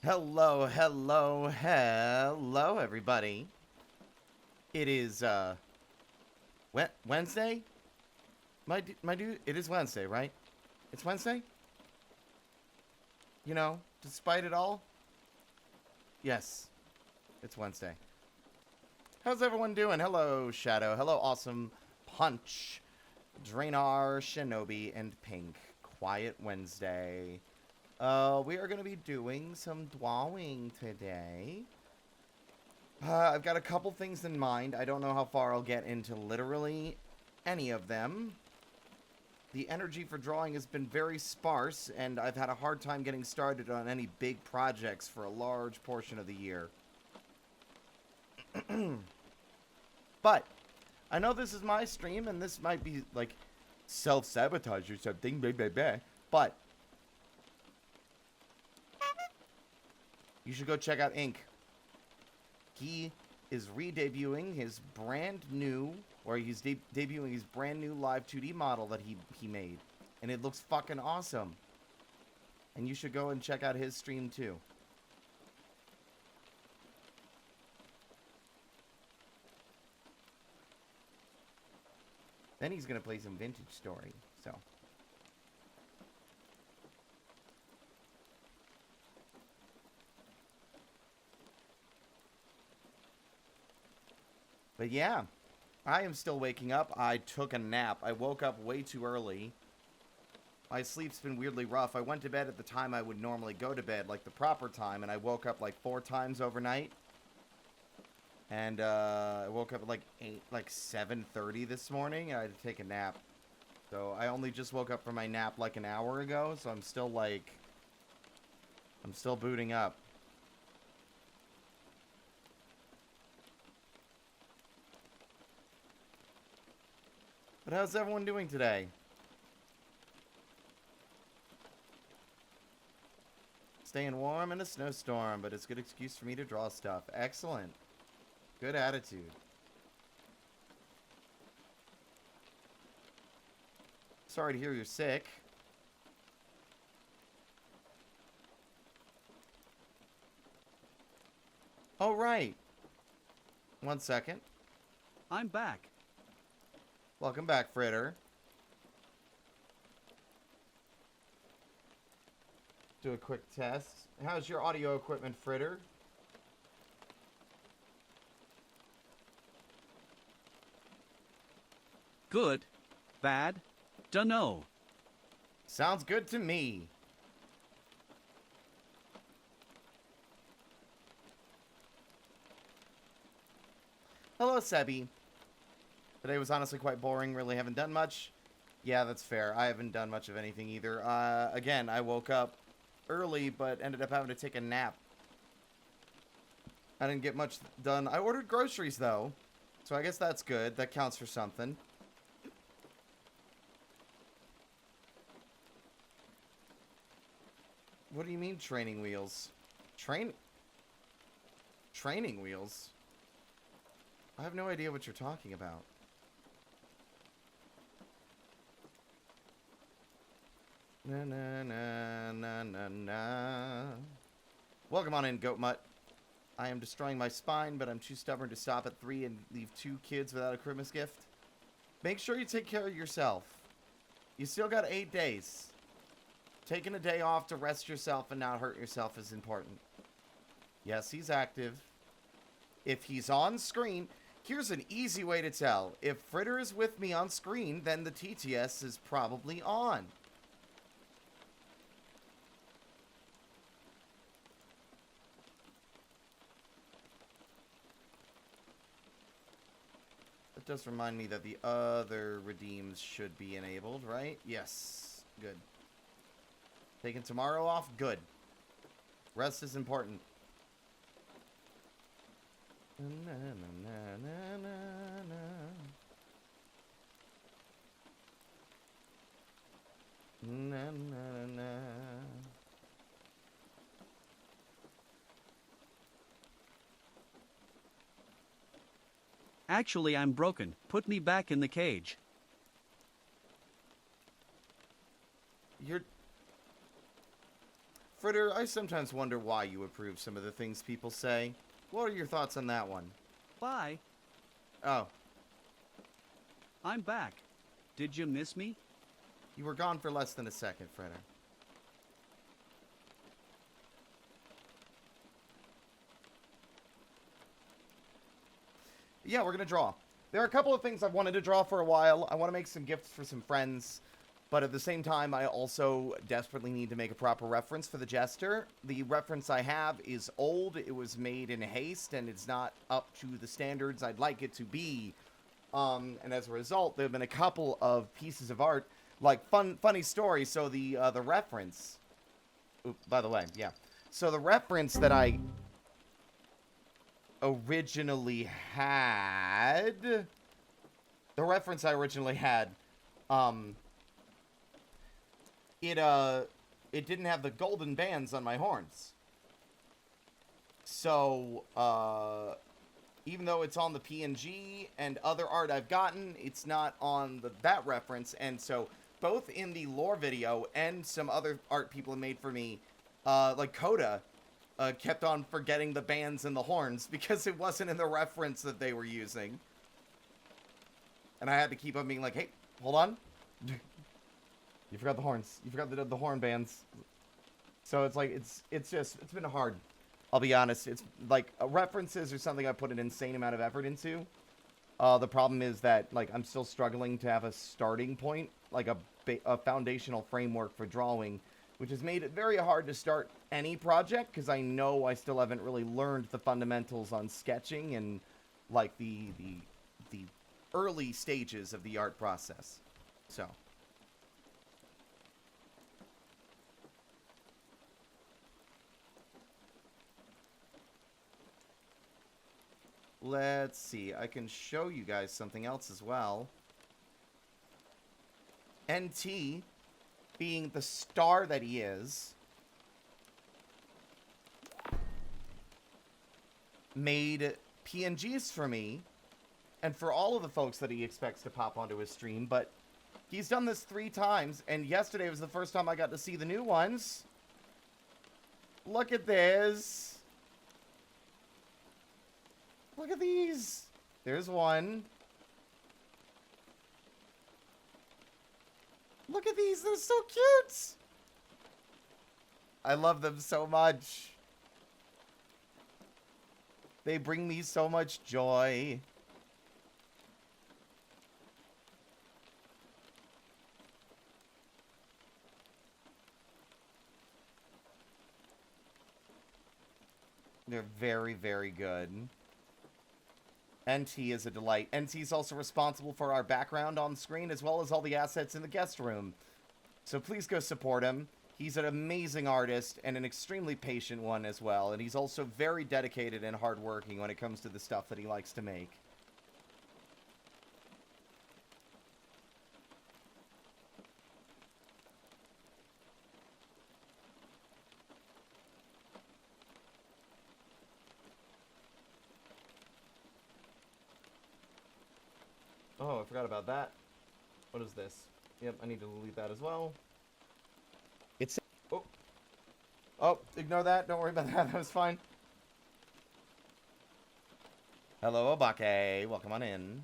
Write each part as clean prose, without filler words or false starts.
Hello, hello, hello, everybody. It is, Wednesday? My dude, it is Wednesday, right? It's Wednesday? You know, despite it all? Yes, it's Wednesday. How's everyone doing? Hello, Shadow. Hello, Awesome Punch, Drainar, Shinobi, and Pink. Quiet Wednesday. We are going to be doing some drawing today. I've got a couple things in mind. I don't know how far I'll get into literally any of them. The energy for drawing has been very sparse, and I've had a hard time getting started on any big projects for a large portion of the year. But I know this is my stream, and this might be like self-sabotage or something, blah, blah, blah. But you should go check out Ink. He is re-debuting his brand new, or he's debuting his brand new live 2D model that he made. And it looks fucking awesome. And you should go and check out his stream too. Then he's going to play some Vintage Story, so. But yeah, I am still waking up. I took a nap. I woke up way too early. My sleep's been weirdly rough. I went to bed at the time I would normally go to bed, like the proper time, and I woke up like 4 times overnight. And I woke up at like 7:30 this morning, and I had to take a nap. So I only just woke up from my nap like an hour ago, so I'm still booting up. But how's everyone doing today? Staying warm in a snowstorm, but it's a good excuse for me to draw stuff. Excellent. Good attitude. Sorry to hear you're sick. Oh, right. 1 second. I'm back. Welcome back, Fritter. Do a quick test. How's your audio equipment, Fritter? Good. Bad. Dunno. Sounds good to me. Hello, Sebi. Today was honestly quite boring. Really haven't done much. Yeah, that's fair. I haven't done much of anything either. Again, I woke up early, but ended up having to take a nap. I didn't get much done. I ordered groceries, though. So I guess that's good. That counts for something. What do you mean, training wheels? Training wheels? I have no idea what you're talking about. Na na na na na na. Welcome on in, Goat Mutt. I am destroying my spine, but I'm too stubborn to stop at 3 and leave 2 kids without a Christmas gift. Make sure you take care of yourself. You still got 8 days. Taking a day off to rest yourself and not hurt yourself is important. Yes, he's active. If he's on screen, here's an easy way to tell. If Fritter is with me on screen, then the TTS is probably on. That does remind me that the other redeems should be enabled, right? Yes. Good. Taking tomorrow off? Good. Rest is important. Na, na, na, na, na. Na, na, na. Actually, I'm broken. Put me back in the cage. You're... Fritter, I sometimes wonder why you approve some of the things people say. What are your thoughts on that one? Bye. Oh, I'm back. Did you miss me? you were gone for less than a second, Fritter. Yeah, we're gonna draw. There are a couple of things I've wanted to draw for a while. I want to make some gifts for some friends, but at the same time, I also desperately need to make a proper reference for the Jester. The reference I have is old. It was made in haste, and it's not up to the standards I'd like it to be. And as a result, there have been a couple of pieces of art, like funny story. So the reference. Oop, by the way, yeah. So the reference that I originally had, it didn't have the golden bands on my horns. So, even though it's on the PNG and other art I've gotten, it's not on that reference. And so, both in the lore video and some other art people have made for me, like Coda, kept on forgetting the bands and the horns because it wasn't in the reference that they were using. And I had to keep on being like, hey, hold on. You forgot the horns. You forgot the horn bands. So it's like, it's been hard. I'll be honest. It's like references are something I put an insane amount of effort into. The problem is that, like, I'm still struggling to have a starting point, like a foundational framework for drawing, which has made it very hard to start any project because I know I still haven't really learned the fundamentals on sketching and, like, the early stages of the art process. So. Let's see. I can show you guys something else as well. NT, being the star that he is, made PNGs for me and for all of the folks that he expects to pop onto his stream, but he's done this 3 times, and yesterday was the first time I got to see the new ones. Look at this. Look at these. There's one. Look at these. They're so cute. I love them so much. They bring me so much joy. They're very, very good. NT is a delight. NT is also responsible for our background on screen as well as all the assets in the guest room. So please go support him. He's an amazing artist and an extremely patient one as well. And he's also very dedicated and hardworking when it comes to the stuff that he likes to make. Oh, I forgot about that. What is this? Yep, I need to delete that as well. It's... Oh. Oh, ignore that. Don't worry about that. That was fine. Hello, Obake. Welcome on in.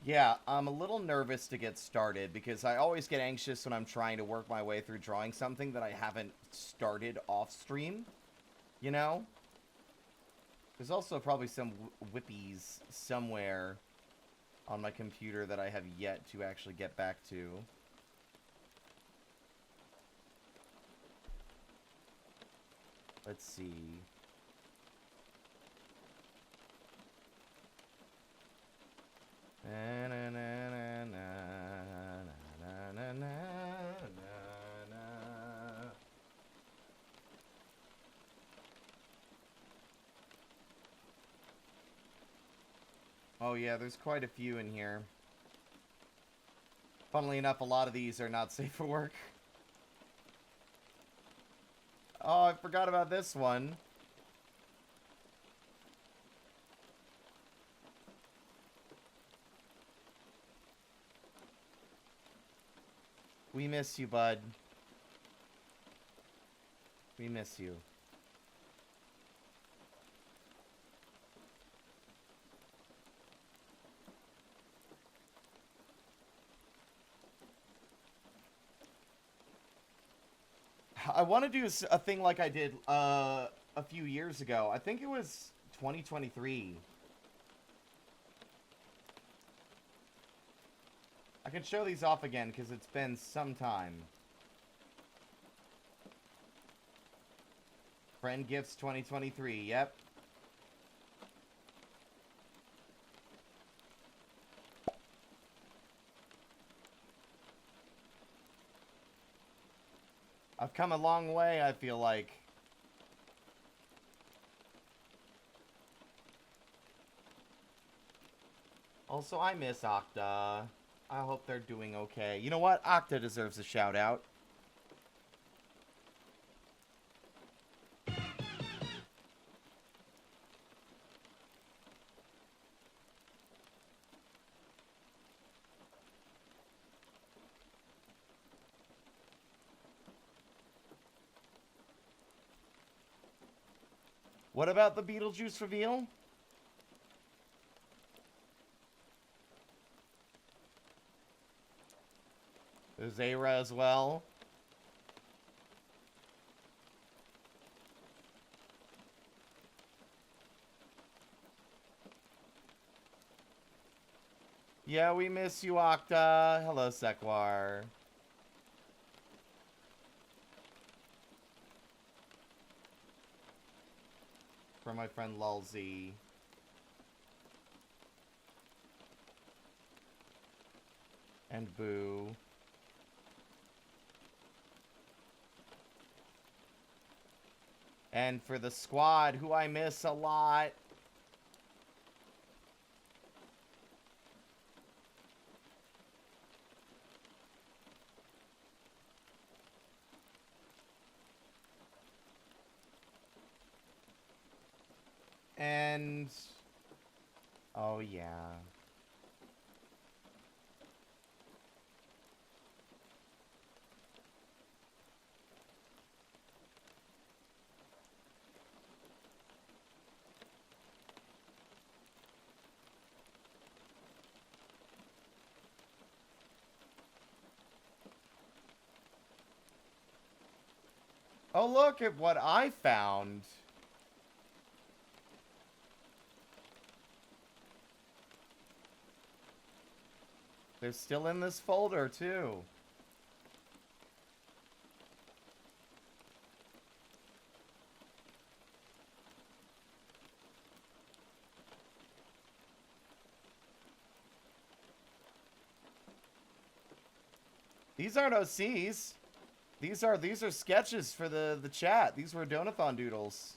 Yeah, I'm a little nervous to get started because I always get anxious when I'm trying to work my way through drawing something that I haven't started off stream, you know? There's also probably some whippies somewhere on my computer that I have yet to actually get back to. Let's see. Oh yeah, there's quite a few in here. Funnily enough, a lot of these are not safe for work. Oh, I forgot about this one. We miss you, bud. We miss you. I want to do a thing like I did a few years ago. I think it was 2023. I can show these off again because it's been some time. Friend Gifts 2023, yep. I've come a long way, I feel like. Also, I miss Octa. I hope they're doing okay. You know what? Octa deserves a shout out. What about the Beetlejuice reveal? Zayra as well. Yeah, we miss you, Octa. Hello, Sekwar. From my friend Lulzy. And Boo. And for the squad, who I miss a lot. And... oh, yeah. Oh, look at what I found. They're still in this folder, too. These aren't OCs. These are sketches for the chat. These were Donathon doodles.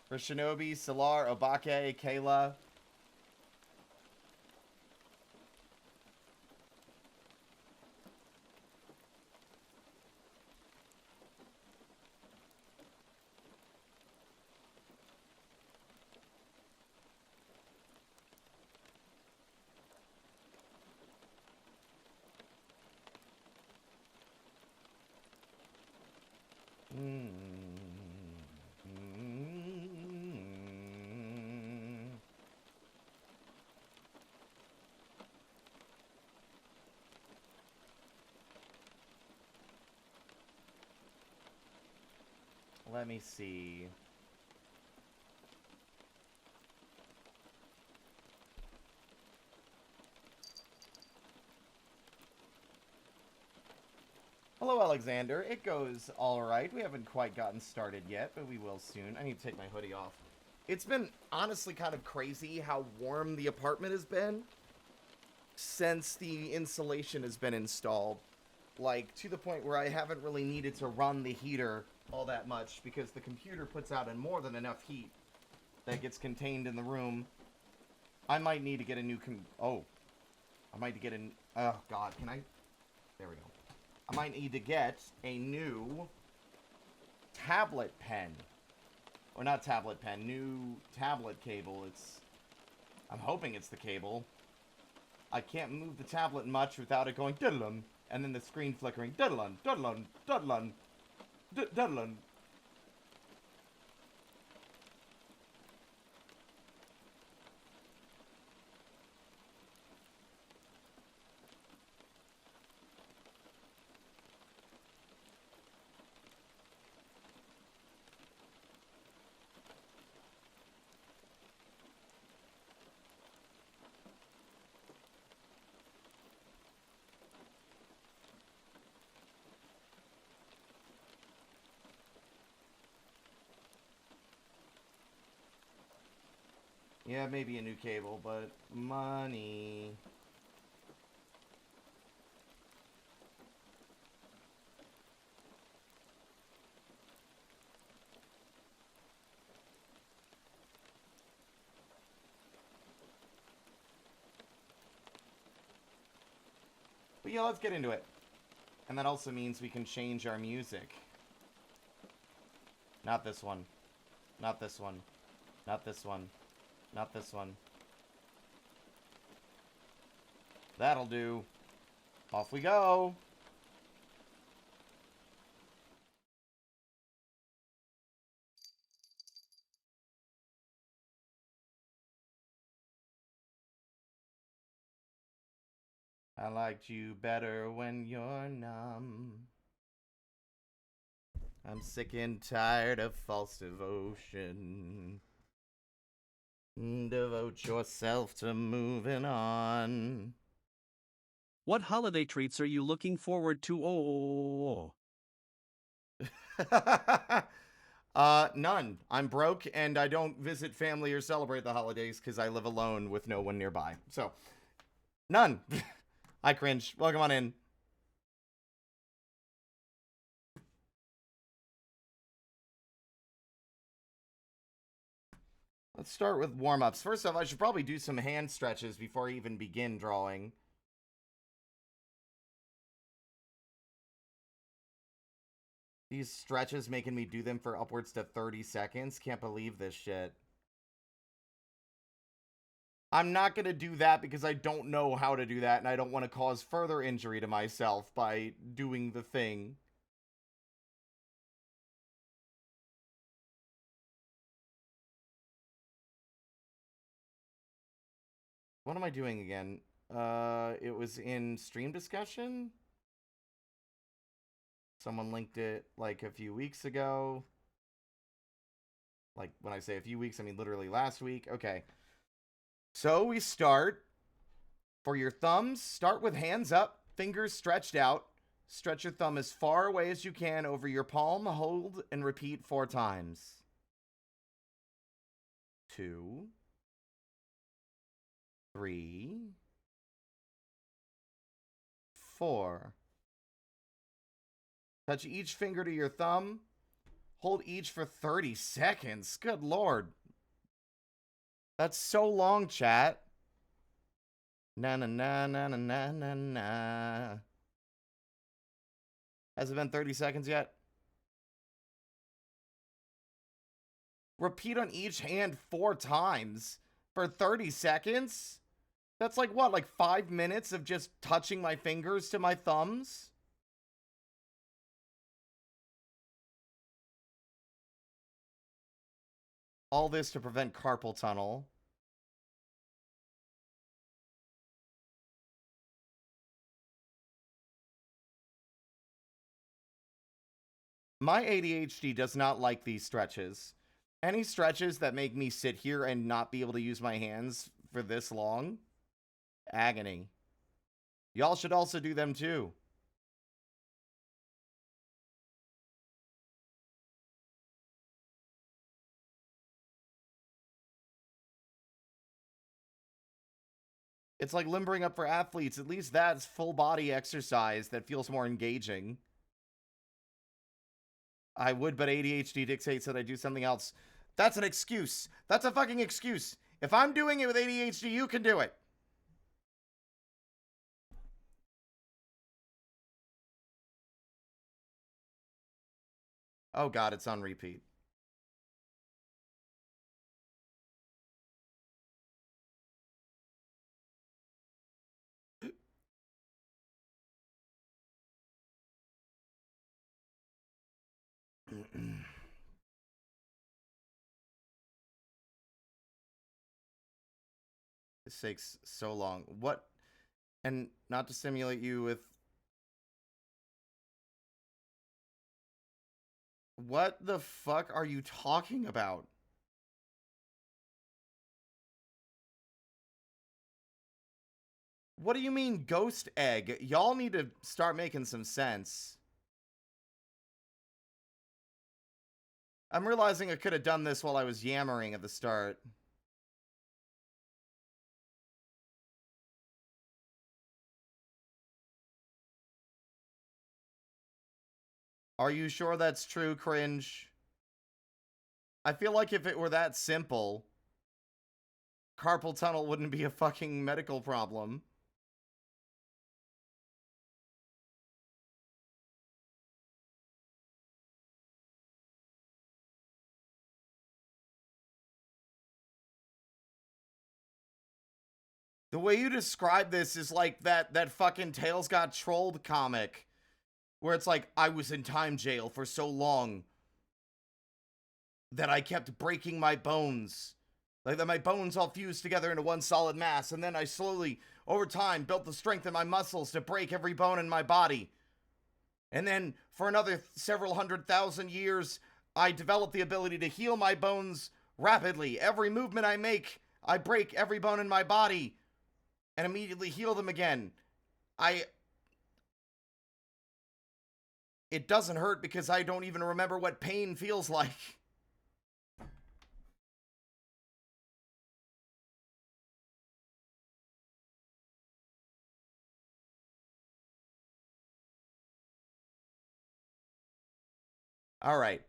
For Shinobi, Solar, Obake, Kayla. Let me see. Hello, Alexander. It goes all right. We haven't quite gotten started yet, but we will soon. I need to take my hoodie off. It's been honestly kind of crazy how warm the apartment has been since the insulation has been installed. Like, to the point where I haven't really needed to run the heater all that much because the computer puts out more than enough heat that gets contained in the room. I might need to get a new oh god, can I? There we go. I might need to get a new tablet pen. Or not tablet pen, new tablet cable. I'm hoping it's the cable. I can't move the tablet much without it going diddlum, and then the screen flickering diddlum, diddlum, diddlum, diddlum. Yeah, maybe a new cable, but money. But yeah, let's get into it. And that also means we can change our music. Not this one. Not this one. Not this one. Not this one. That'll do. Off we go. I liked you better when you're numb. I'm sick and tired of false devotion. Devote yourself to moving on. What holiday treats are you looking forward to? Oh. None. I'm broke and I don't visit family or celebrate the holidays because I live alone with no one nearby. So, none. I cringe. Welcome on in. Let's start with warm-ups. First off, I should probably do some hand stretches before I even begin drawing. These stretches making me do them for upwards to 30 seconds. Can't believe this shit. I'm not going to do that because I don't know how to do that, and I don't want to cause further injury to myself by doing the thing. What am I doing again? It was in stream discussion? Someone linked it, like, a few weeks ago. Like, when I say a few weeks, I mean literally last week. Okay. So we start. For your thumbs, start with hands up, fingers stretched out. Stretch your thumb as far away as you can over your palm. Hold and repeat 4 times. 2, 3, 4. Touch each finger to your thumb. Hold each for 30 seconds. Good lord. That's so long, chat. Na na na na na na na na. Has it been 30 seconds yet? Repeat on each hand 4 times for 30 seconds? That's like what, like 5 minutes of just touching my fingers to my thumbs? All this to prevent carpal tunnel. My ADHD does not like these stretches. Any stretches that make me sit here and not be able to use my hands for this long? Agony. Y'all should also do them too. It's like limbering up for athletes. At least that's full body exercise that feels more engaging. I would, but ADHD dictates that I do something else. That's an excuse. That's a fucking excuse. If I'm doing it with ADHD, you can do it. Oh god, it's on repeat. sakes so long? What? And not to stimulate you with... What the fuck are you talking about? What do you mean, ghost egg? Y'all need to start making some sense. I'm realizing I could have done this while I was yammering at the start. Are you sure that's true, Cringe? I feel like if it were that simple, carpal tunnel wouldn't be a fucking medical problem. The way you describe this is like that fucking Tails Got Trolled comic, where it's like, I was in time jail for so long that I kept breaking my bones. Like that my bones all fused together into one solid mass, and then I slowly, over time, built the strength in my muscles to break every bone in my body. And then, for another several 100,000 years, I developed the ability to heal my bones rapidly. Every movement I make, I break every bone in my body and immediately heal them again. It doesn't hurt because I don't even remember what pain feels like. All right.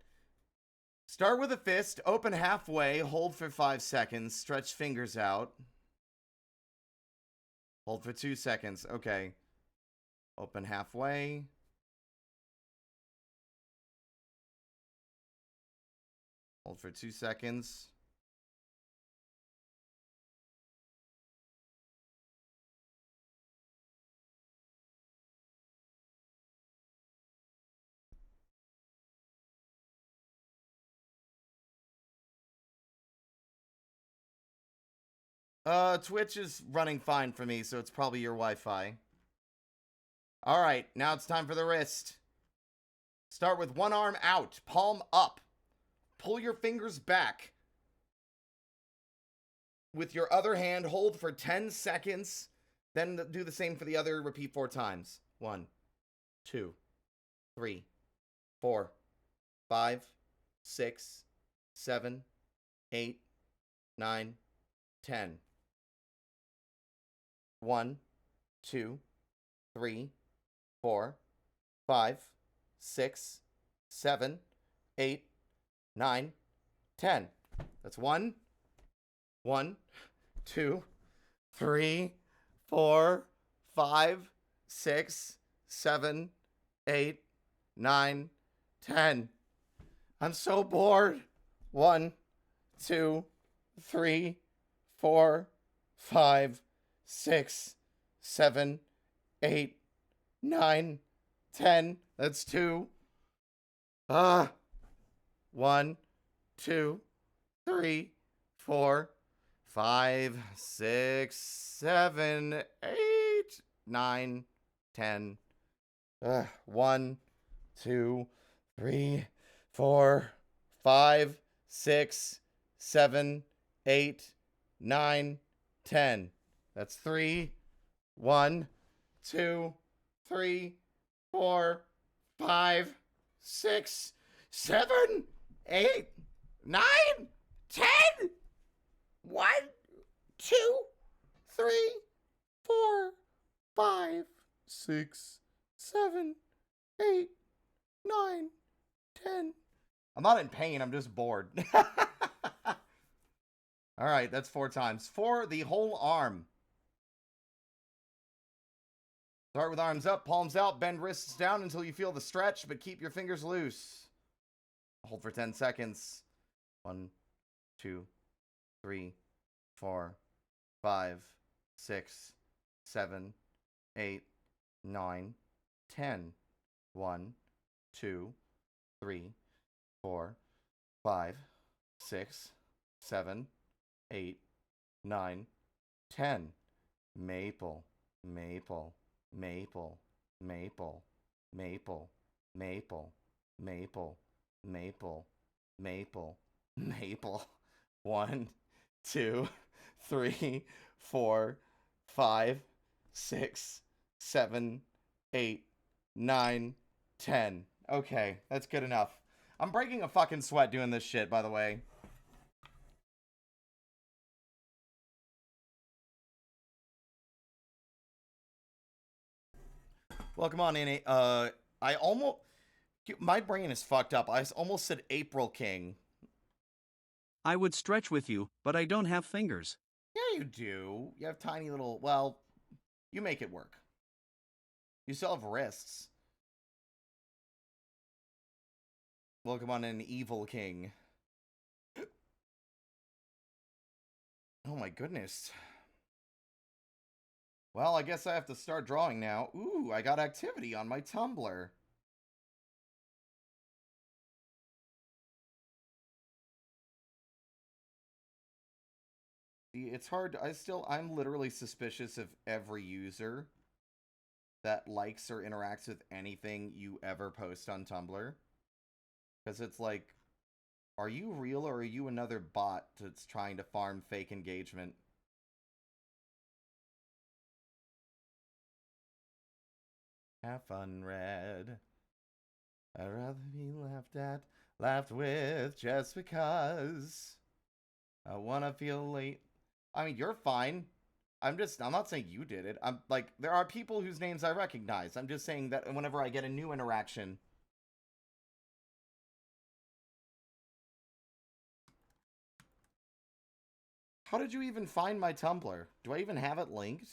Start with a fist, open halfway, hold for 5 seconds, stretch fingers out. Hold for 2 seconds. Okay. Open halfway. Hold for 2 seconds. Twitch is running fine for me, so it's probably your Wi-Fi. Alright, now it's time for the wrist. Start with one arm out, palm up. Pull your fingers back. With your other hand, hold for 10 seconds. Then do the same for the other. Repeat 4 times. 1, 2, 3, 4, 5, 6, 7, 8, 9, 10. 1, 2, 3, 4, 5, 6, 7, 8, 9, 10. That's 1, 2, 3, 4, 5, 6, 7, 8, 9, 10. I'm so bored. 1, 2, 3, 4, 5, 6, 7, 8, 9, 10. That's 2. 1, 2, 3, 4, 5, 6, 7, 8, 9, 10. 1, 2, 3, 4, 5, 6, 7, 8, 9, 10. That's 3. 1, 2, 3, 4, 5, 6, 7, 8, 9, 10. 1, 2, 3, 4, 5, 6, 7, 8, 9, 10. I'm not in pain, I'm just bored. Alright, that's 4 times. For the whole arm. Start with arms up, palms out, bend wrists down until you feel the stretch, but keep your fingers loose. Hold for 10 seconds. 1, 2, 3, 4, 5, 6, 7, 8, 9, 10. 1, 2, 3, 4, 5, 6, 7, 8, 9, 10. Maple, maple, maple, maple, maple, maple, maple, maple, maple, maple. 1, 2, 3, 4, 5, 6, 7, 8, 9, 10. Okay, that's good enough. I'm breaking a fucking sweat doing this shit, by the way. Welcome on in. I almost... My brain is fucked up. I almost said April King. I would stretch with you, but I don't have fingers. Yeah, you do. You have tiny little... Well, you make it work. You still have wrists. Welcome on in, Evil King. Oh my goodness. Well, I guess I have to start drawing now. Ooh, I got activity on my Tumblr. See, it's hard. I'm literally suspicious of every user that likes or interacts with anything you ever post on Tumblr. Because it's like, are you real or are you another bot that's trying to farm fake engagement? Have fun, Red. I'd rather be laughed at, laughed with, just because I wanna feel late. I mean, you're fine. I'm not saying you did it. I'm like, there are people whose names I recognize. I'm just saying that whenever I get a new interaction. How did you even find my Tumblr? Do I even have it linked?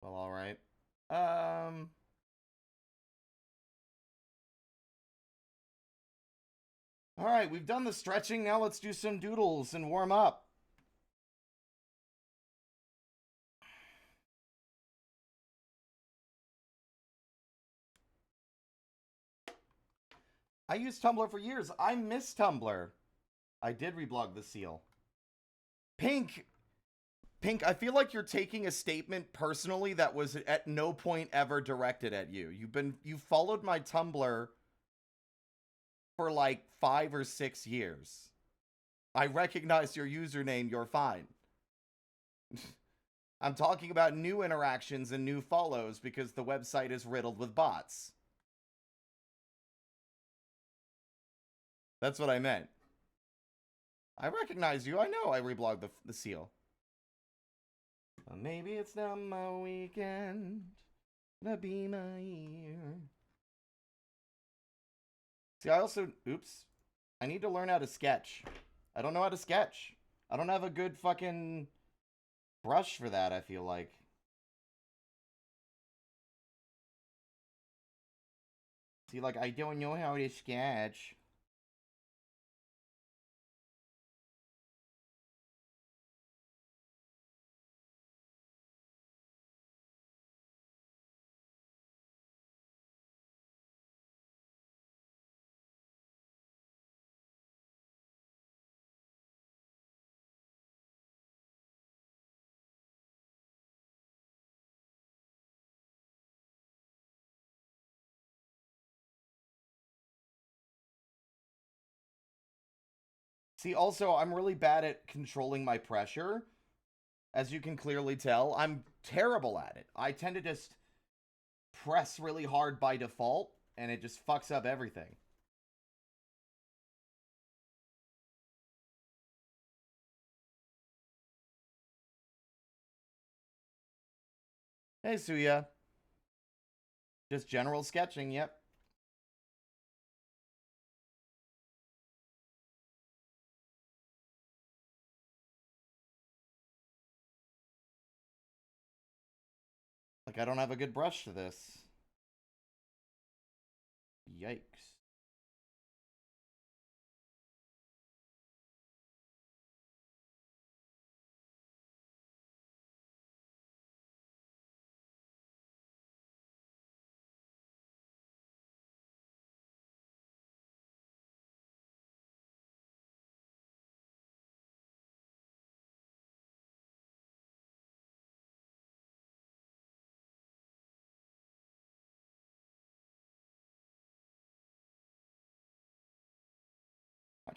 Well, alright. Alright, we've done the stretching. Now let's do some doodles and warm up. I used Tumblr for years. I miss Tumblr. I did reblog the seal. Pink, I feel like you're taking a statement personally that was at no point ever directed at you. You've followed my Tumblr for like 5 or 6 years. I recognize your username, you're fine. I'm talking about new interactions and new follows because the website is riddled with bots. That's what I meant. I recognize you. I know I reblogged the seal. Well, maybe it's not my weekend. Gonna be my year. See, I also... Oops. I need to learn how to sketch. I don't know how to sketch. I don't have a good fucking brush for that, I feel like. See, like, I don't know how to sketch. See, also, I'm really bad at controlling my pressure. As you can clearly tell, I'm terrible at it. I tend to just press really hard by default, and it just fucks up everything. Hey, Suya. Just general sketching, yep. Like, I don't have a good brush to this. Yikes.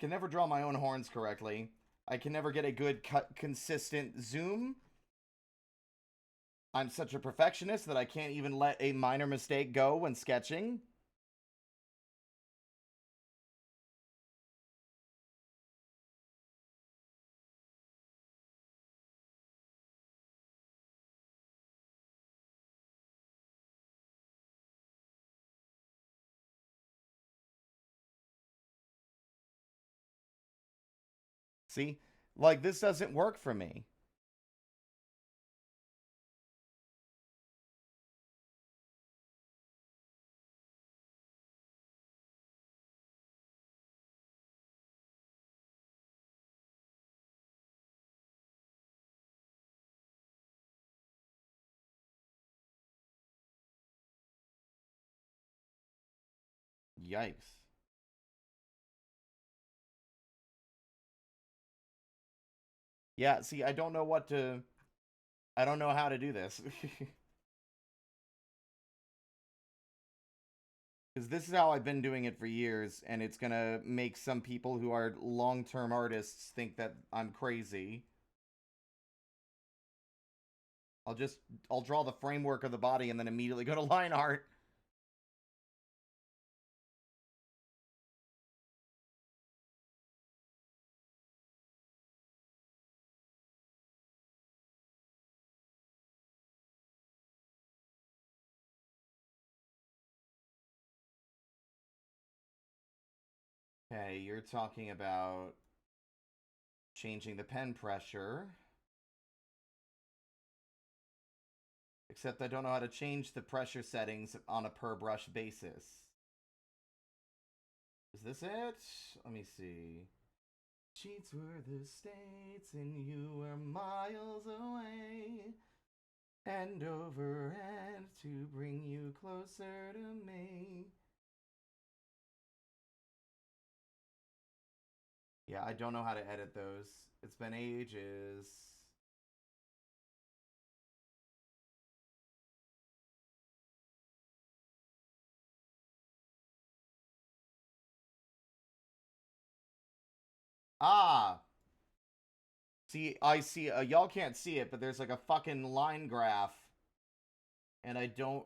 can never draw my own horns correctly. I can never get a good, consistent zoom. I'm such a perfectionist that I can't even let a minor mistake go when sketching. See? Like, this doesn't work for me. Yikes. Yeah, see, I don't know what to... I don't know how to do this. Because this is how I've been doing it for years, and it's gonna make some people who are long-term artists think that I'm crazy. I'll draw the framework of the body and then immediately go to line art. Okay, you're talking about changing the pen pressure. Except I don't know how to change the pressure settings on a per brush basis. Is this it? Let me see. Cheats were the states and you were miles away. And over and to bring you closer to me. Yeah, I don't know how to edit those. It's been ages. Ah! See, I see, y'all can't see it, but there's like a fucking line graph. And I don't...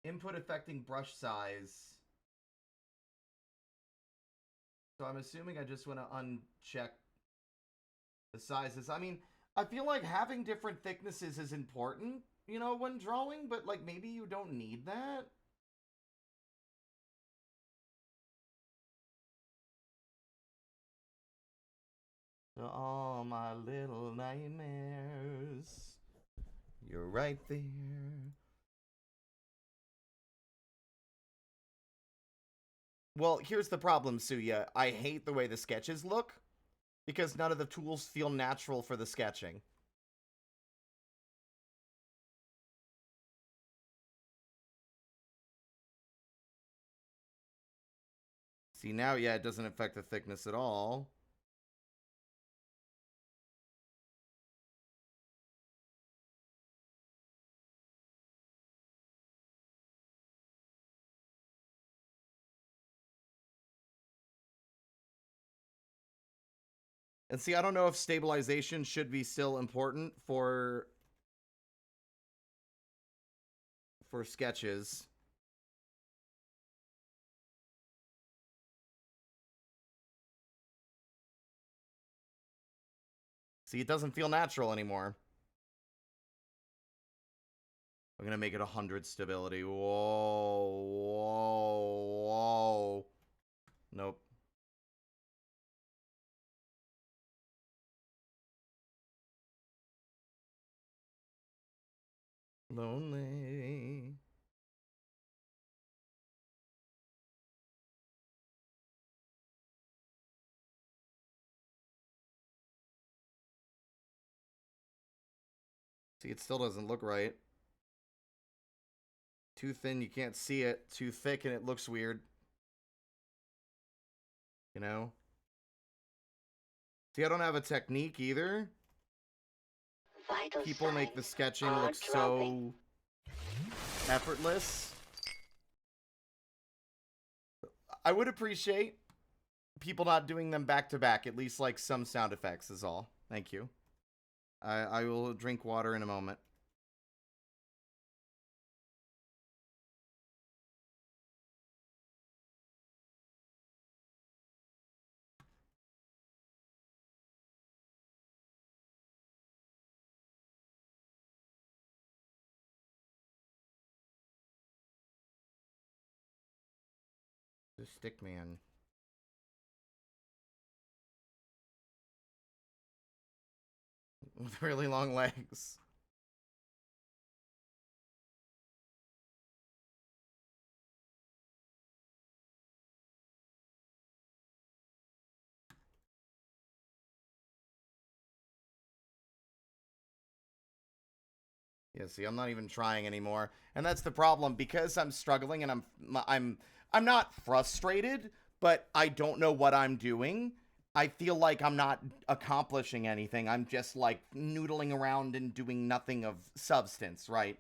Input affecting brush size. So I'm assuming I just want to uncheck the sizes. I mean, I feel like having different thicknesses is important, you know, when drawing, but like maybe you don't need that. To all my little nightmares, you're right there. Well, here's the problem, Suya. I hate the way the sketches look because none of the tools feel natural for the sketching. See, now, yeah, it doesn't affect the thickness at all. And see, I don't know if stabilization should be still important for sketches. See, it doesn't feel natural anymore. I'm gonna make it 100 stability. Whoa, whoa, whoa. Nope. Lonely. See, it still doesn't look right. Too thin, you can't see it. Too thick, and it looks weird. You know? See, I don't have a technique either. People make the sketching look so effortless. I would appreciate people not doing them back to back. At least like some sound effects is all. Thank you. I will drink water in a moment. The stick man. With really long legs. Yeah, see, I'm not even trying anymore, and that's the problem because I'm struggling and I'm not frustrated, but I don't know what I'm doing. I feel like I'm not accomplishing anything. I'm just like noodling around and doing nothing of substance, right?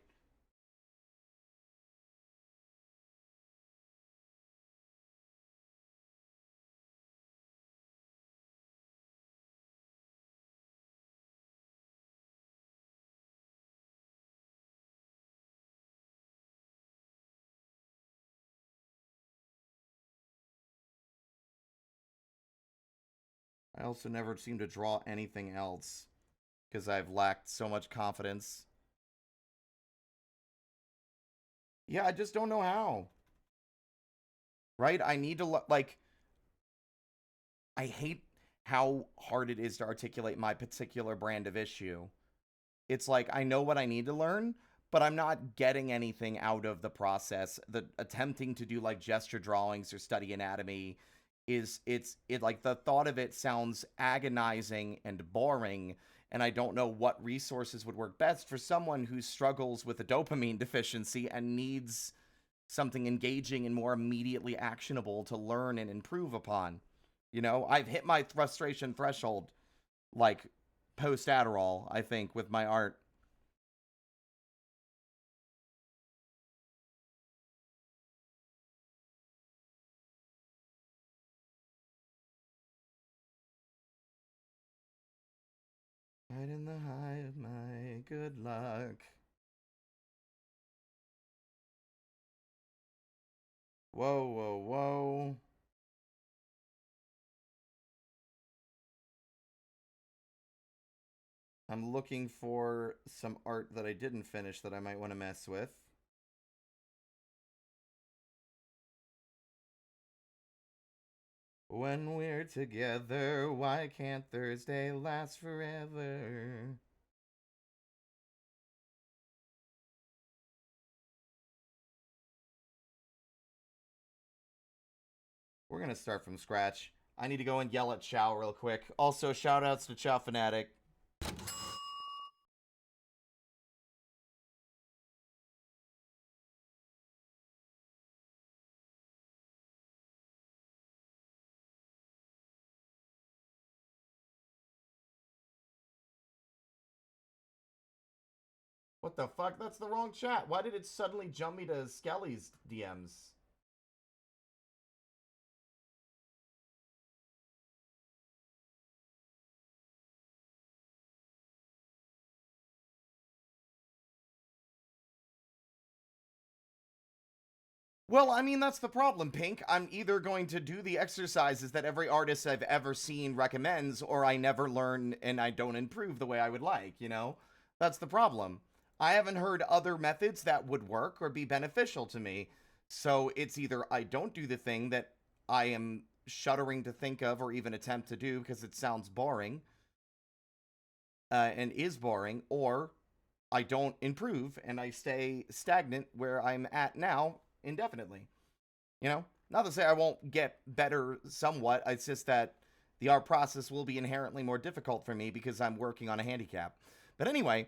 I also never seem to draw anything else because I've lacked so much confidence. Yeah, I just don't know how. Right? I need to like I hate how hard it is to articulate my particular brand of issue. It's like I know what I need to learn, but I'm not getting anything out of the process. The attempting to do like gesture drawings or study anatomy is it like the thought of it sounds agonizing and boring, and I don't know what resources would work best for someone who struggles with a dopamine deficiency and needs something engaging and more immediately actionable to learn and improve upon. You know, I've hit my frustration threshold like post Adderall, I think, with my art. Right in the high of my good luck. Whoa, whoa, whoa. I'm looking for some art that I didn't finish that I might want to mess with. When we're together, why can't Thursday last forever? We're going to start from scratch. I need to go and yell at Chow real quick. Also, shout outs to Chow Fanatic. What the fuck? That's the wrong chat. Why did it suddenly jump me to Skelly's DMs? Well, I mean, that's the problem, Pink. I'm either going to do the exercises that every artist I've ever seen recommends, or I never learn and I don't improve the way I would like, you know? That's the problem. I haven't heard other methods that would work or be beneficial to me. So it's either I don't do the thing that I am shuddering to think of or even attempt to do because it sounds boring and is boring, or I don't improve and I stay stagnant where I'm at now indefinitely. You know, not to say I won't get better somewhat. It's just that the art process will be inherently more difficult for me because I'm working on a handicap. But anyway,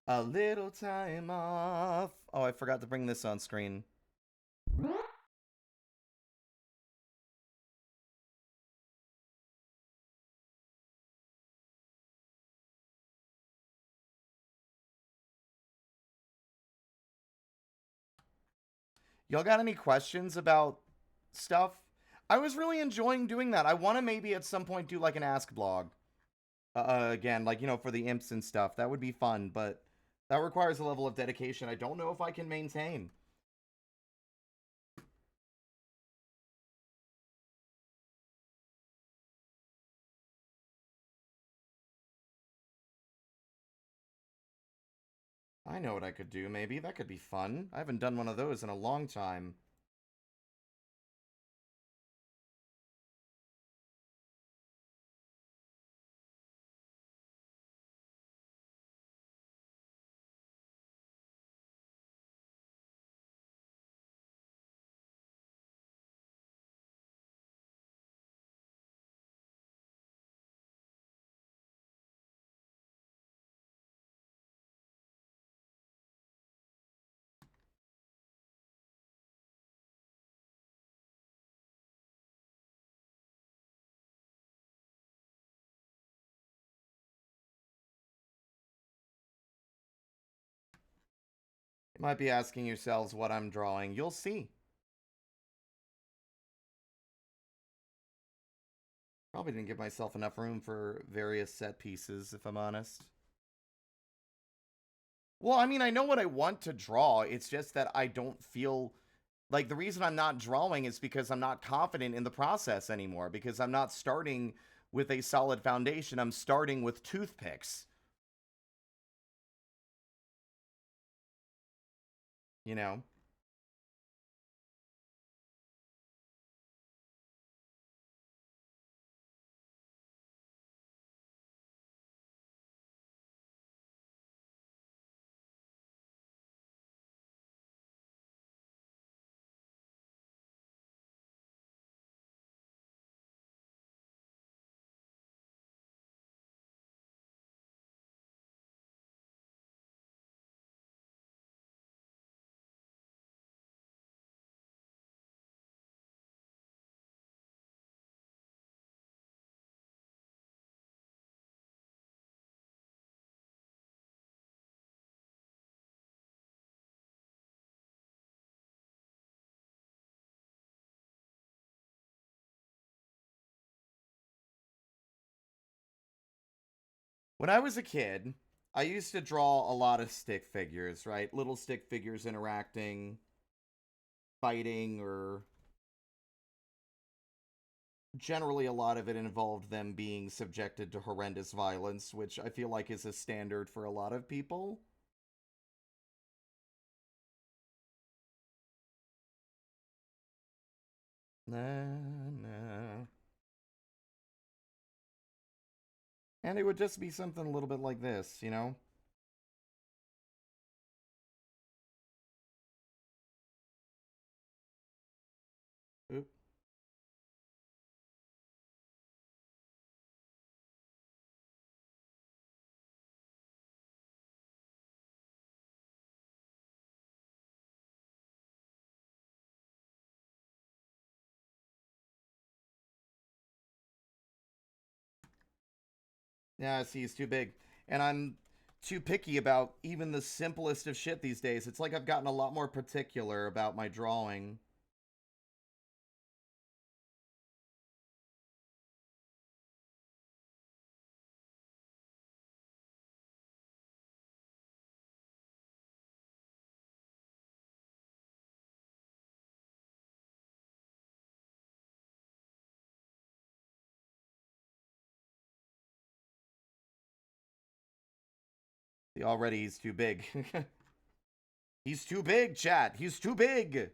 a little time off. Oh, I forgot to bring this on screen. Y'all got any questions about stuff? I was really enjoying doing that. I want to maybe at some point do like an ask blog. Again, like, for the imps and stuff. That would be fun, but that requires a level of dedication I don't know if I can maintain. I know what I could do, maybe. That could be fun. I haven't done one of those in a long time. You might be asking yourselves what I'm drawing. You'll see. Probably didn't give myself enough room for various set pieces, if I'm honest. Well, I mean, I know what I want to draw. It's just that I don't feel like the reason I'm not drawing is because I'm not confident in the process anymore, because I'm not starting with a solid foundation. I'm starting with toothpicks. You know? When I was a kid, I used to draw a lot of stick figures, right? Little stick figures interacting, fighting, or generally a lot of it involved them being subjected to horrendous violence, which I feel like is a standard for a lot of people. Nah, nah. And it would just be something a little bit like this, you know? Oop. Yeah, see, he's too big. And I'm too picky about even the simplest of shit these days. It's like I've gotten a lot more particular about my drawing. See, already he's too big. He's too big, chat. He's too big.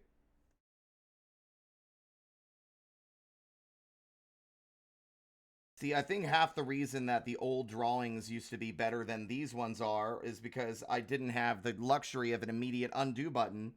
See, I think half the reason that the old drawings used to be better than these ones are is because I didn't have the luxury of an immediate undo button.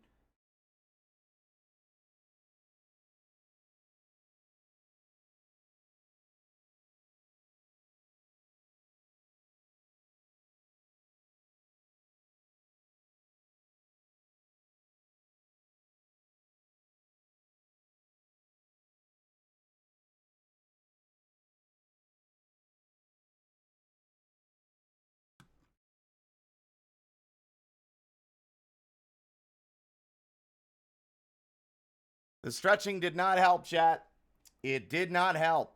The stretching did not help, chat. It did not help.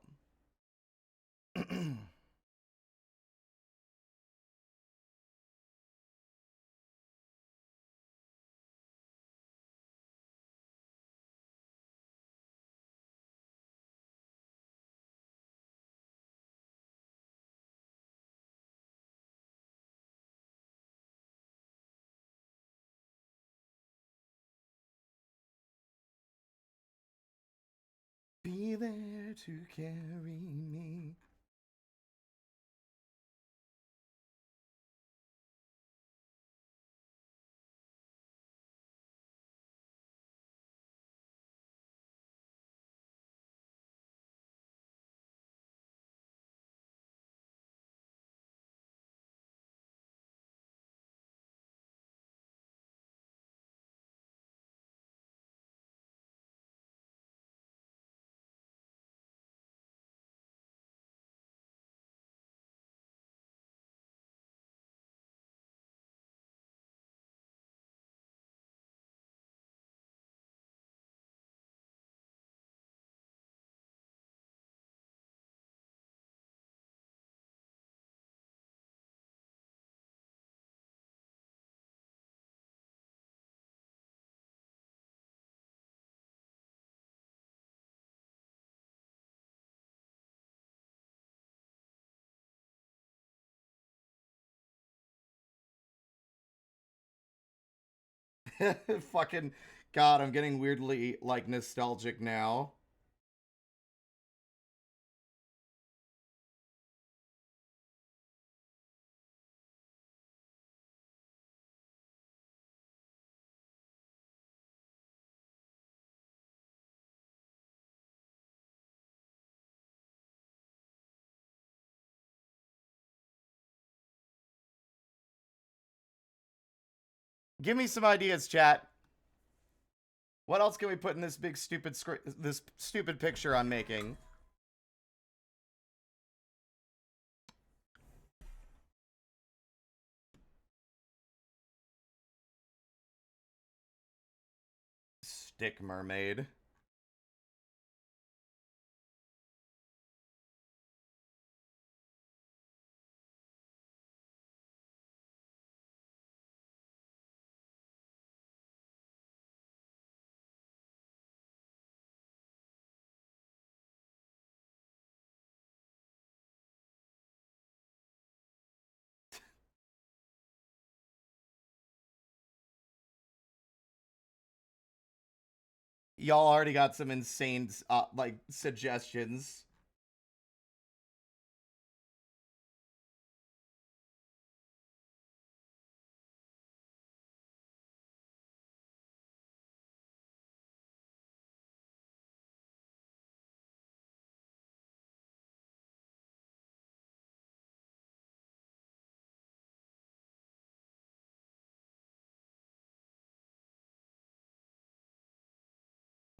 Be there to carry me. Fucking God, I'm getting weirdly like nostalgic now. Give me some ideas, chat. What else can we put in this big stupid this stupid picture I'm making? Stick mermaid. Y'all already got some insane like suggestions.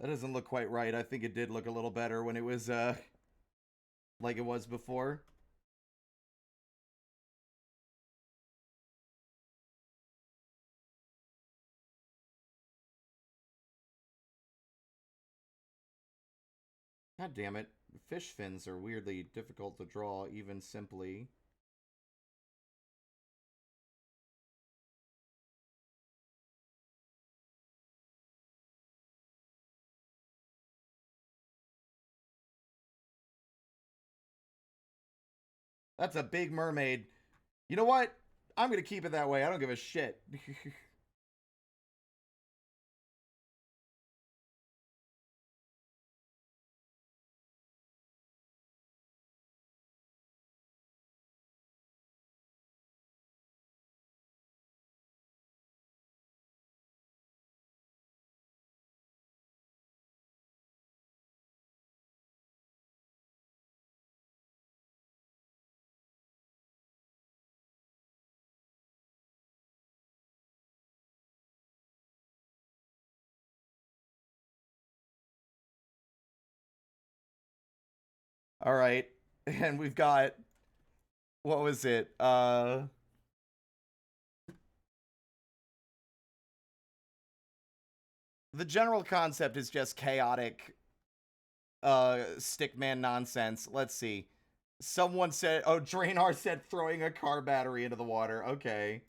That doesn't look quite right. I think it did look a little better when it was like it was before. God damn it. Fish fins are weirdly difficult to draw, even simply. That's a big mermaid. You know what? I'm going to keep it that way. I don't give a shit. All right. And we've got, what was it? The general concept is just chaotic stickman nonsense. Let's see. Someone said, oh, Drainar said throwing a car battery into the water. Okay.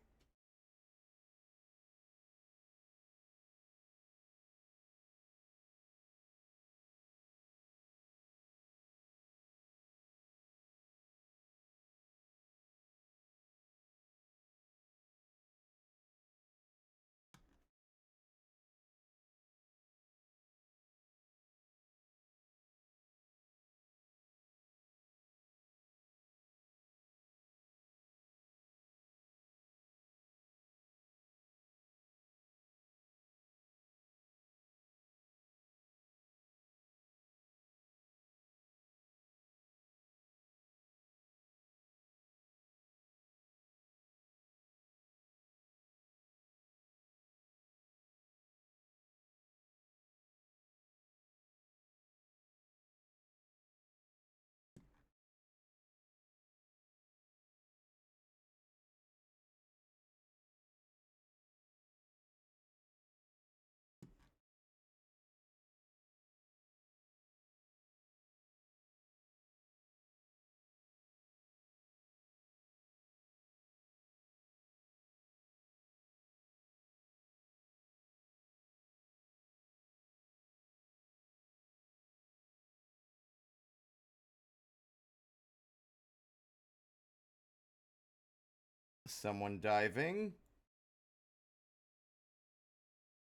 Someone diving.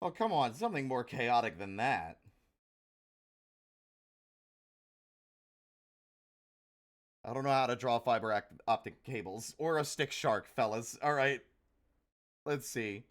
Oh, come on. Something more chaotic than that. I don't know how to draw fiber optic cables. Or a stick shark, fellas. Alright. Let's see.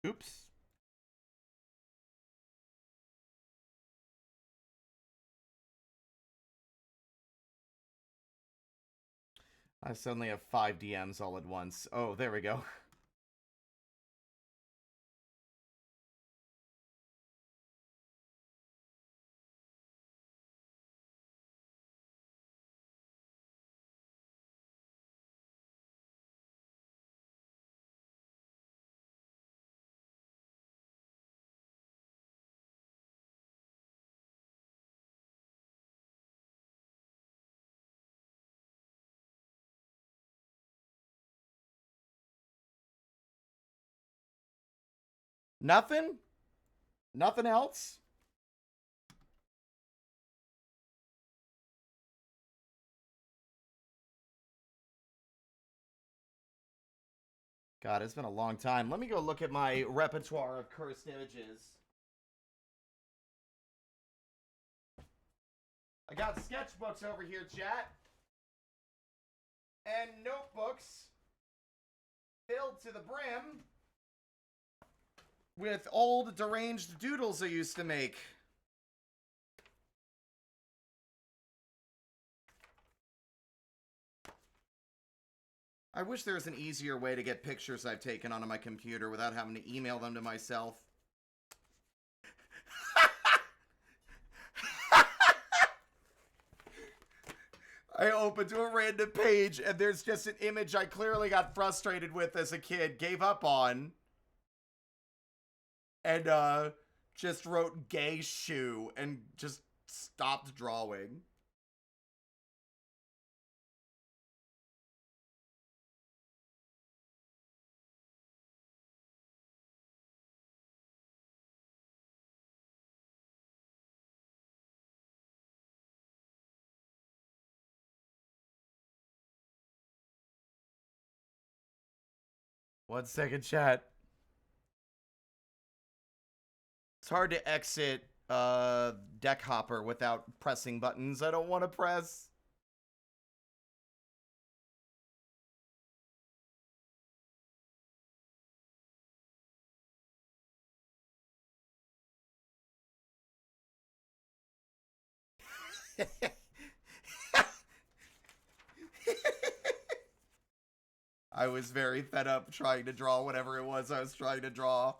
Oops. I suddenly have 5 DMs all at once. Oh, there we go. Nothing? Nothing else? God, it's been a long time. Let me go look at my repertoire of cursed images. I got sketchbooks over here, chat. And notebooks filled to the brim with old deranged doodles I used to make. I wish there was an easier way to get pictures I've taken onto my computer without having to email them to myself. I open to a random page and there's just an image I clearly got frustrated with as a kid, gave up on, and just wrote gay shoe and just stopped drawing. 1 second, chat. It's hard to exit Deck Hopper without pressing buttons I don't want to press. I was very fed up trying to draw whatever it was I was trying to draw.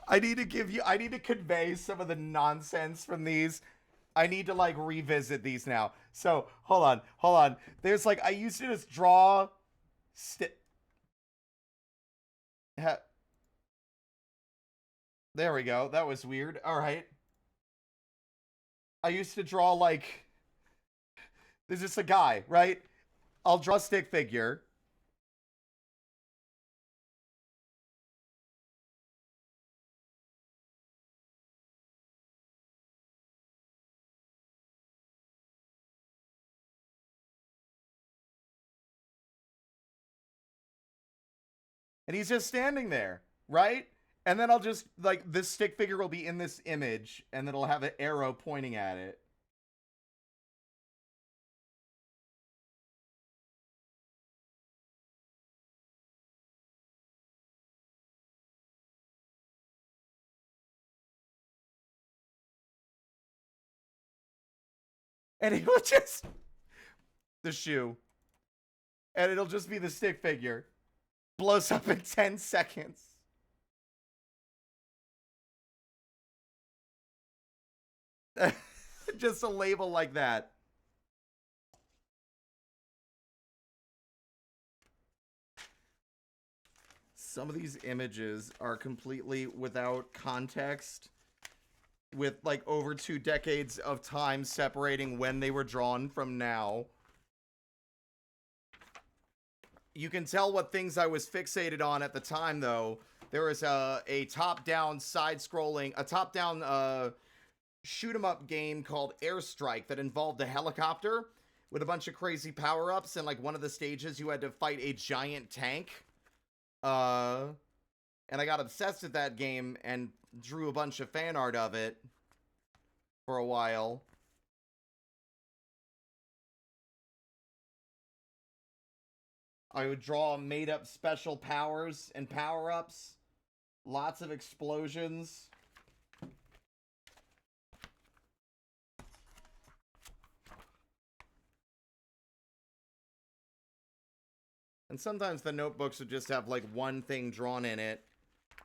I need to convey some of the nonsense from these. I need to like revisit these now. So hold on. There's like I used to just draw. There we go. That was weird. All right. I used to draw like there's just a guy, right? I'll draw a stick figure. And he's just standing there, right? And then I'll just like this stick figure will be in this image and it'll have an arrow pointing at it. And it will just the shoe. And it'll just be the stick figure. Blows up in 10 seconds. Just a label like that. Some of these images are completely without context, with like over 2 decades of time separating when they were drawn from now. You can tell what things I was fixated on at the time, though. There was a top-down side-scrolling, a top-down shoot-'em-up game called Airstrike that involved a helicopter with a bunch of crazy power-ups, and like one of the stages you had to fight a giant tank. And I got obsessed with that game and drew a bunch of fan art of it for a while. I would draw made-up special powers and power-ups. Lots of explosions. And sometimes the notebooks would just have like one thing drawn in it,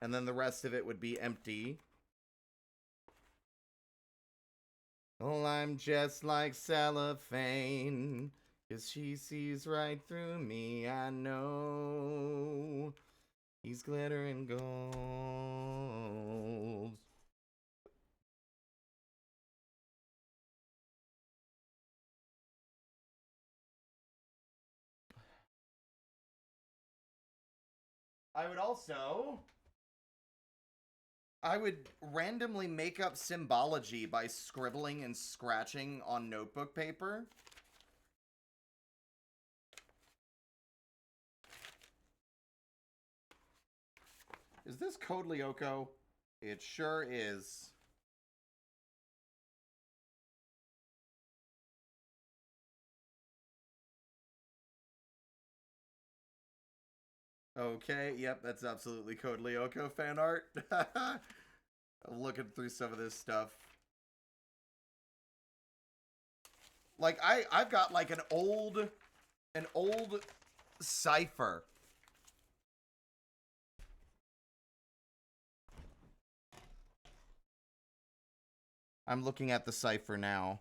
and then the rest of it would be empty. Well, I'm just like cellophane, 'cause she sees right through me, I know. He's glittering gold. I would randomly make up symbology by scribbling and scratching on notebook paper. Is this Code Lyoko? It sure is. Okay, yep, that's absolutely Code Lyoko fan art. I'm looking through some of this stuff. Like I've got like an old cipher. I'm looking at the cipher now.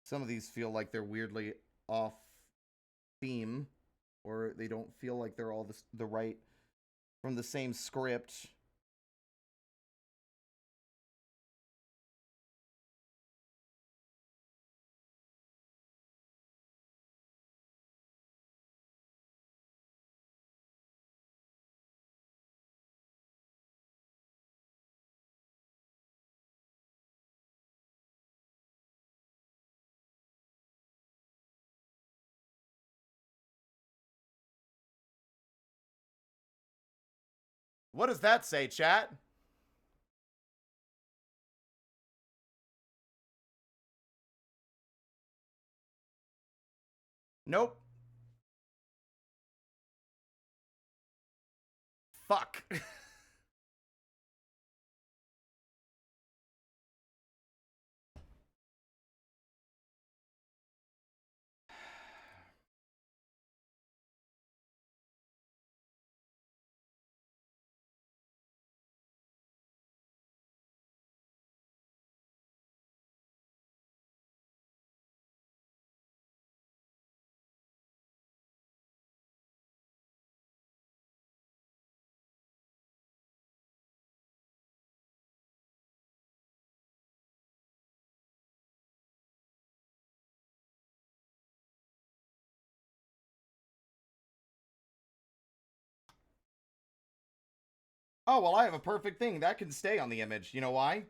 Some of these feel like they're weirdly off theme. or they don't feel like they're all the right from the same script. What does that say, chat? Nope. Fuck. Oh, well, I have a perfect thing. That can stay on the image. You know why?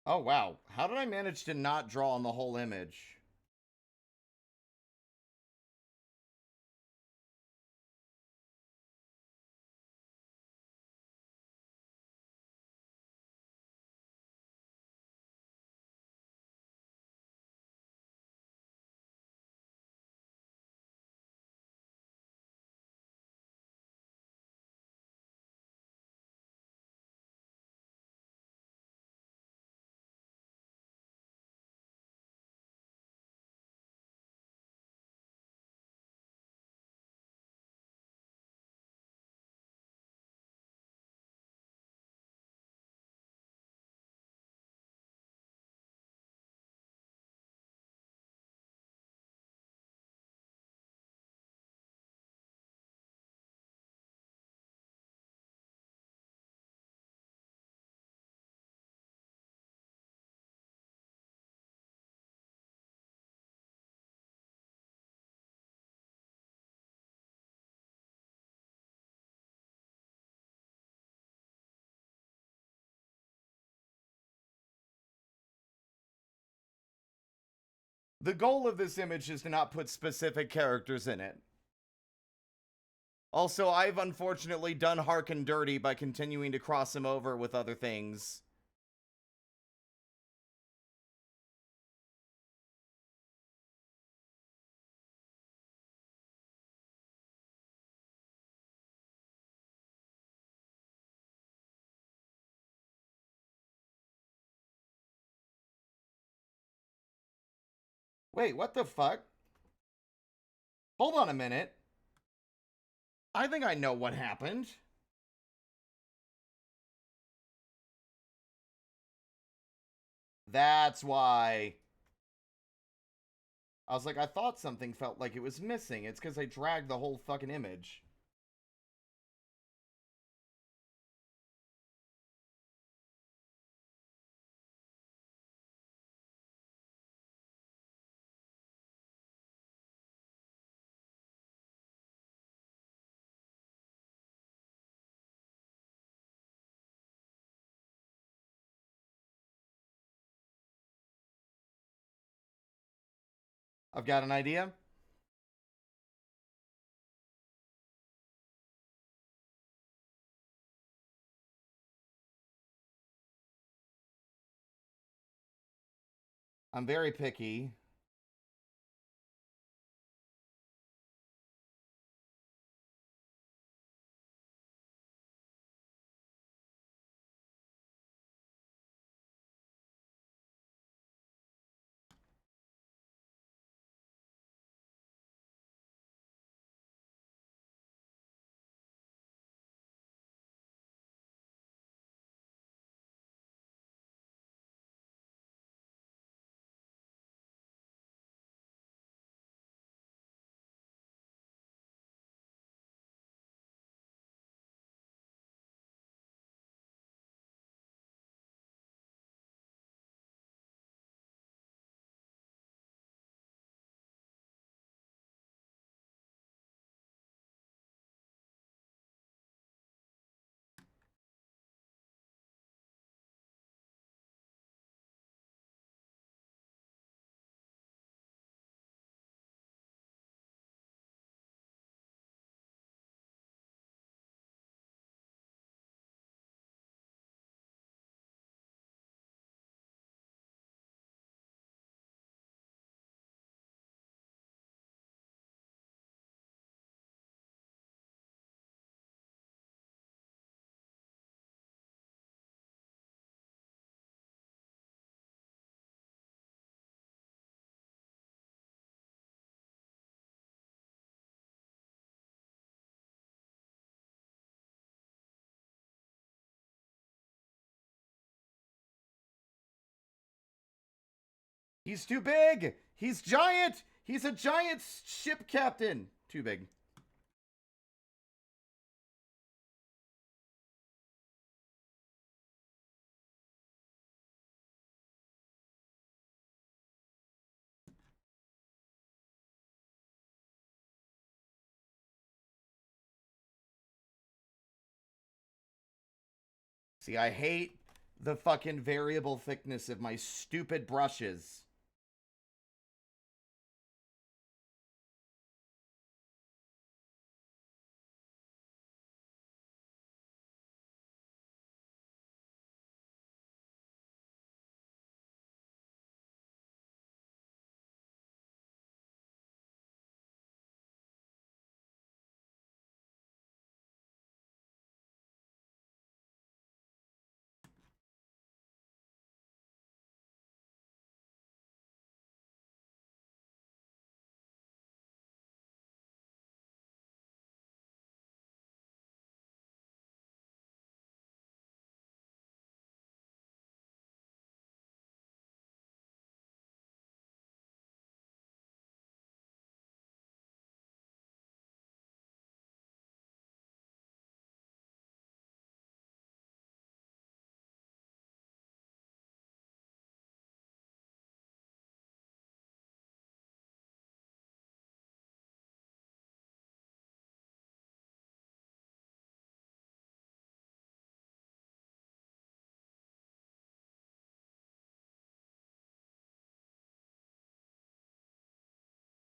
Oh, wow. How did I manage to not draw on the whole image? The goal of this image is to not put specific characters in it. Also, I've unfortunately done Harkin dirty by continuing to cross him over with other things. Wait, what the fuck? Hold on a minute. I think I know what happened. That's why. I was like, I thought something felt like it was missing. It's because I dragged the whole fucking image. I've got an idea. I'm very picky. He's too big. He's giant. He's a giant ship captain. Too big. See, I hate the fucking variable thickness of my stupid brushes.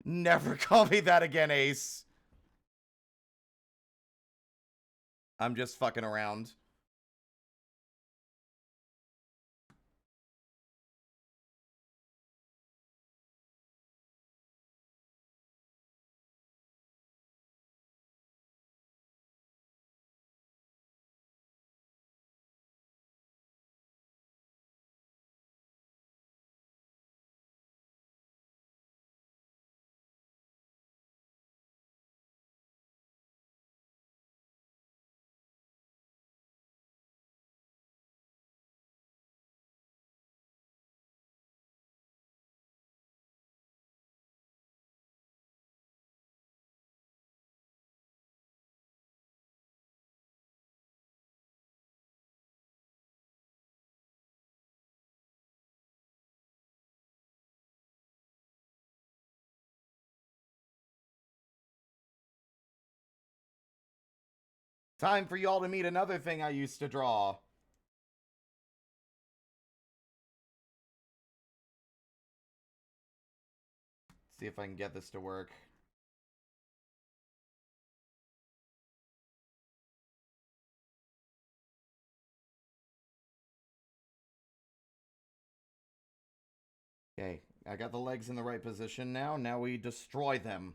Never call me that again, Ace. I'm just fucking around. Time for y'all to meet another thing I used to draw. see if I can get this to work. Okay, I got the legs in the right position now. Now we destroy them.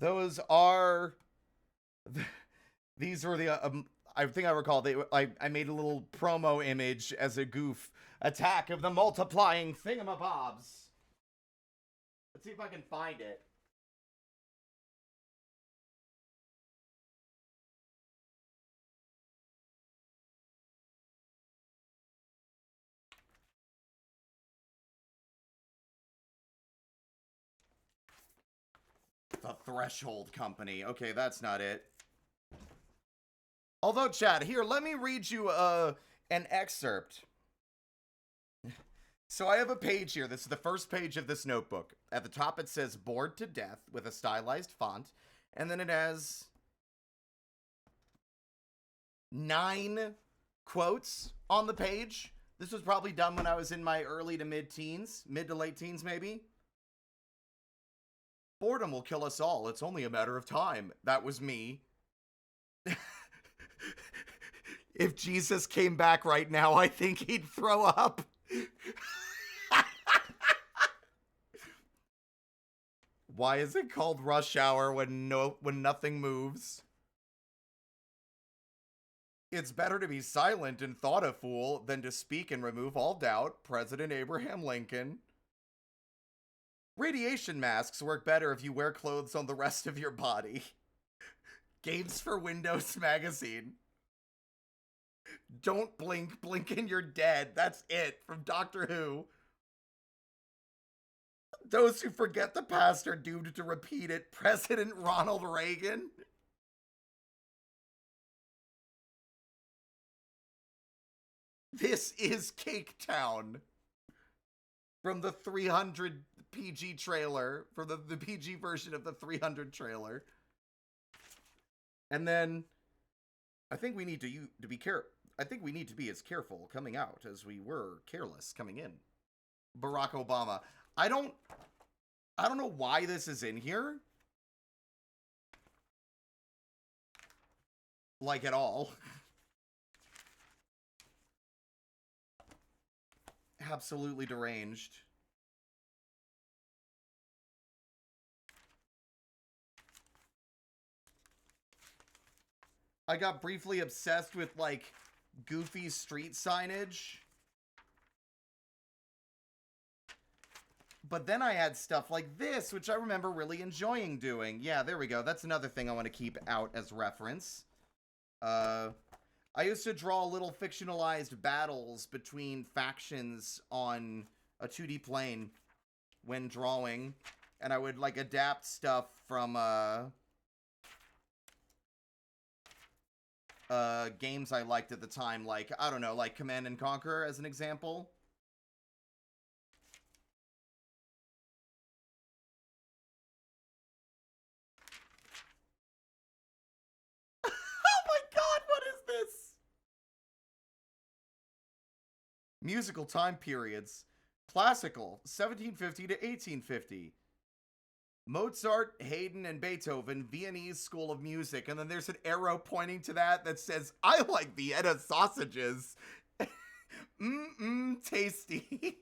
Those are... These were the... I think I recall, I made a little promo image as a goof. Attack of the multiplying thingamabobs. Let's see if I can find it. The Threshold Company. Okay, that's not it. Although, Chad, here, let me read you an excerpt. So I have a page here. This is the first page of this notebook. At the top, it says "Bored to Death" with a stylized font. And then it has 9 quotes on the page. This was probably done when I was in my early to mid-teens. Mid to late teens, maybe. Boredom will kill us all. It's only a matter of time. That was me. If Jesus came back right now, I think he'd throw up. Why is it called rush hour when nothing moves? It's better to be silent and thought a fool than to speak and remove all doubt. President Abraham Lincoln. Radiation masks work better if you wear clothes on the rest of your body. Games for Windows magazine. Don't blink, blink and you're dead. That's it, from Doctor Who. Those who forget the past are doomed to repeat it. President Ronald Reagan. This is Cake Town. From the 300 PG trailer. From the PG version of the 300 trailer. And then I think we need to be careful. I think we need to be as careful coming out as we were careless coming in. Barack Obama. I don't know why this is in here. Like at all. Absolutely deranged. I got briefly obsessed with, like, goofy street signage. But then I had stuff like this, which I remember really enjoying doing. Yeah, there we go. That's another thing I want to keep out as reference. I used to draw little fictionalized battles between factions on a 2D plane when drawing. And I would, like, adapt stuff from, games I liked at the time, like, I don't know, like Command and Conquer as an example. Oh my god, what is this? Musical time periods. Classical, 1750 to 1850. Mozart, Haydn, and Beethoven, Viennese School of Music. And then there's an arrow pointing to that says, I like Vienna sausages. Tasty.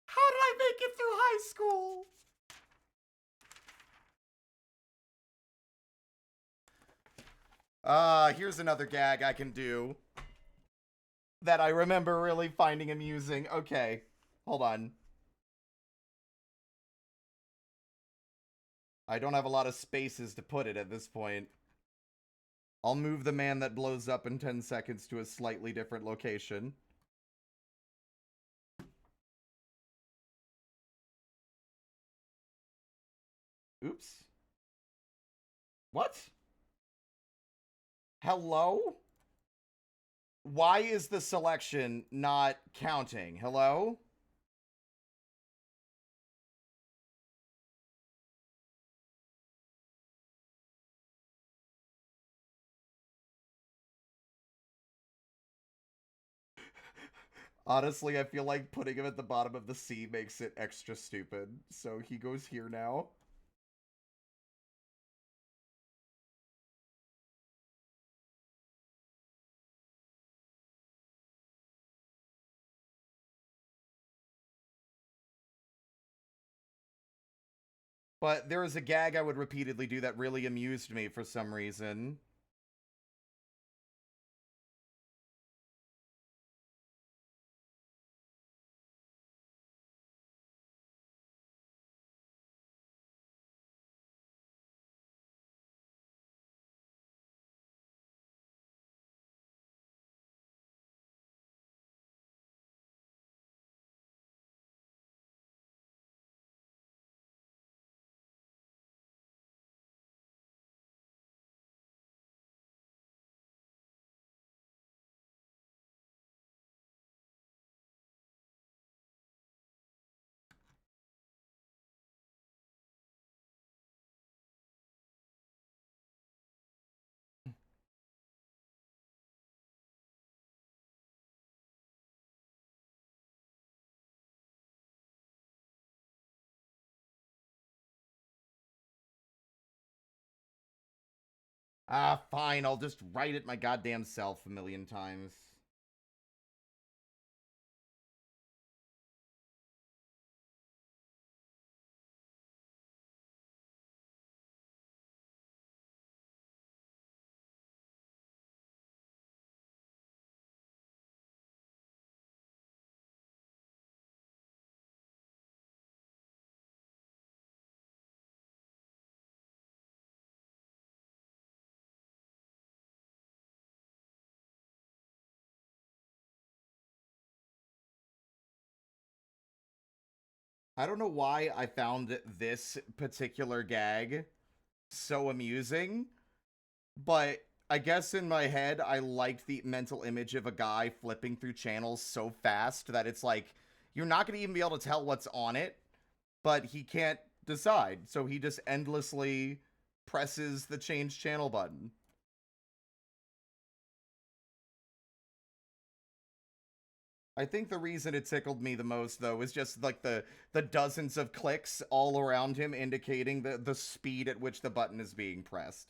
How did I make it through high school? Here's another gag I can do that I remember really finding amusing. Okay, hold on. I don't have a lot of spaces to put it at this point. I'll move the man that blows up in 10 seconds to a slightly different location. Oops. What? Hello? Why is the selection not counting? Hello? Honestly, I feel like putting him at the bottom of the sea makes it extra stupid. So he goes here now. But there is a gag I would repeatedly do that really amused me for some reason. Ah, fine, I'll just write it my goddamn self a million times. I don't know why I found this particular gag so amusing, but I guess in my head, I liked the mental image of a guy flipping through channels so fast that it's like, you're not going to even be able to tell what's on it, but he can't decide. So he just endlessly presses the change channel button. I think the reason it tickled me the most, though, is just like the dozens of clicks all around him indicating the speed at which the button is being pressed.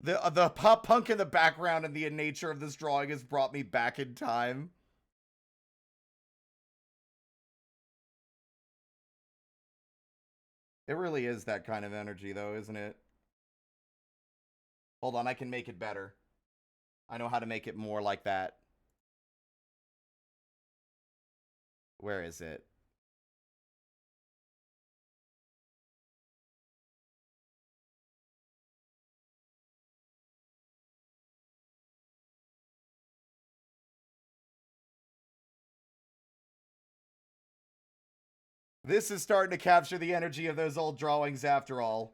The pop punk in the background and the nature of this drawing has brought me back in time. It really is that kind of energy, though, isn't it? Hold on, I can make it better. I know how to make it more like that. Where is it? This is starting to capture the energy of those old drawings after all.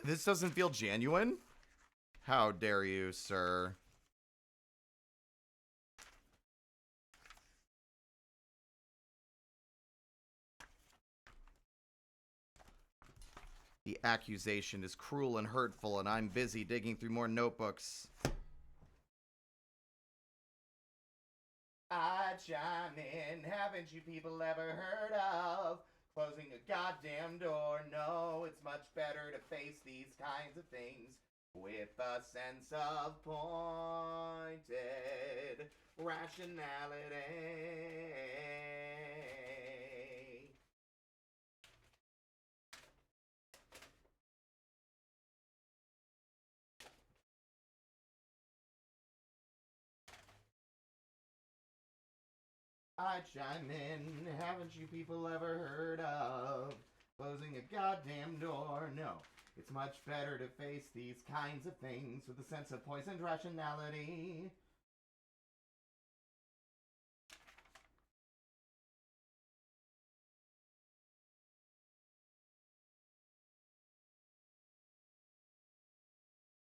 This doesn't feel genuine? How dare you, sir? The accusation is cruel and hurtful, and I'm busy digging through more notebooks. I chime in, haven't you people ever heard of closing a goddamn door? No, it's much better to face these kinds of things with a sense of pointed rationality. I chime in, haven't you people ever heard of closing a goddamn door? No, it's much better to face these kinds of things with a sense of poisoned rationality.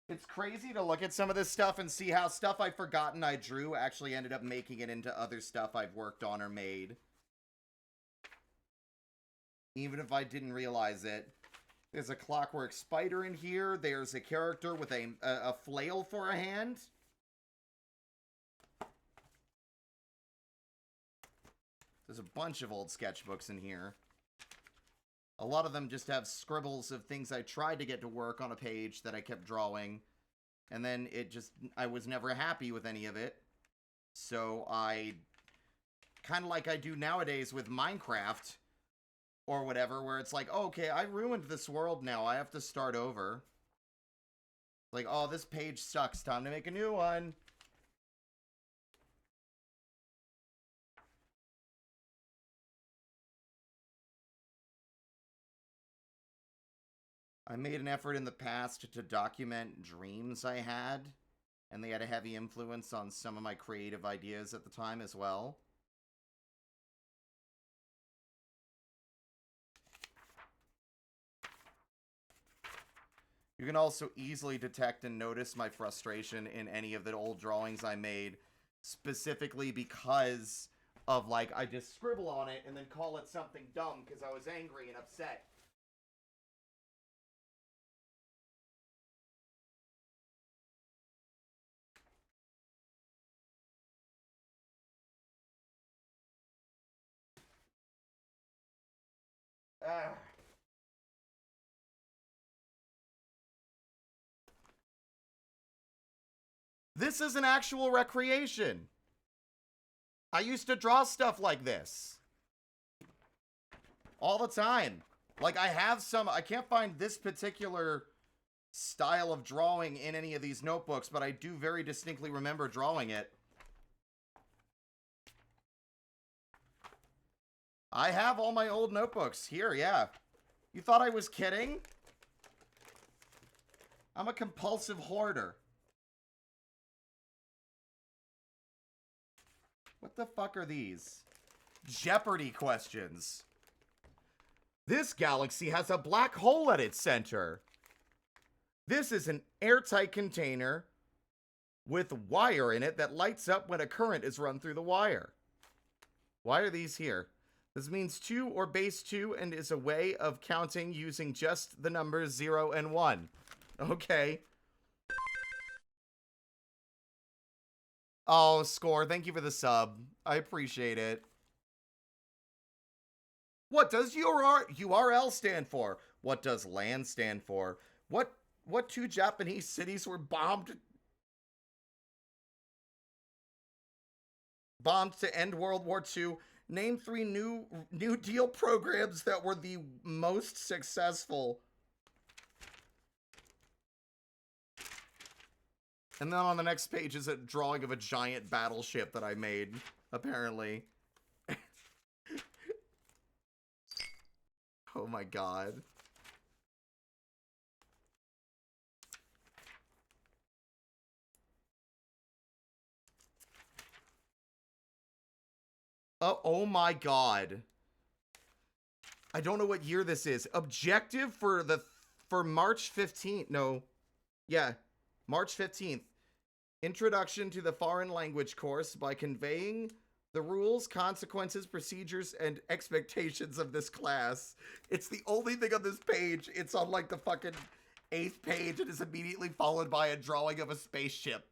It's crazy to look at some of this stuff and see how stuff I've forgotten I drew actually ended up making it into other stuff I've worked on or made. Even if I didn't realize it. There's a clockwork spider in here. There's a character with a flail for a hand. There's a bunch of old sketchbooks in here. A lot of them just have scribbles of things I tried to get to work on a page that I kept drawing. And then I was never happy with any of it. So I, kind of like I do nowadays with Minecraft or whatever, where it's like, oh, okay, I ruined this world now. I have to start over. Like, oh, this page sucks. Time to make a new one. I made an effort in the past to document dreams I had, and they had a heavy influence on some of my creative ideas at the time as well. You can also easily detect and notice my frustration in any of the old drawings I made, specifically because of, like, I just scribble on it and then call it something dumb because I was angry and upset. This is an actual recreation. I used to draw stuff like this. All the time. Like, I have some... I can't find this particular style of drawing in any of these notebooks, but I do very distinctly remember drawing it. I have all my old notebooks here, yeah. You thought I was kidding? I'm a compulsive hoarder. What the fuck are these? Jeopardy questions. This galaxy has a black hole at its center. This is an airtight container with wire in it that lights up when a current is run through the wire. Why are these here? This means 2 or base 2 and is a way of counting using just the numbers 0 and 1. Okay. Oh, Score, thank you for the sub. I appreciate it. What does URL stand for? What does LAN stand for? What 2 Japanese cities were bombed to end World War II? Name 3 New Deal programs that were the most successful. And then on the next page is a drawing of a giant battleship that I made, apparently. Oh my god. Oh my god. I don't know what year this is. Objective for March 15th. No. Yeah. March 15th. Introduction to the foreign language course by conveying the rules, consequences, procedures, and expectations of this class. It's the only thing on this page. It's on like the fucking 8th page and is immediately followed by a drawing of a spaceship.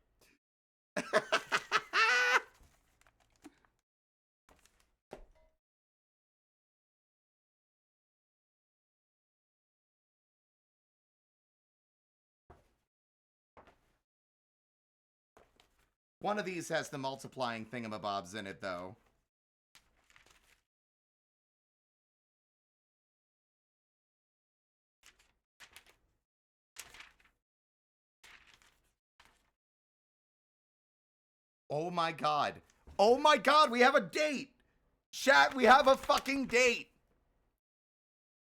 One of these has the multiplying thingamabobs in it, though. Oh my god. Oh my god, we have a date! Chat, we have a fucking date!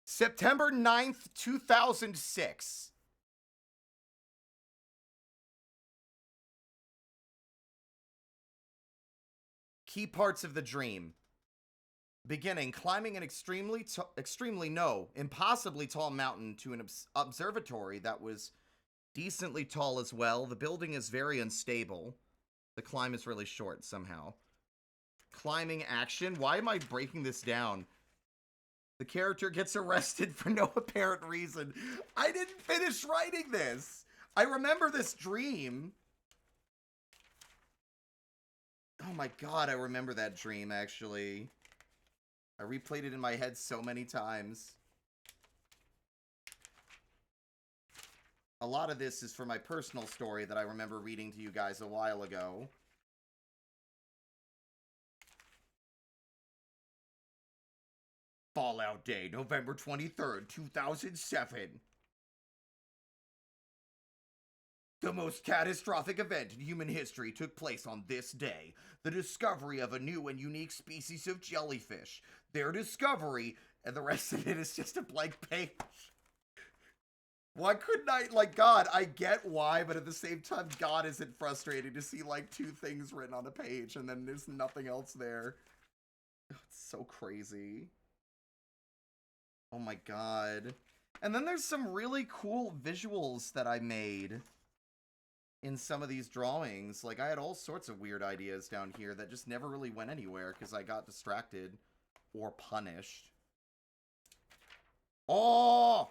September 9th, 2006. Key parts of the dream. Beginning, climbing an impossibly tall mountain to an observatory that was decently tall as well. The building is very unstable. The climb is really short somehow. Climbing action. Why am I breaking this down? The character gets arrested for no apparent reason. I didn't finish writing this. I remember this dream. Oh my god, I remember that dream, actually. I replayed it in my head so many times. A lot of this is for my personal story that I remember reading to you guys a while ago. Fallout Day, November 23rd, 2007. The most catastrophic event in human history took place on this day. The discovery of a new and unique species of jellyfish. Their discovery, and the rest of it is just a blank page. Why couldn't I, like, God, I get why, but at the same time, God, isn't frustrating to see, like, 2 things written on a page, and then there's nothing else there. It's so crazy. Oh my god. And then there's some really cool visuals that I made in some of these drawings. Like, I had all sorts of weird ideas down here that just never really went anywhere because I got distracted or punished. Oh!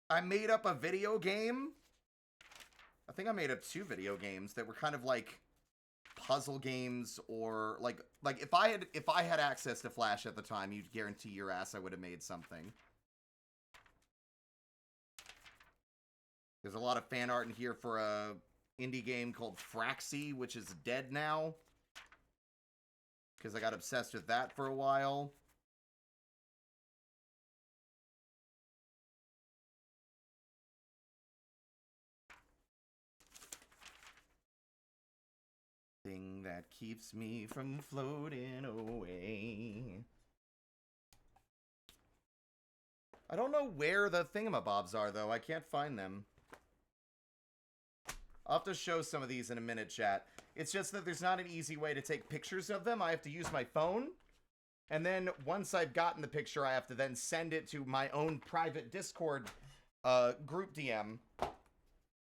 I made up a video game. I think I made up 2 video games that were kind of like puzzle games, or like if I had access to Flash at the time, you'd guarantee your ass I would have made something. There's a lot of fan art in here for a indie game called Fraxy, which is dead now, because I got obsessed with that for a while. Thing that keeps me from floating away. I don't know where the thingamabobs are, though. I can't find them. I'll have to show some of these in a minute, chat. It's just that there's not an easy way to take pictures of them. I have to use my phone. And then once I've gotten the picture, I have to then send it to my own private Discord group DM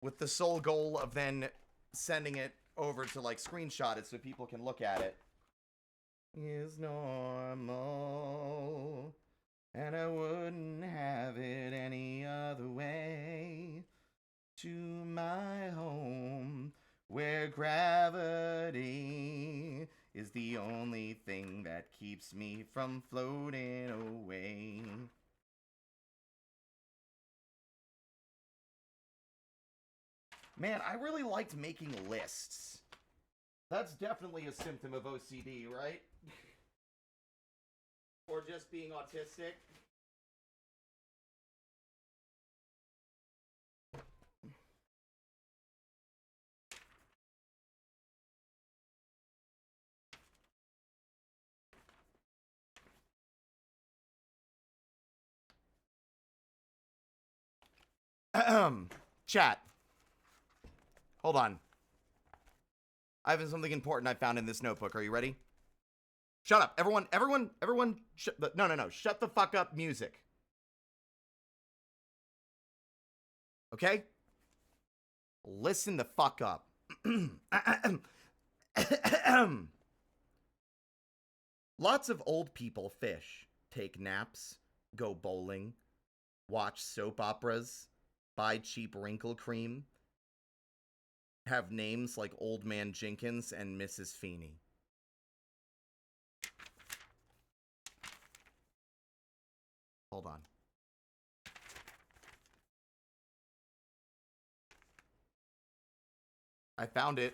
with the sole goal of then sending it over to, like, screenshot it so people can look at it. is normal, and I wouldn't have it any other way. To my home, where gravity is the only thing that keeps me from floating away. Man, I really liked making lists. That's definitely a symptom of OCD, right? Or just being autistic. Chat. Hold on. I have something important I found in this notebook. Are you ready? Shut up. Everyone, no. Shut the fuck up, music. Okay? Listen the fuck up. Lots of old people fish, take naps, go bowling, watch soap operas, buy cheap wrinkle cream, have names like Old Man Jenkins and Mrs. Feeney. Hold on. I found it.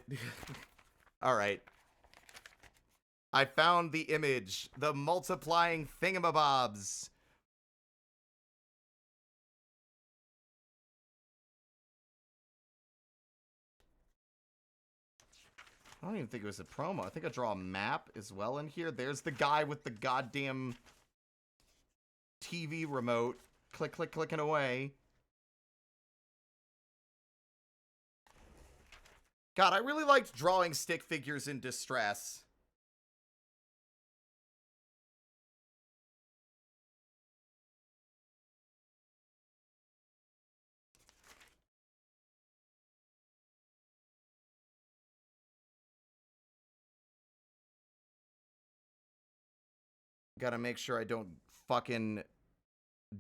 All right. I found the image. The multiplying thingamabobs. I don't even think it was a promo. I think I draw a map as well in here. There's the guy with the goddamn TV remote. Click, click, clicking away. God, I really liked drawing stick figures in distress. Gotta make sure I don't fucking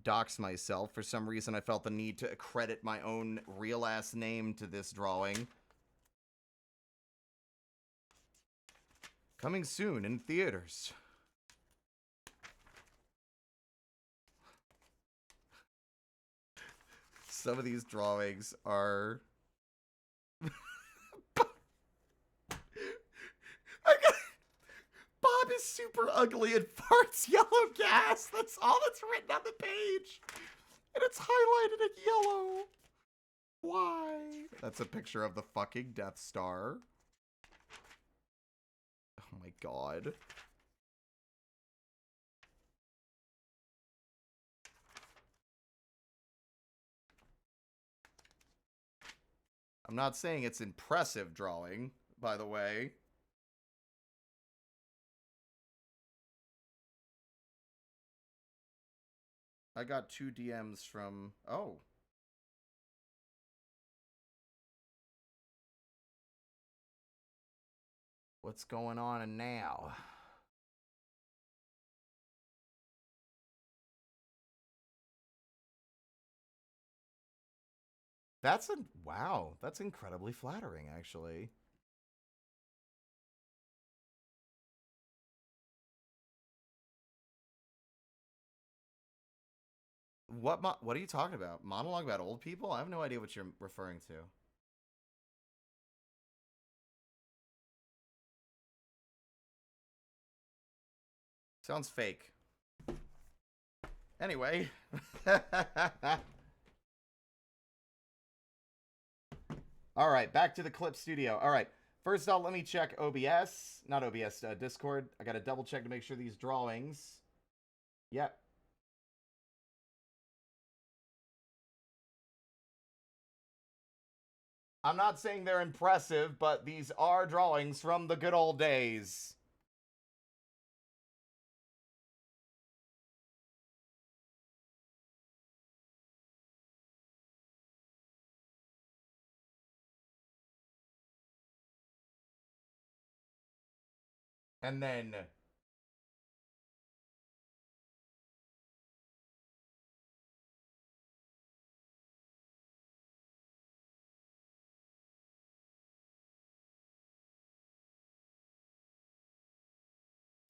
dox myself. For some reason, I felt the need to credit my own real-ass name to this drawing. Coming soon in theaters. Some of these drawings are... Bob is super ugly and farts yellow gas. That's all that's written on the page. And it's highlighted in yellow. Why? That's a picture of the fucking Death Star. Oh my god. I'm not saying it's impressive drawing, by the way. I got 2 DMs from... Oh. What's going on now? That's a... Wow. That's incredibly flattering, actually. What are you talking about? Monologue about old people? I have no idea what you're referring to. Sounds fake. Anyway. Alright, back to the clip studio. Alright, first off, let me check OBS. Not OBS, Discord. I gotta double check to make sure these drawings... Yep. I'm not saying they're impressive, but these are drawings from the good old days. And then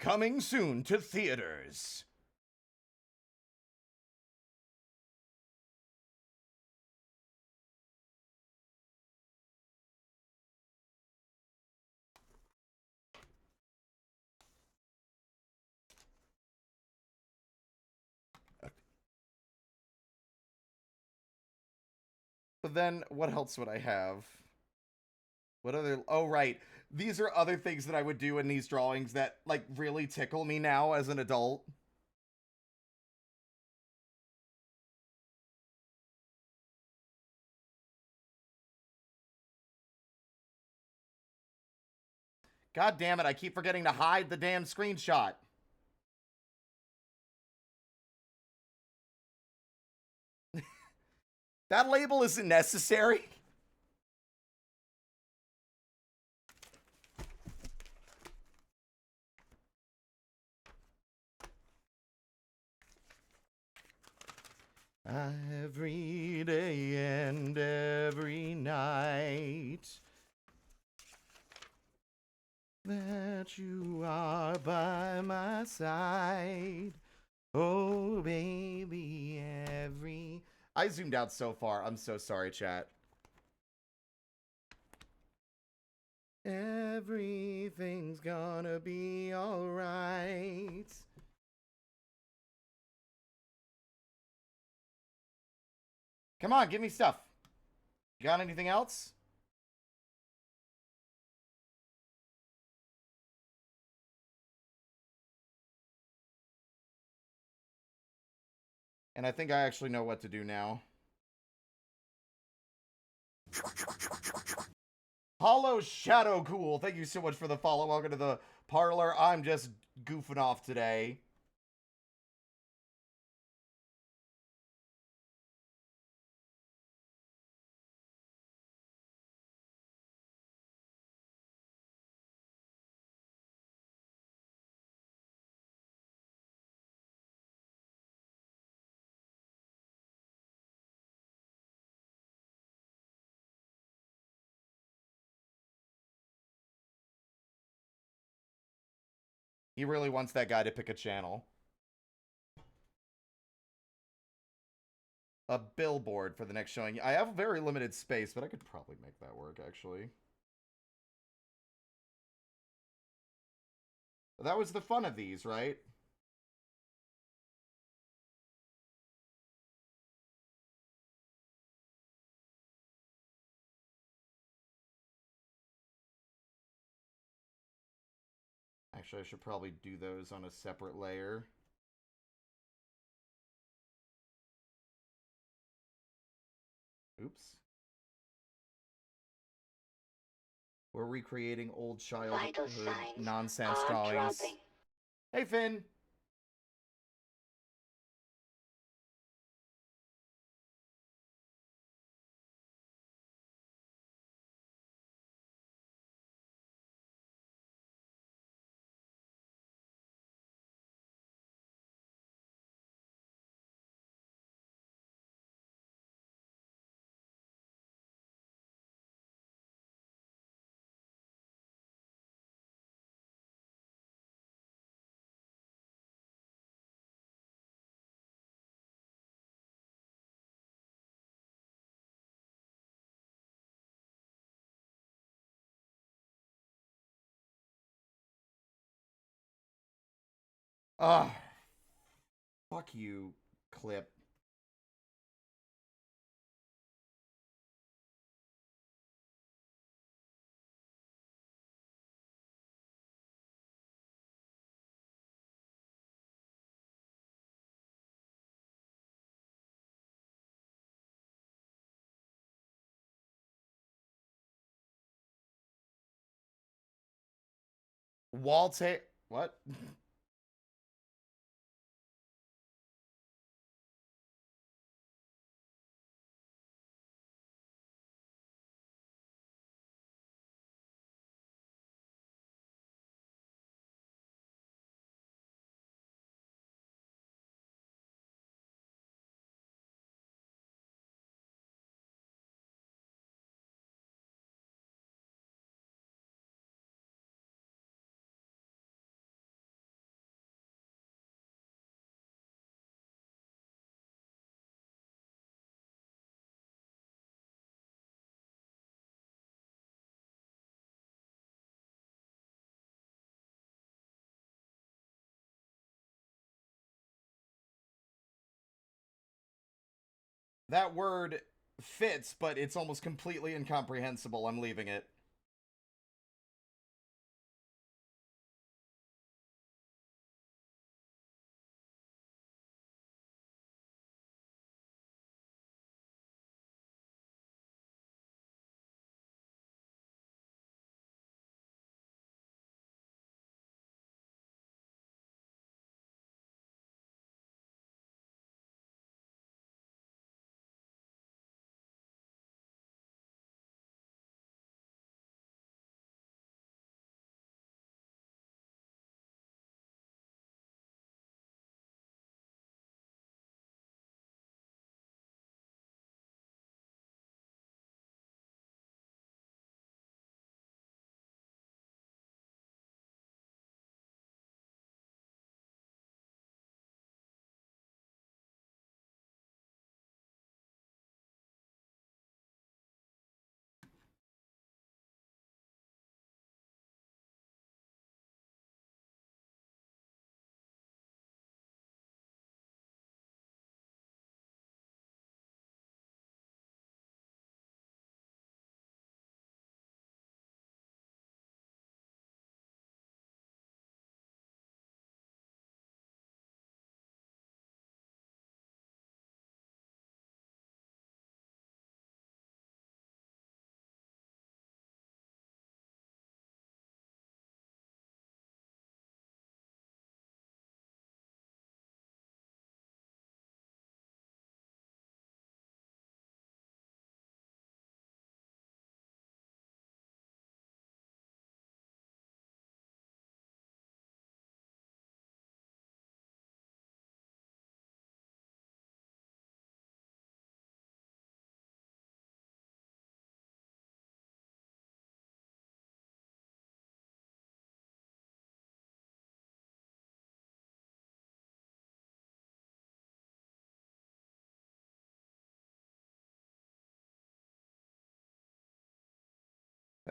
Coming soon to theaters. But then, what else would I have? What other... Oh, right. These are other things that I would do in these drawings that, like, really tickle me now as an adult. God damn it, I keep forgetting to hide the damn screenshot. That label isn't necessary. Every day and every night that you are by my side. Oh, baby, I zoomed out so far. I'm so sorry, chat. Everything's gonna be alright. Come on, give me stuff. You got anything else? And I think I actually know what to do now. Hollow Shadow Cool, thank you so much for the follow. Welcome to the parlor. I'm just goofing off today. He really wants that guy to pick a channel. A billboard for the next showing. I have very limited space, but I could probably make that work, actually. That was the fun of these, right? Actually, I should probably do those on a separate layer. Oops. We're recreating old childhood nonsense drawings. Dropping. Hey, Finn. Ugh. Fuck you, clip. Walltape. What? That word fits, but it's almost completely incomprehensible. I'm leaving it.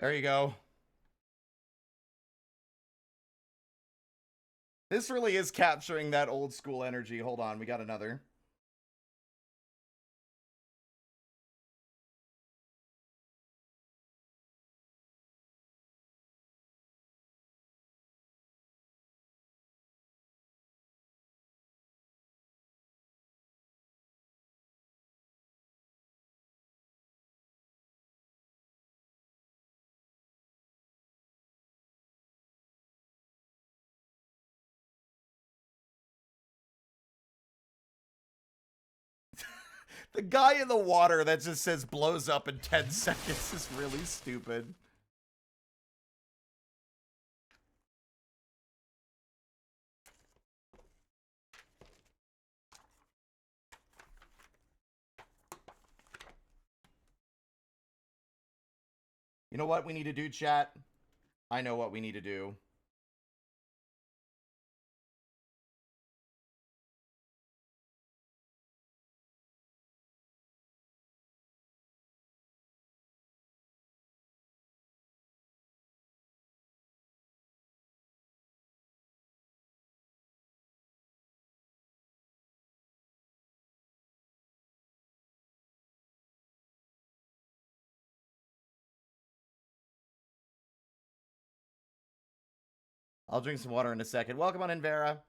There you go. This really is capturing that old school energy. Hold on, we got another. The guy in the water that just says blows up in 10 seconds is really stupid. You know what we need to do, chat? I know what we need to do. I'll drink some water in a second. Welcome on in, Vera.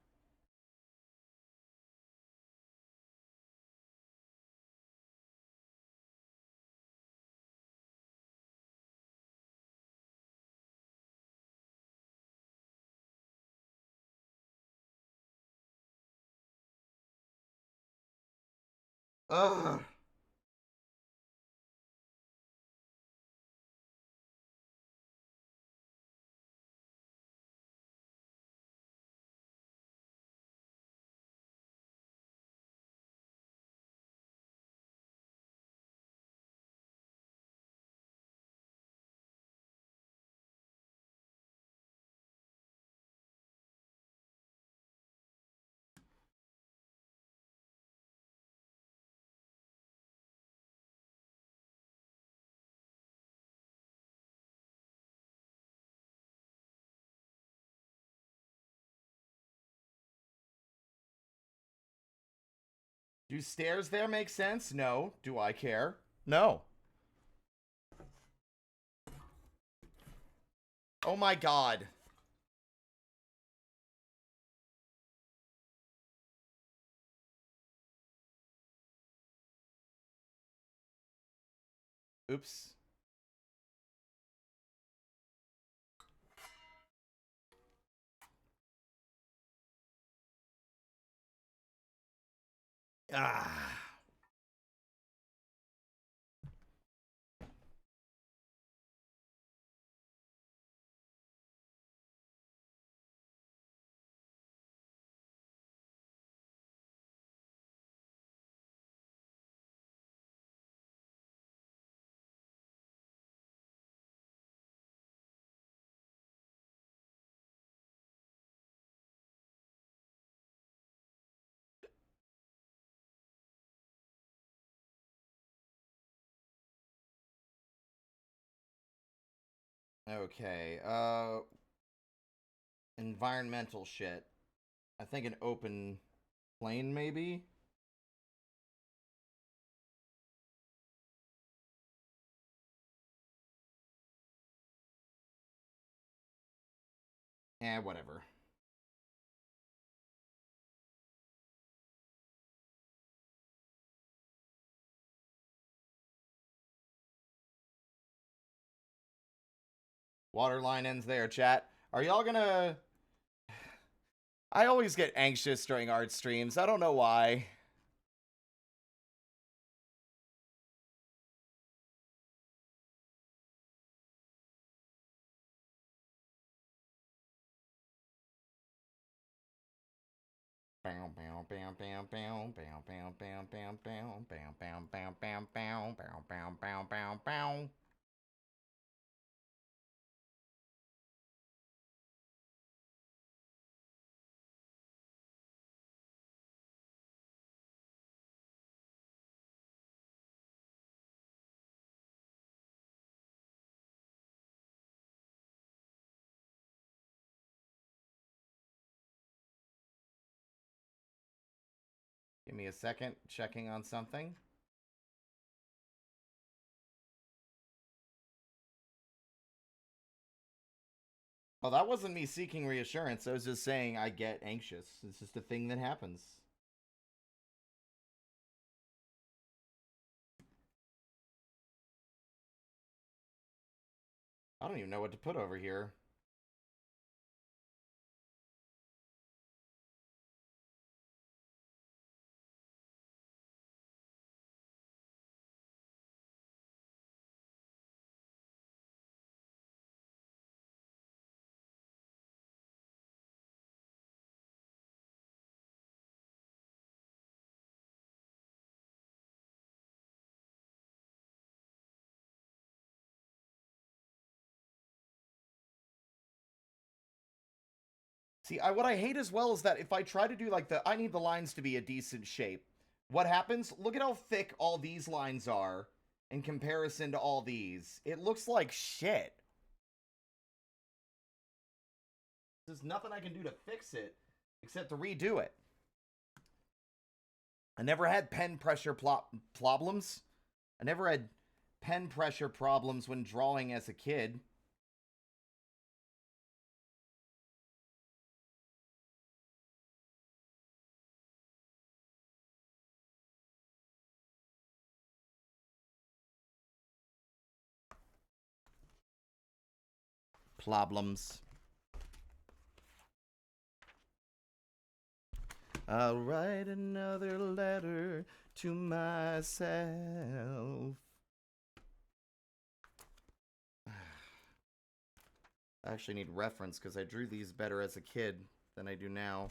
Ugh. Do stairs there make sense? No. Do I care? No. Oh my god. Oops. Ah. Okay. Environmental shit. I think an open plane, maybe? Eh, whatever. Water line ends there, chat. Are y'all gonna... I always get anxious during art streams. I don't know why. Give me a second, checking on something. Oh, that wasn't me seeking reassurance. I was just saying I get anxious. It's just a thing that happens. I don't even know what to put over here. See, what I hate as well is that if I try to do like I need the lines to be a decent shape. What happens? Look at how thick all these lines are in comparison to all these. It looks like shit. There's nothing I can do to fix it except to redo it. I never had pen pressure problems. I never had pen pressure problems when drawing as a kid. Problems. I'll write another letter to myself. I actually need reference because I drew these better as a kid than I do now.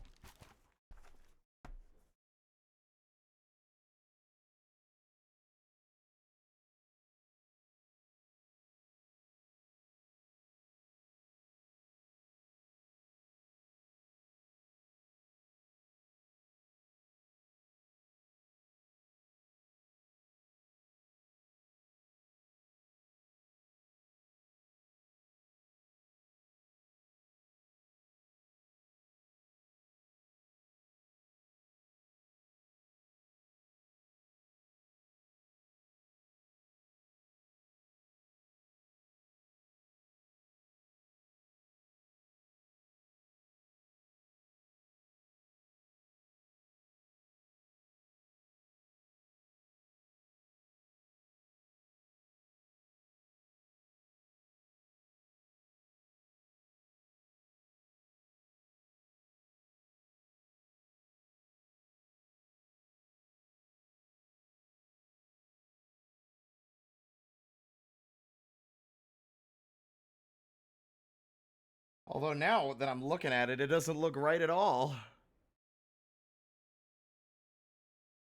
Although now that I'm looking at it, it doesn't look right at all.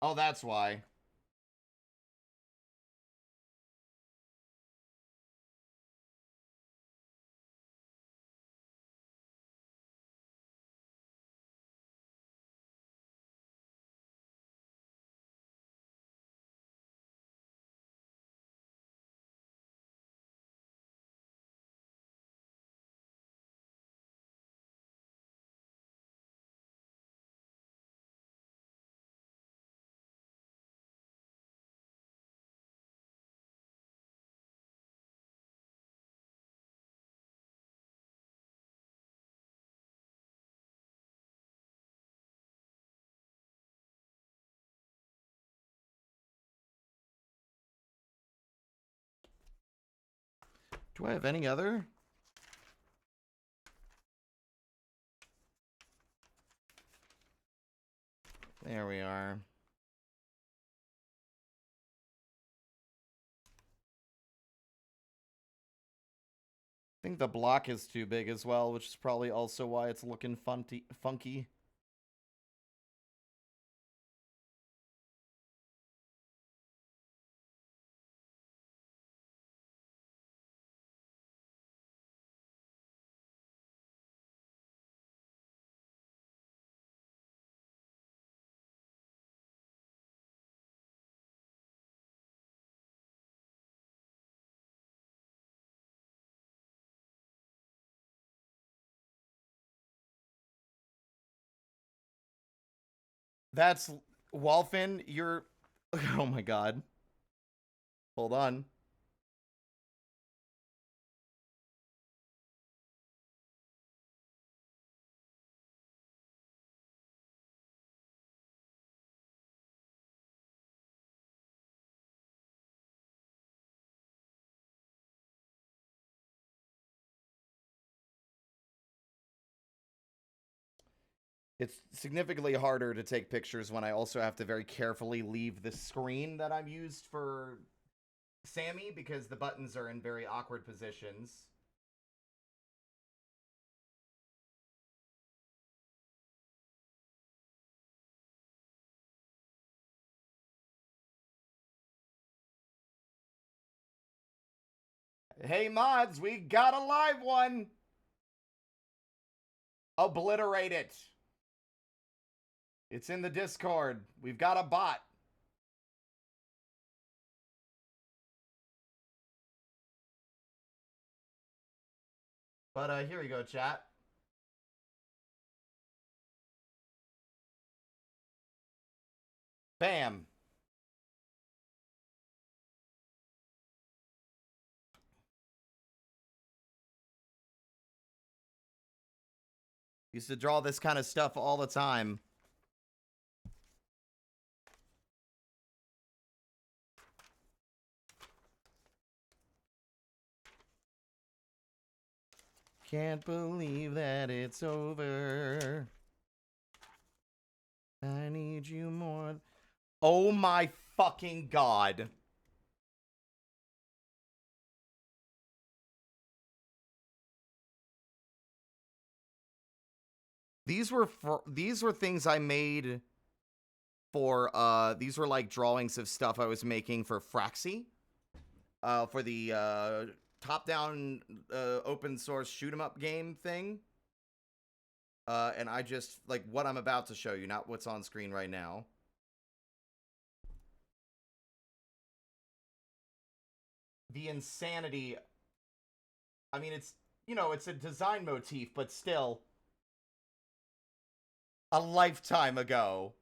Oh, that's why. Do I have any other? There we are. I think the block is too big as well, which is probably also why it's looking funky. That's Walfin, you're oh my god. Hold on. It's significantly harder to take pictures when I also have to very carefully leave the screen that I've used for Sammy because the buttons are in very awkward positions. Hey mods, we got a live one! Obliterate it. It's in the Discord. We've got a bot. But here we go, chat. Bam. Used to draw this kind of stuff all the time. Can't believe that it's over. I need you more. Oh my fucking god. These were things I made for these were like drawings of stuff I was making for Fraxy. For the top-down open source shoot 'em up game thing. And I just like what I'm about to show you, not what's on screen right now. The insanity. I mean, it's, you know, it's a design motif, but still a lifetime ago.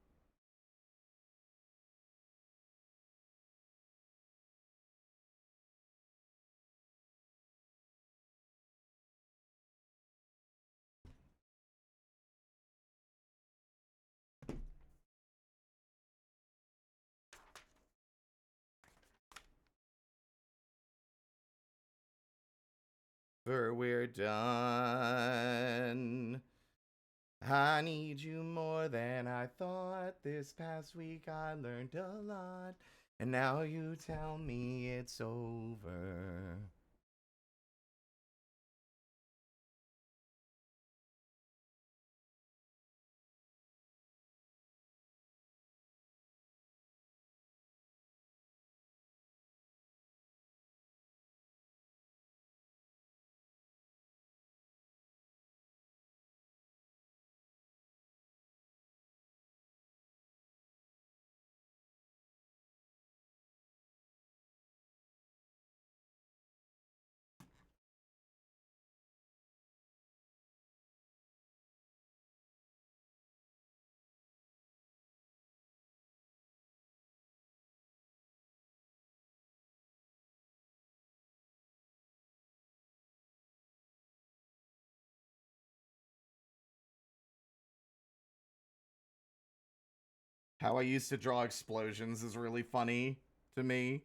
For we're done. I need you more than I thought. This past week I learned a lot. And now you tell me it's over. How I used to draw explosions is really funny to me.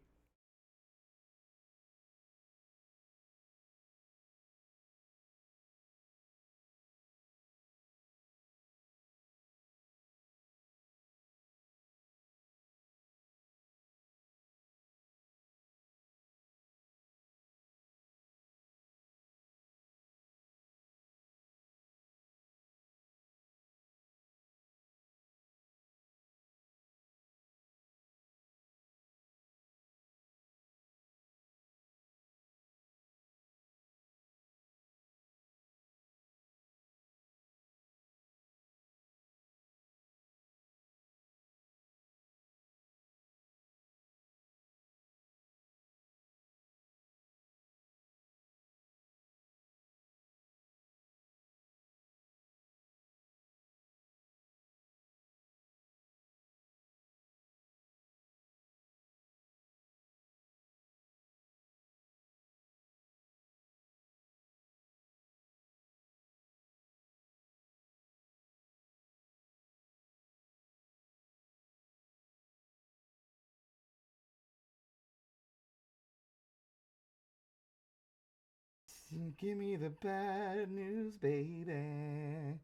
Give me the bad news, baby.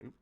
Oop.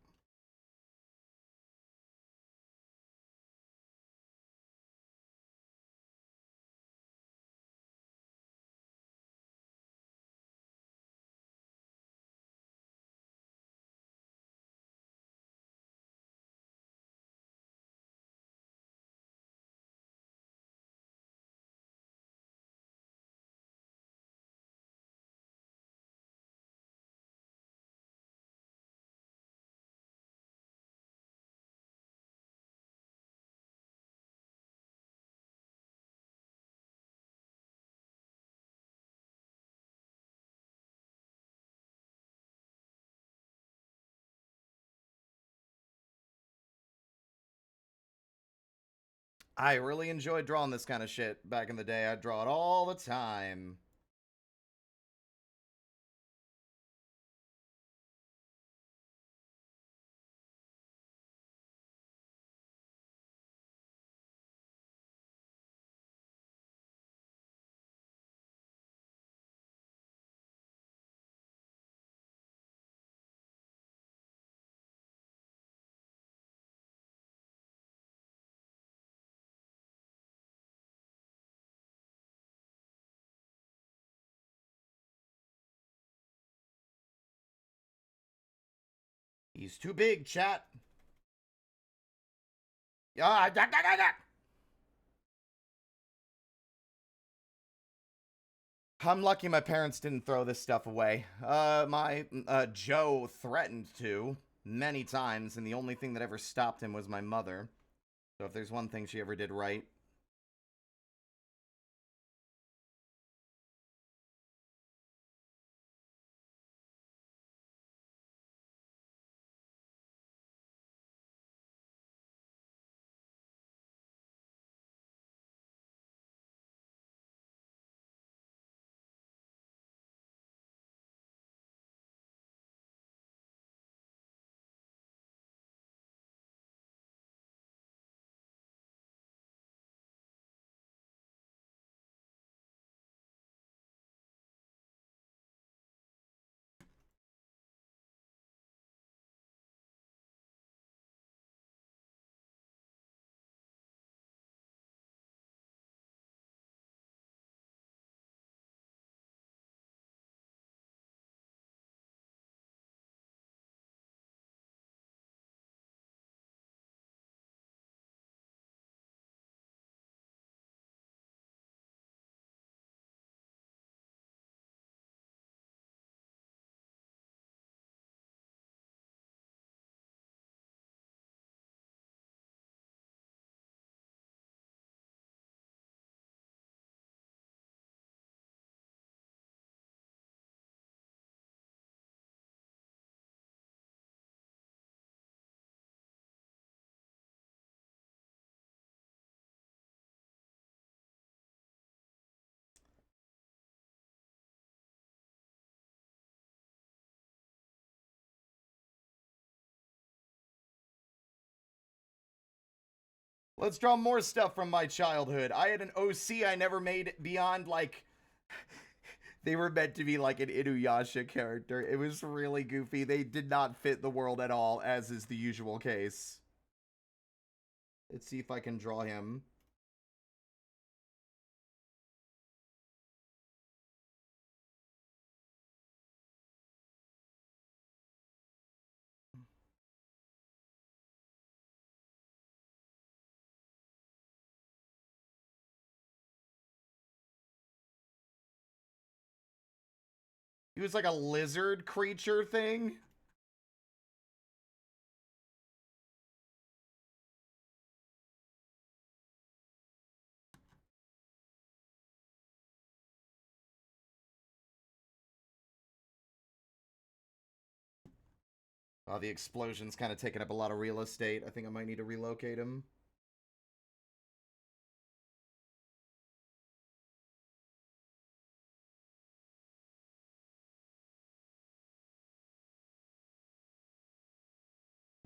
I really enjoyed drawing this kind of shit back in the day. I'd draw it all the time. He's too big, chat. Ah, da, da, da, da. I'm lucky my parents didn't throw this stuff away. My Joe threatened to many times, and the only thing that ever stopped him was my mother. So if there's one thing she ever did right, Let's draw more stuff from my childhood. I had an OC I never made beyond, like, they were meant to be like an Inuyasha character. It was really goofy. They did not fit the world at all, as is the usual case. Let's see if I can draw him. He was like a lizard creature thing. Oh, the explosion's kind of taking up a lot of real estate. I think I might need to relocate him.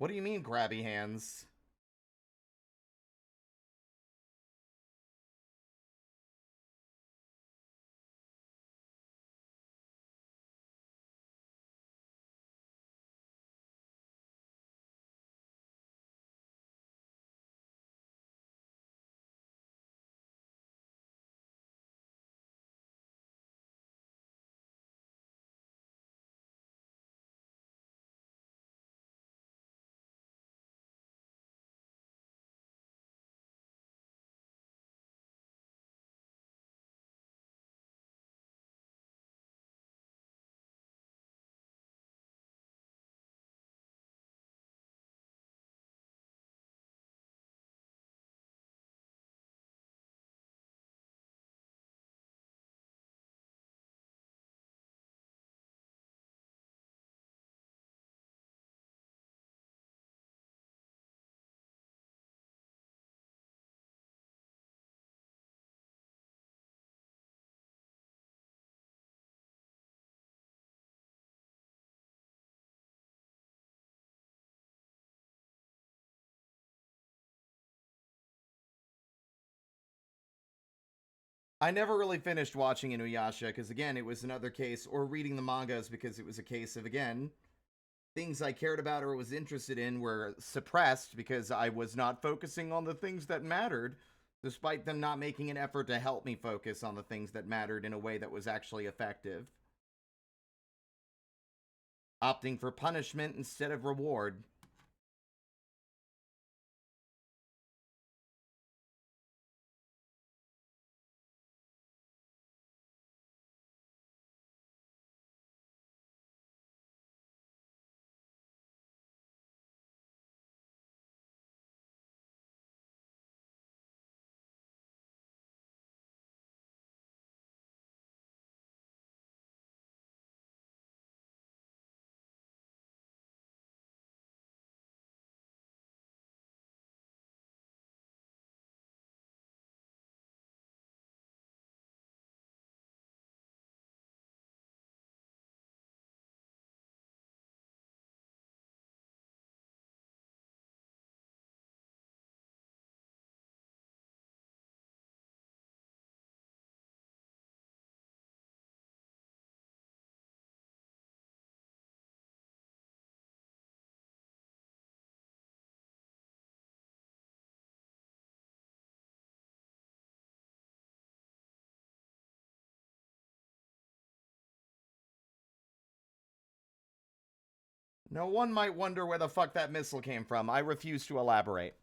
What do you mean, grabby hands? I never really finished watching Inuyasha because, again, it was another case, or reading the mangas because it was a case of, again, things I cared about or was interested in were suppressed because I was not focusing on the things that mattered, despite them not making an effort to help me focus on the things that mattered in a way that was actually effective. Opting for punishment instead of reward. No one might wonder where the fuck that missile came from. I refuse to elaborate.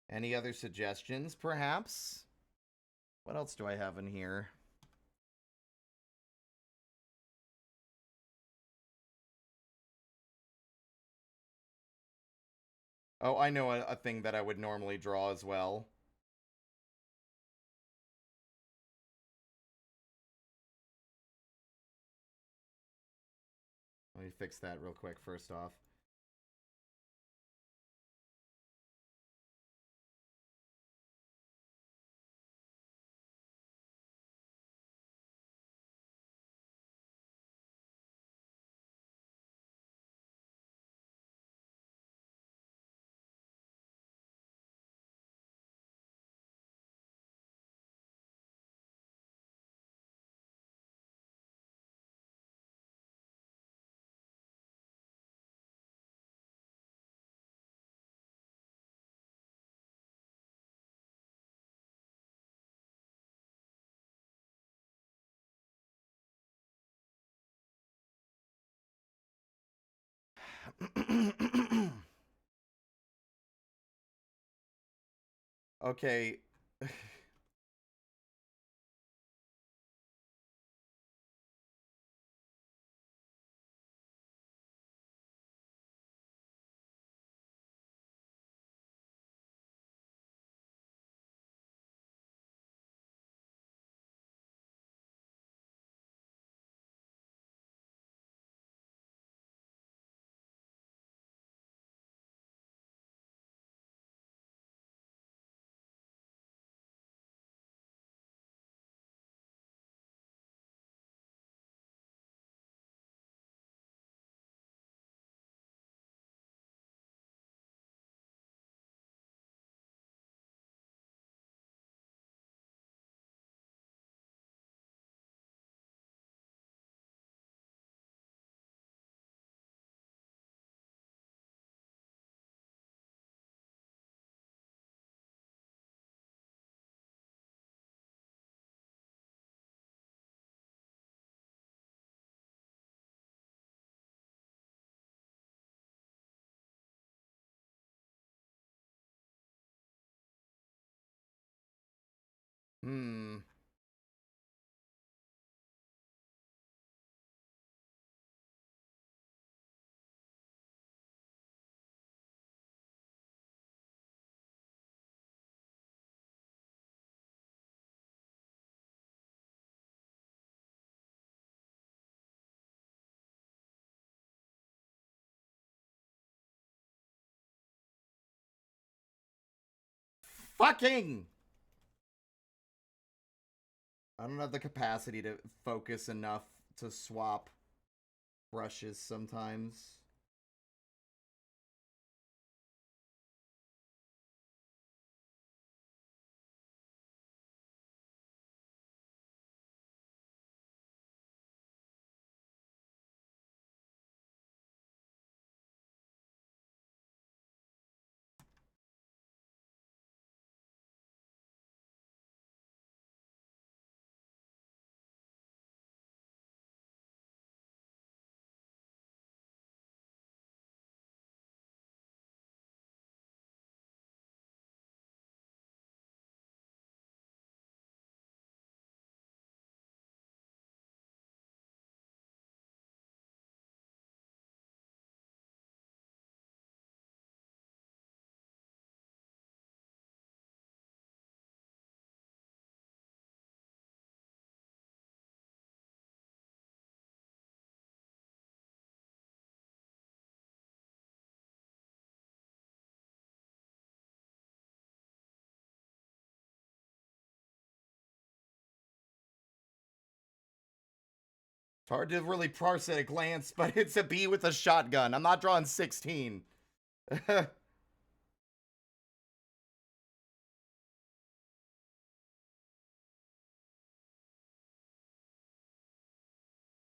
Any other suggestions, perhaps? What else do I have in here? Oh, I know a thing that I would normally draw as well. Let me fix that real quick first off. Okay. Hmm. Fucking! I don't have the capacity to focus enough to swap brushes sometimes. It's hard to really parse at a glance, but it's a B with a shotgun. I'm not drawing 16.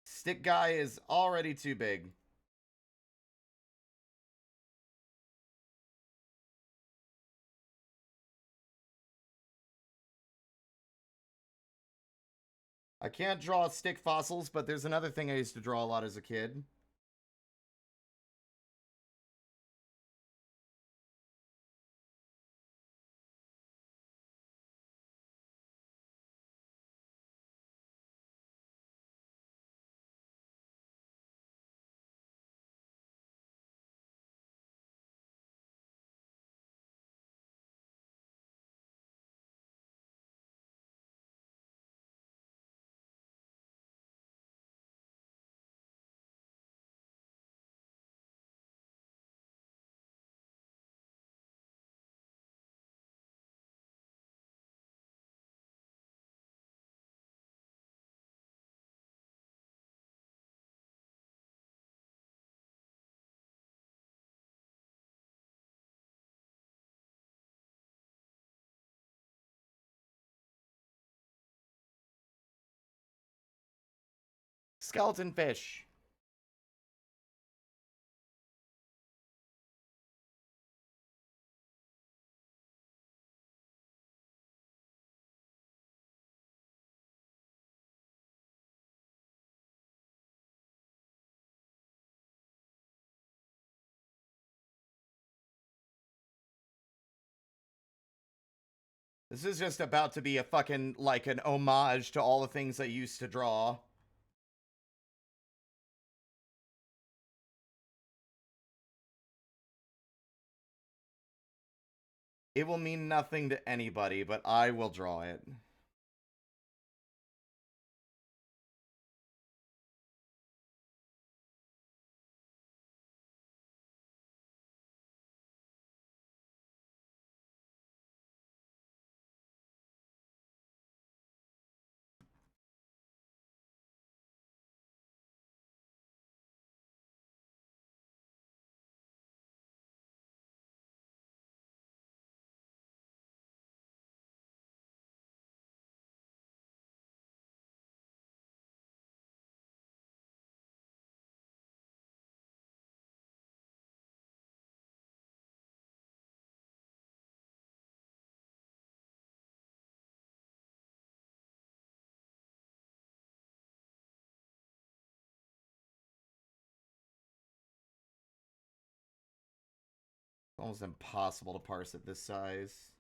Stick guy is already too big. I can't draw stick fossils, but there's another thing I used to draw a lot as a kid. Skeleton fish. This is just about to be a fucking, like, an homage to all the things I used to draw. It will mean nothing to anybody, but I will draw it. It's almost impossible to parse at this size.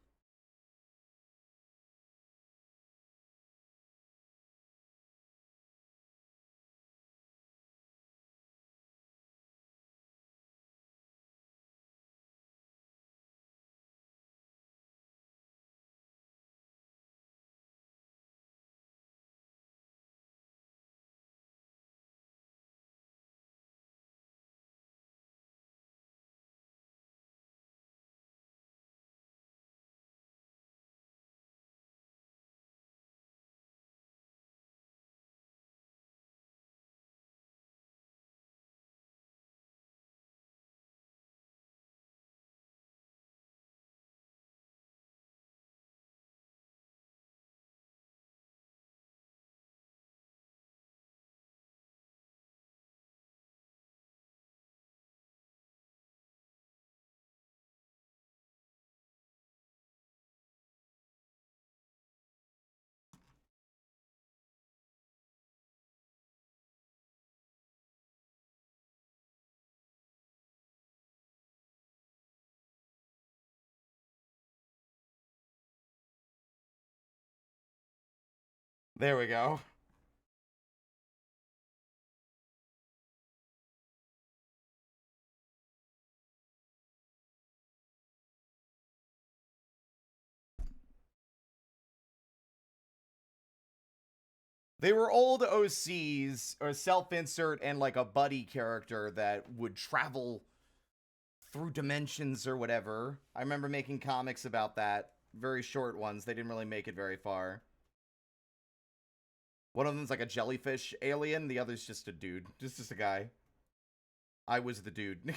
There we go. They were old OCs, or self-insert and like a buddy character that would travel through dimensions or whatever. I remember making comics about that. Very short ones. They didn't really make it very far. One of them's like a jellyfish alien. The other's just a dude. Just a guy. I was the dude.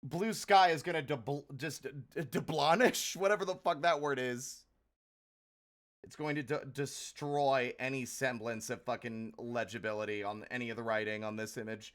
blue sky is gonna just deblonish, whatever the fuck that word is. It's going to destroy any semblance of fucking legibility on any of the writing on this image.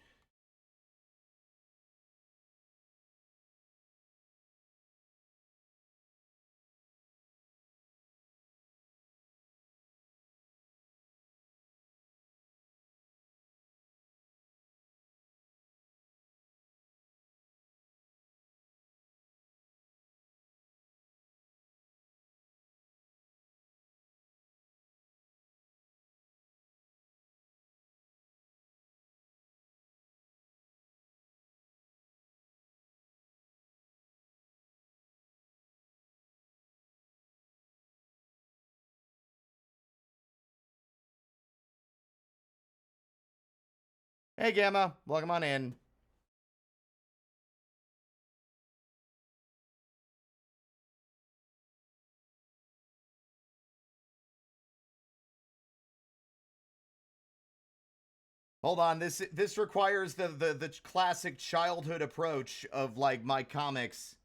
Hey, Gamma. Welcome on in. Hold on. This requires the classic childhood approach of, like, my comics.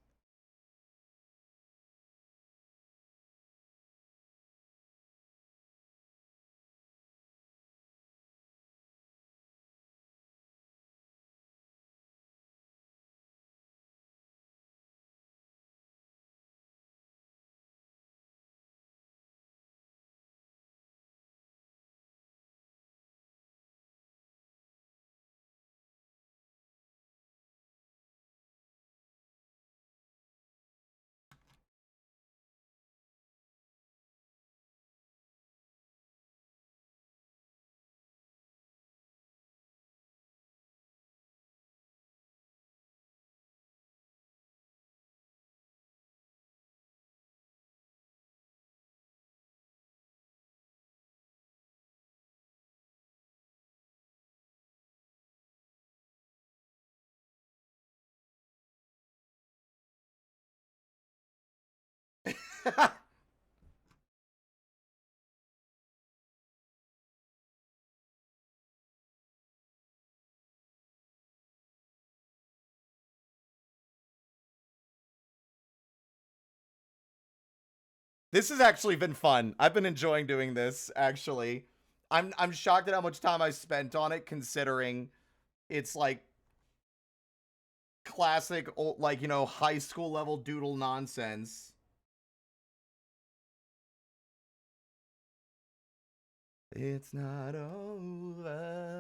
This has actually been fun. I've been enjoying doing this, actually. I'm shocked at how much time I spent on it, considering it's like classic old, like, you know, high school level doodle nonsense. It's not over.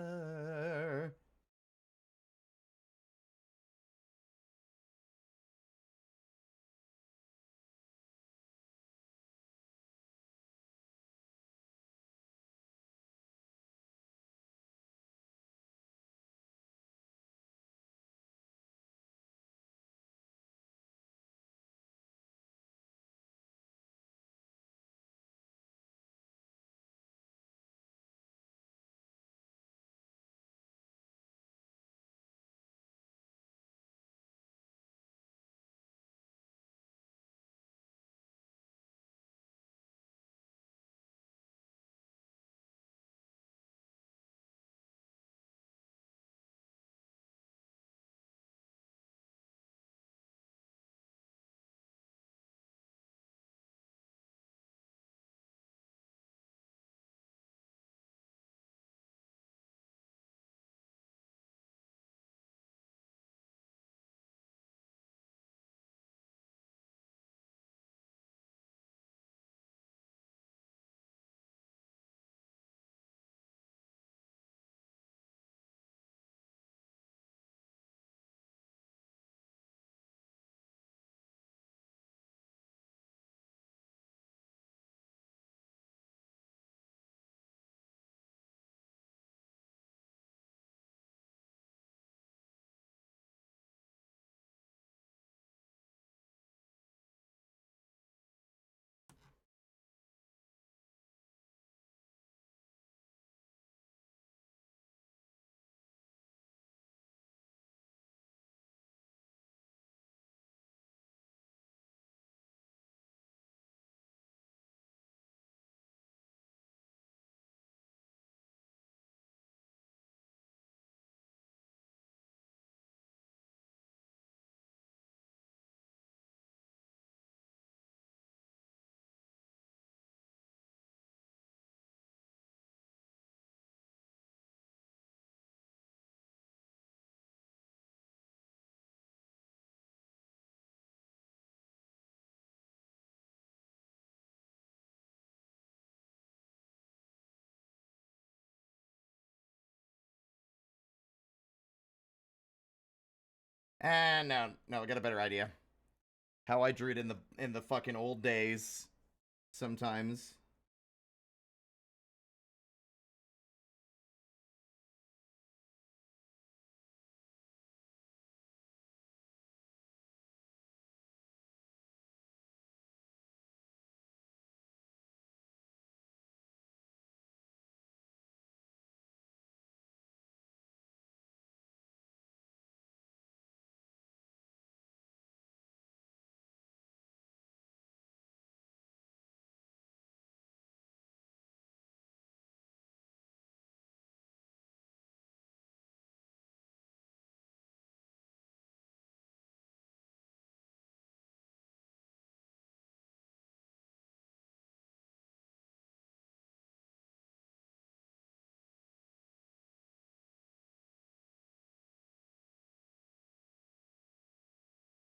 No, I got a better idea. How I drew it in the fucking old days. Sometimes.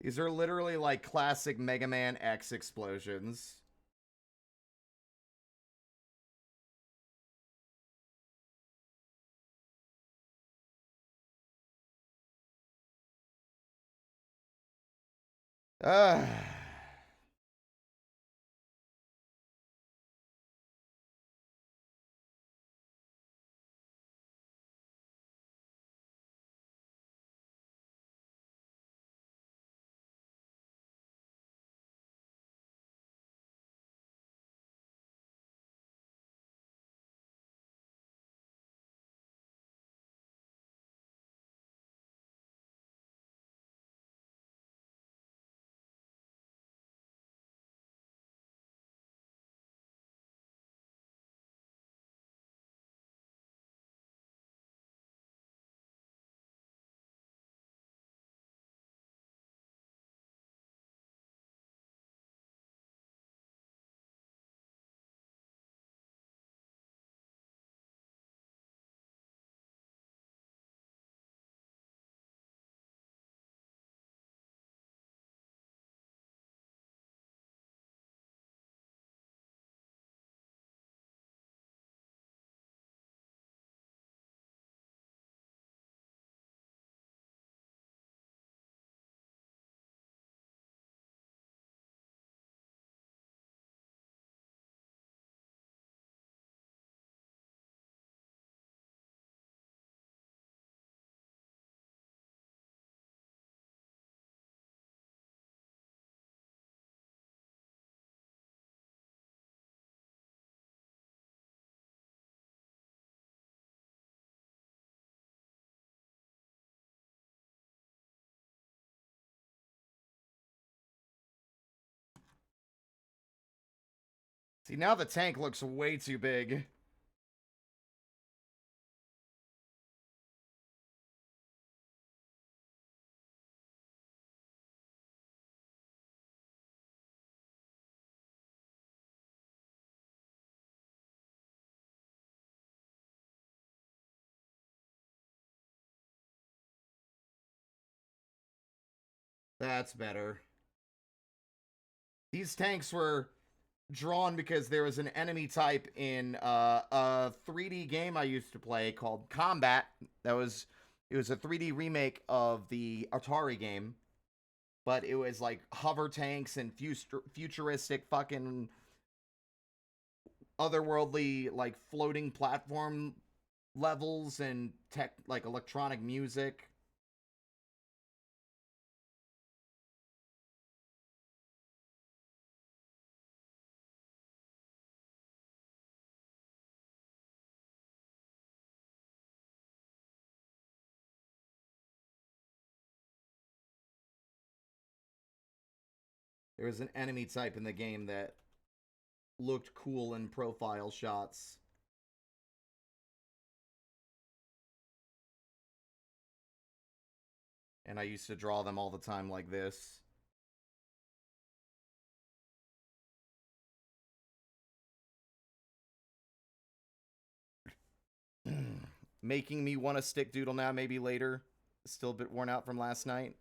These are literally like classic Mega Man X explosions. Ugh. See, now the tank looks way too big. That's better. These tanks were drawn because there was an enemy type in a 3D game I used to play called Combat. It was a 3D remake of the Atari game, but it was like hover tanks and futuristic fucking otherworldly like floating platform levels and tech like electronic music. There was an enemy type in the game that looked cool in profile shots. And I used to draw them all the time like this. Making me want to stick doodle now, maybe later. Still a bit worn out from last night.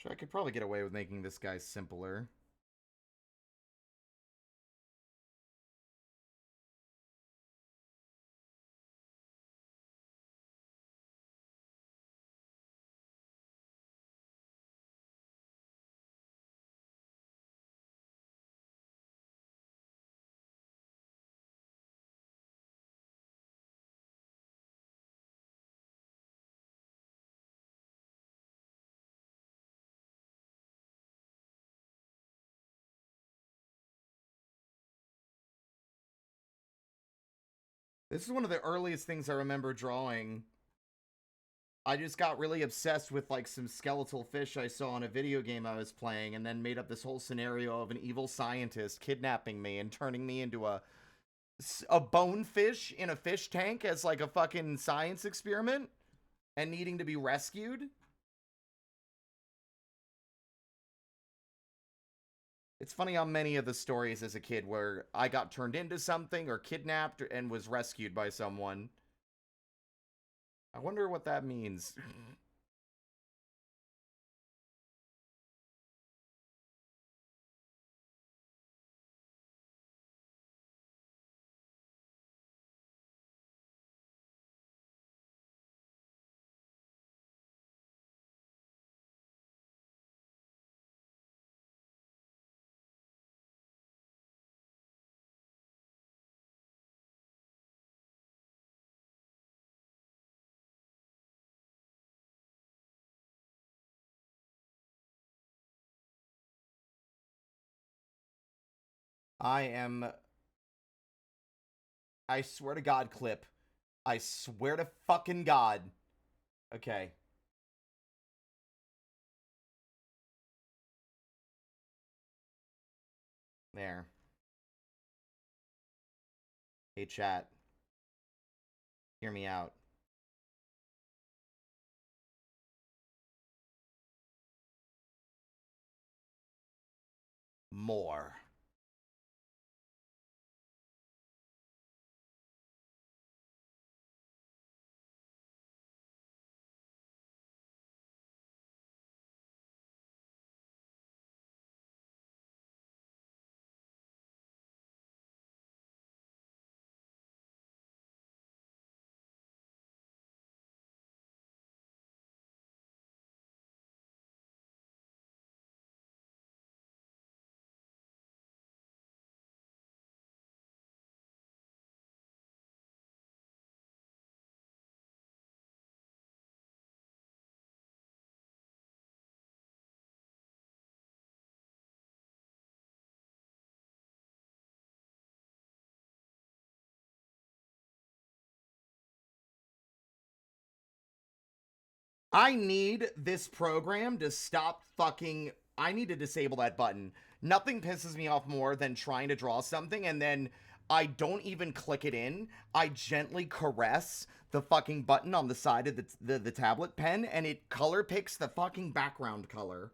I could probably get away with making this guy simpler. This is one of the earliest things I remember drawing. I just got really obsessed with like some skeletal fish I saw in a video game I was playing, and then made up this whole scenario of an evil scientist kidnapping me and turning me into a bonefish in a fish tank as like a fucking science experiment and needing to be rescued. It's funny how many of the stories as a kid where I got turned into something or kidnapped and was rescued by someone. I wonder what that means. I am. I swear to God, clip. I swear to fucking God. Okay. There. Hey, chat. Hear me out. More. I need this program to stop fucking. I need to disable that button. Nothing pisses me off more than trying to draw something and then I don't even click it in. I gently caress the fucking button on the side of the tablet pen and it color picks the fucking background color.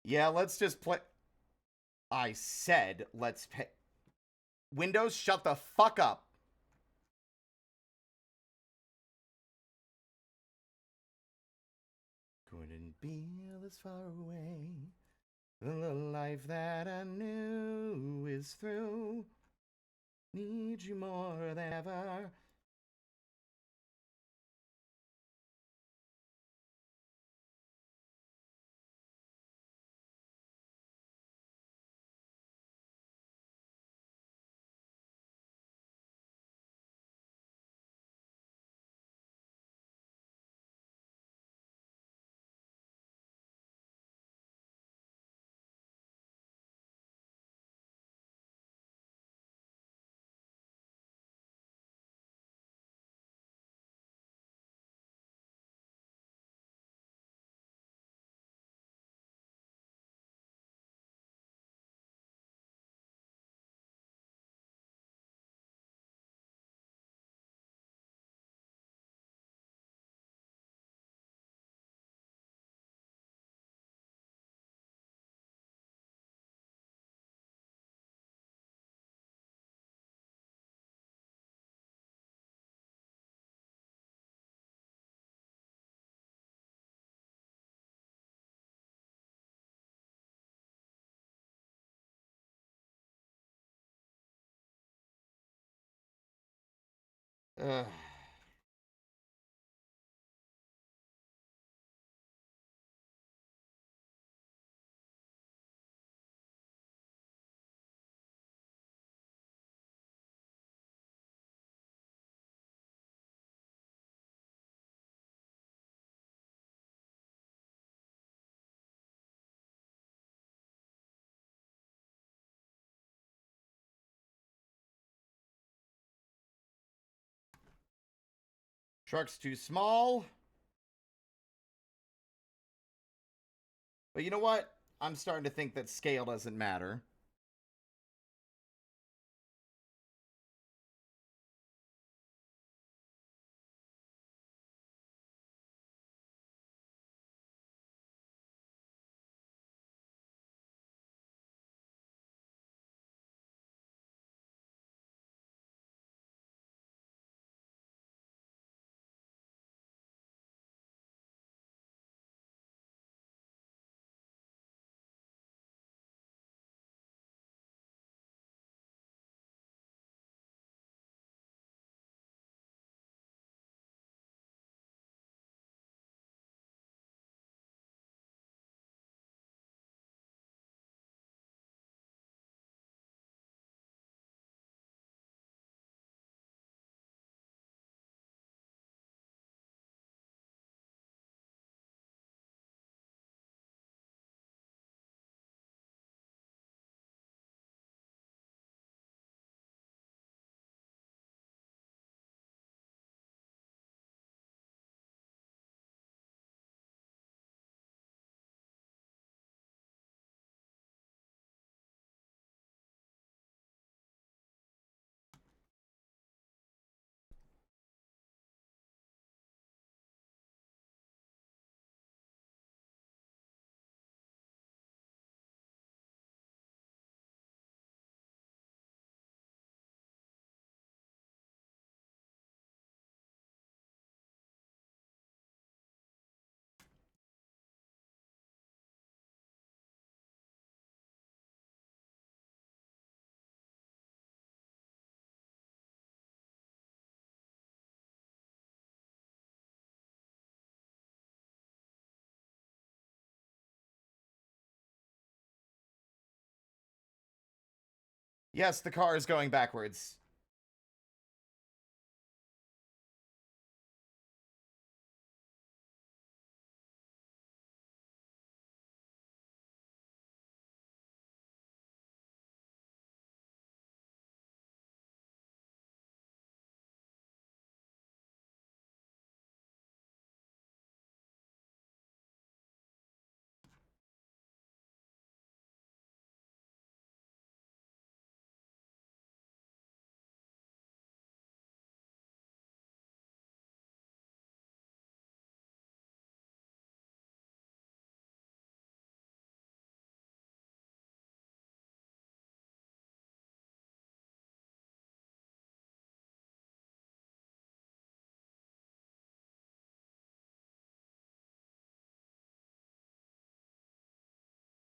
Yeah, let's just play. I said let's pay. Windows, shut the fuck up. Couldn't be this far away. The life that I knew is through. Need you more than ever. Ugh. Shark's too small. But you know what? I'm starting to think that scale doesn't matter. Yes, the car is going backwards.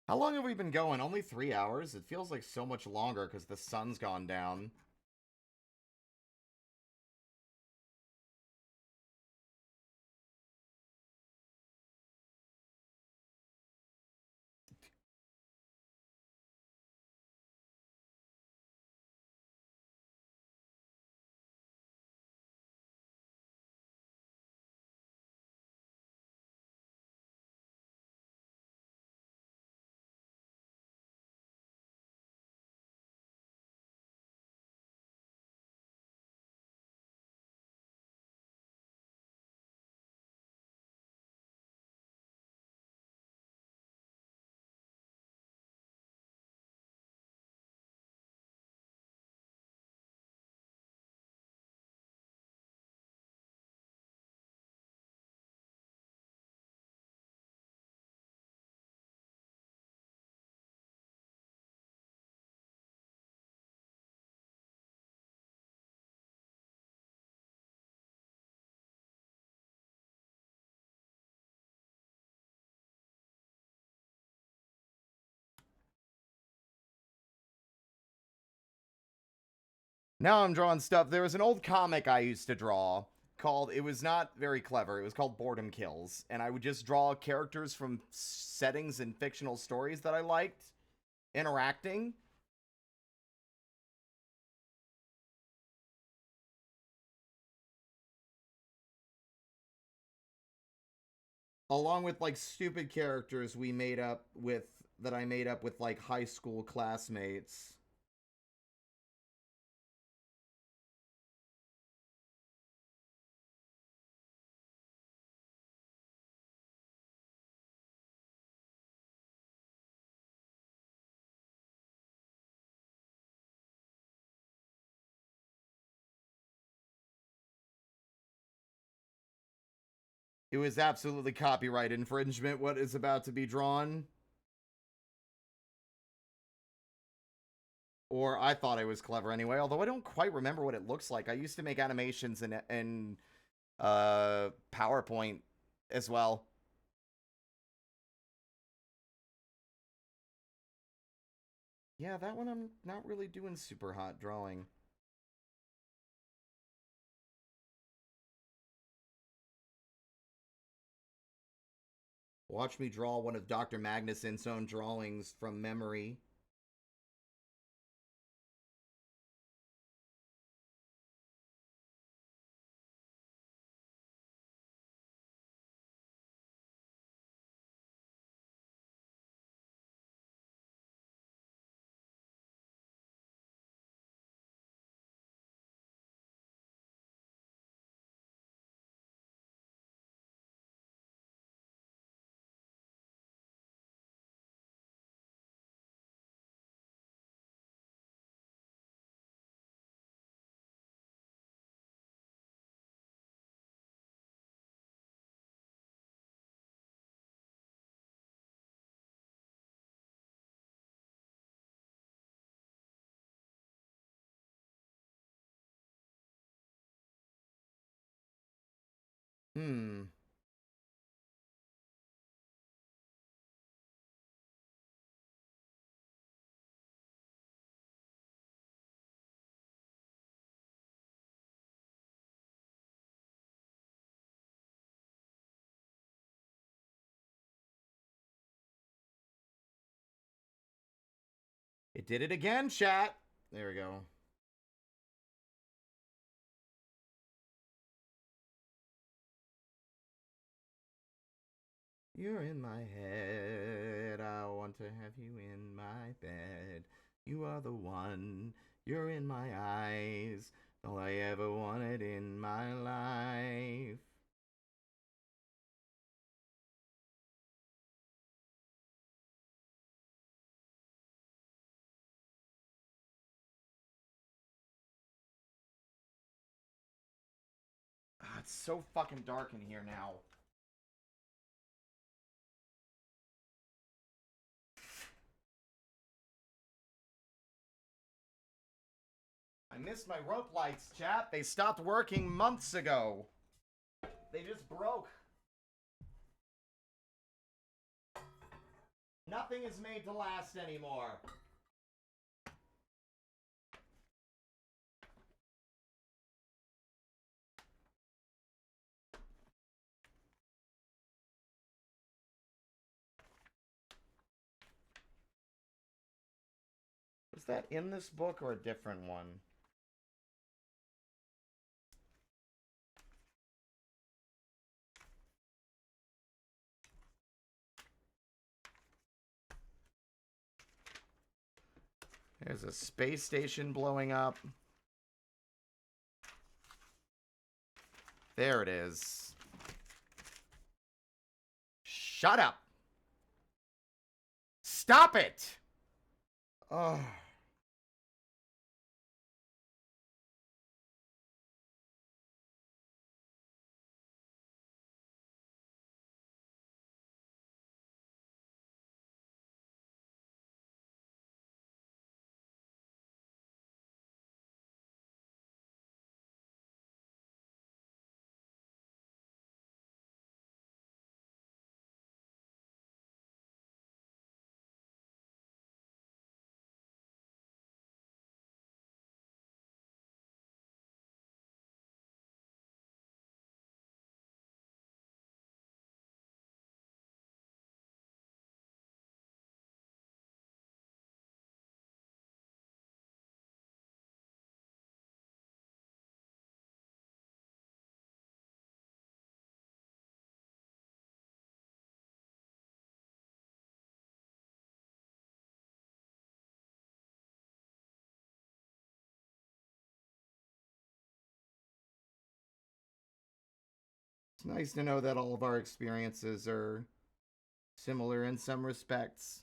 How long have we been going? Only 3 hours? It feels like so much longer because the sun's gone down. Now I'm drawing stuff. There was an old comic I used to draw called, it was not very clever, it was called Boredom Kills. And I would just draw characters from settings and fictional stories that I liked interacting. Along with like stupid characters we made up with, that I made up with like high school classmates. It was absolutely copyright infringement what is about to be drawn. Or I thought I was clever anyway, although I don't quite remember what it looks like. I used to make animations in PowerPoint as well. Yeah, that one I'm not really doing super hot drawing. Watch me draw one of Dr. Magnuson's own drawings from memory. Hmm. It did it again, chat. There we go. You're in my head. I want to have you in my bed. You are the one. You're in my eyes. All I ever wanted in my life. Ah, it's so fucking dark in here now. I missed my rope lights, chat. They stopped working months ago. They just broke. Nothing is made to last anymore. Was that in this book or a different one? There's a space station blowing up. There it is. Shut up. Stop it. Oh. nice to know that all of our experiences are similar in some respects.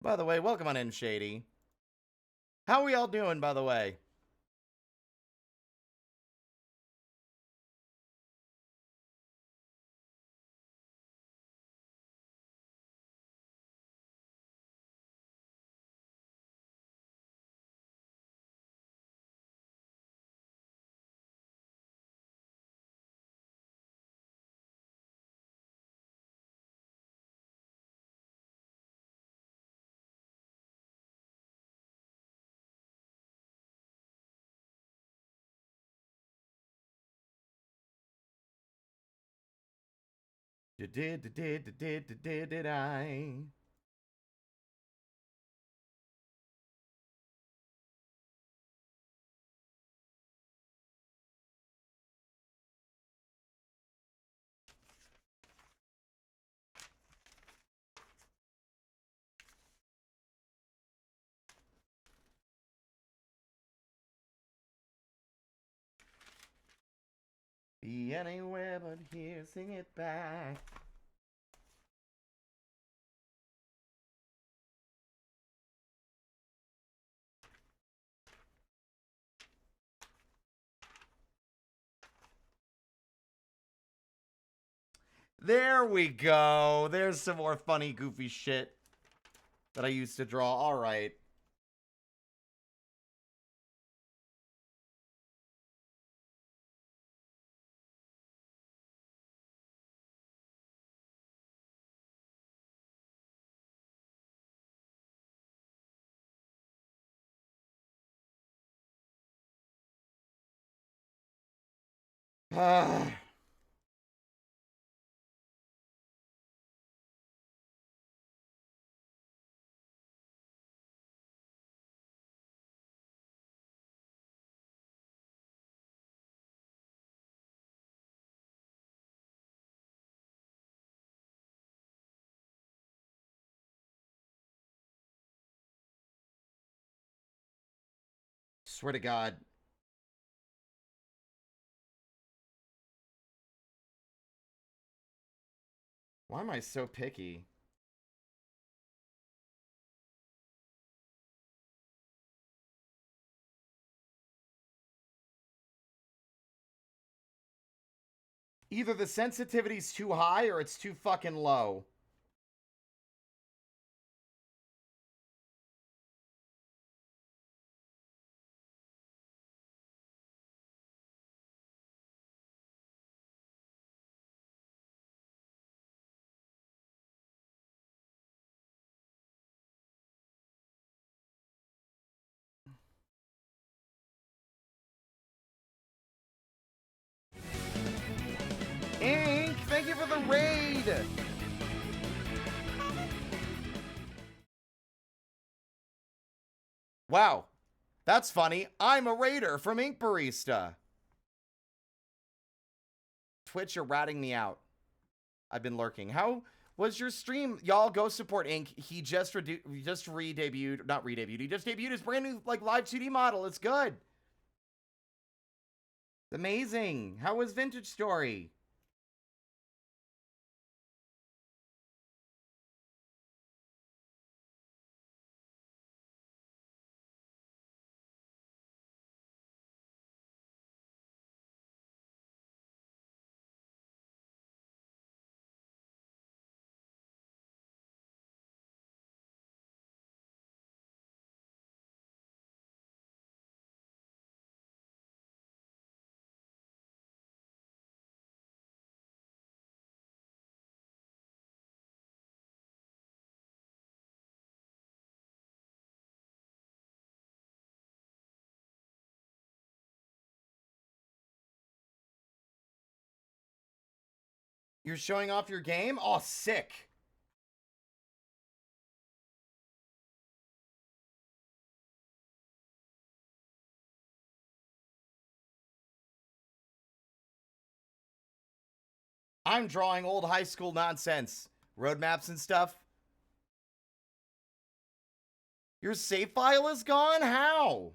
By the way, welcome on in, Shady. How are we all doing, by the way? Did I? Be anywhere but here, sing it back. There we go. There's some more funny, goofy shit that I used to draw. All right. Swear to God. Why am I so picky? Either the sensitivity's too high or it's too fucking low. Ink, thank you for the raid! Wow. That's funny. I'm a raider from Ink Barista. Twitch, you're ratting me out. I've been lurking. How was your stream? Y'all go support Ink. He just re-debuted, not re-debuted. He just debuted his brand new like live 2D model. It's good. Amazing. How was Vintage Story? You're showing off your game? Oh, sick. I'm drawing old high school nonsense. Roadmaps and stuff. Your save file is gone? How?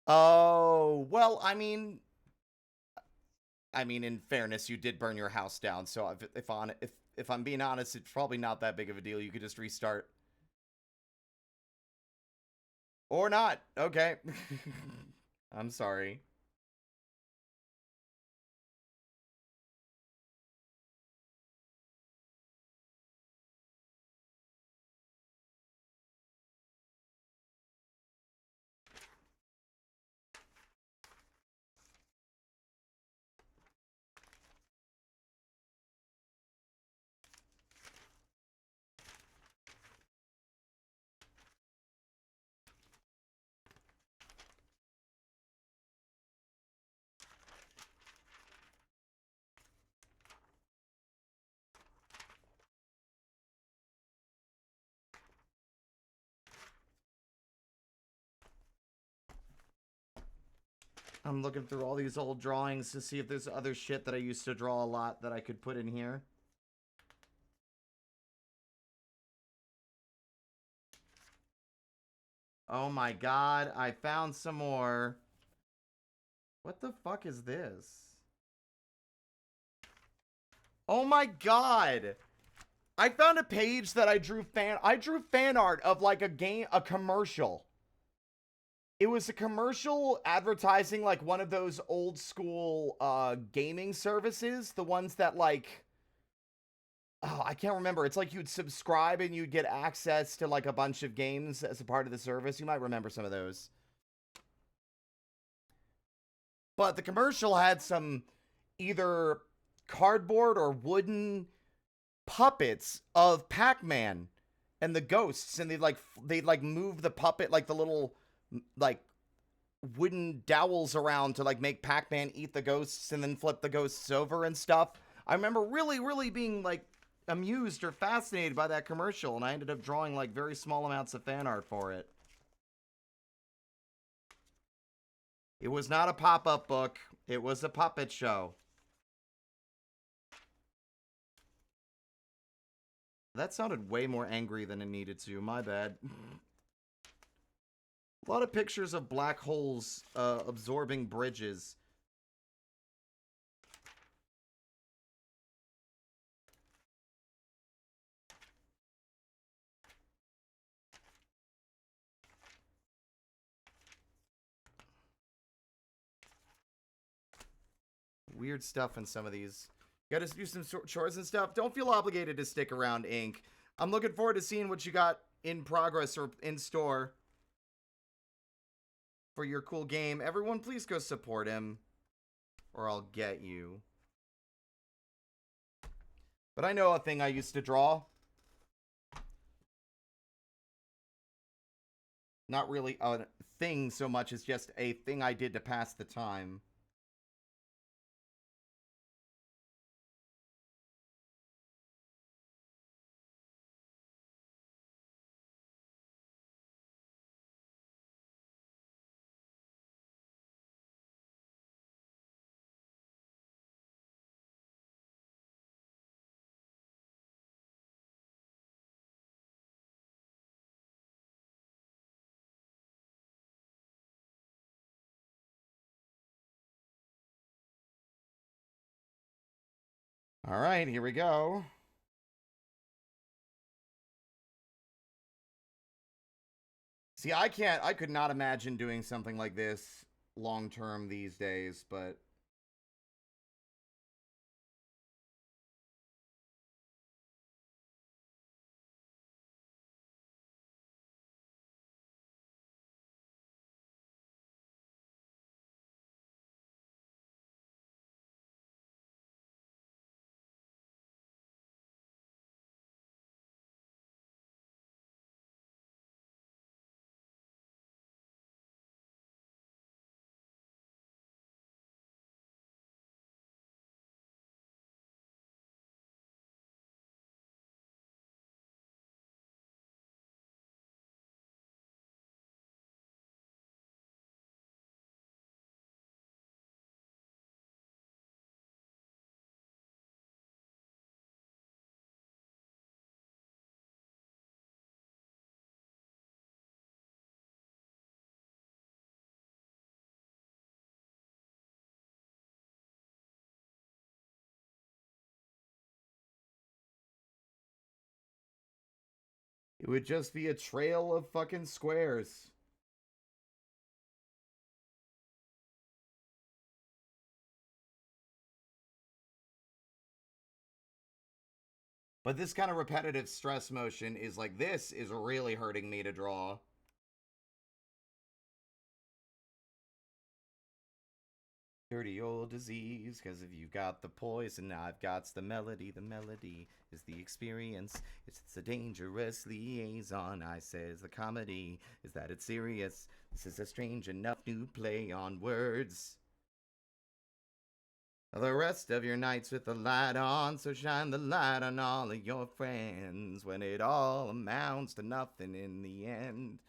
Oh, well, I mean, in fairness, you did burn your house down. So if I'm being honest, it's probably not that big of a deal. You could just restart, or not. Okay, I'm sorry. I'm looking through all these old drawings to see if there's other shit that I used to draw a lot that I could put in here. Oh my god, I found some more. What the fuck is this? Oh my god! I found a page that I drew fan art of like a commercial. It was a commercial advertising like one of those old school gaming services, the ones that like, oh, I can't remember. It's like you'd subscribe and you'd get access to like a bunch of games as a part of the service. You might remember some of those. But the commercial had some either cardboard or wooden puppets of Pac-Man and the ghosts, and they'd move the puppet, like the little like wooden dowels around to like make Pac-Man eat the ghosts and then flip the ghosts over and stuff. I remember really being like amused or fascinated by that commercial, and I ended up drawing like very small amounts of fan art for it. It was not a pop-up book. It was a puppet show. That sounded way more angry than it needed to. My bad. A lot of pictures of black holes absorbing bridges. weird stuff in some of these. You gotta do some chores and stuff. Don't feel obligated to stick around, Ink. I'm looking forward to seeing what you got in progress or in store for your cool game. Everyone, please go support him, or I'll get you. But I know a thing I used to draw. Not really a thing so much as just a thing I did to pass the time. All right, here we go. See, I could not imagine doing something like this long term these days, but it would just be a trail of fucking squares. But this kind of repetitive stress motion is like, this is really hurting me to draw. Dirty old disease, cause if you got the poison, I've got the melody. The melody is the experience. It's a dangerous liaison. I says the comedy is that it's serious. This is a strange enough new play on words. The rest of your nights with the light on, so shine the light on all of your friends when it all amounts to nothing in the end.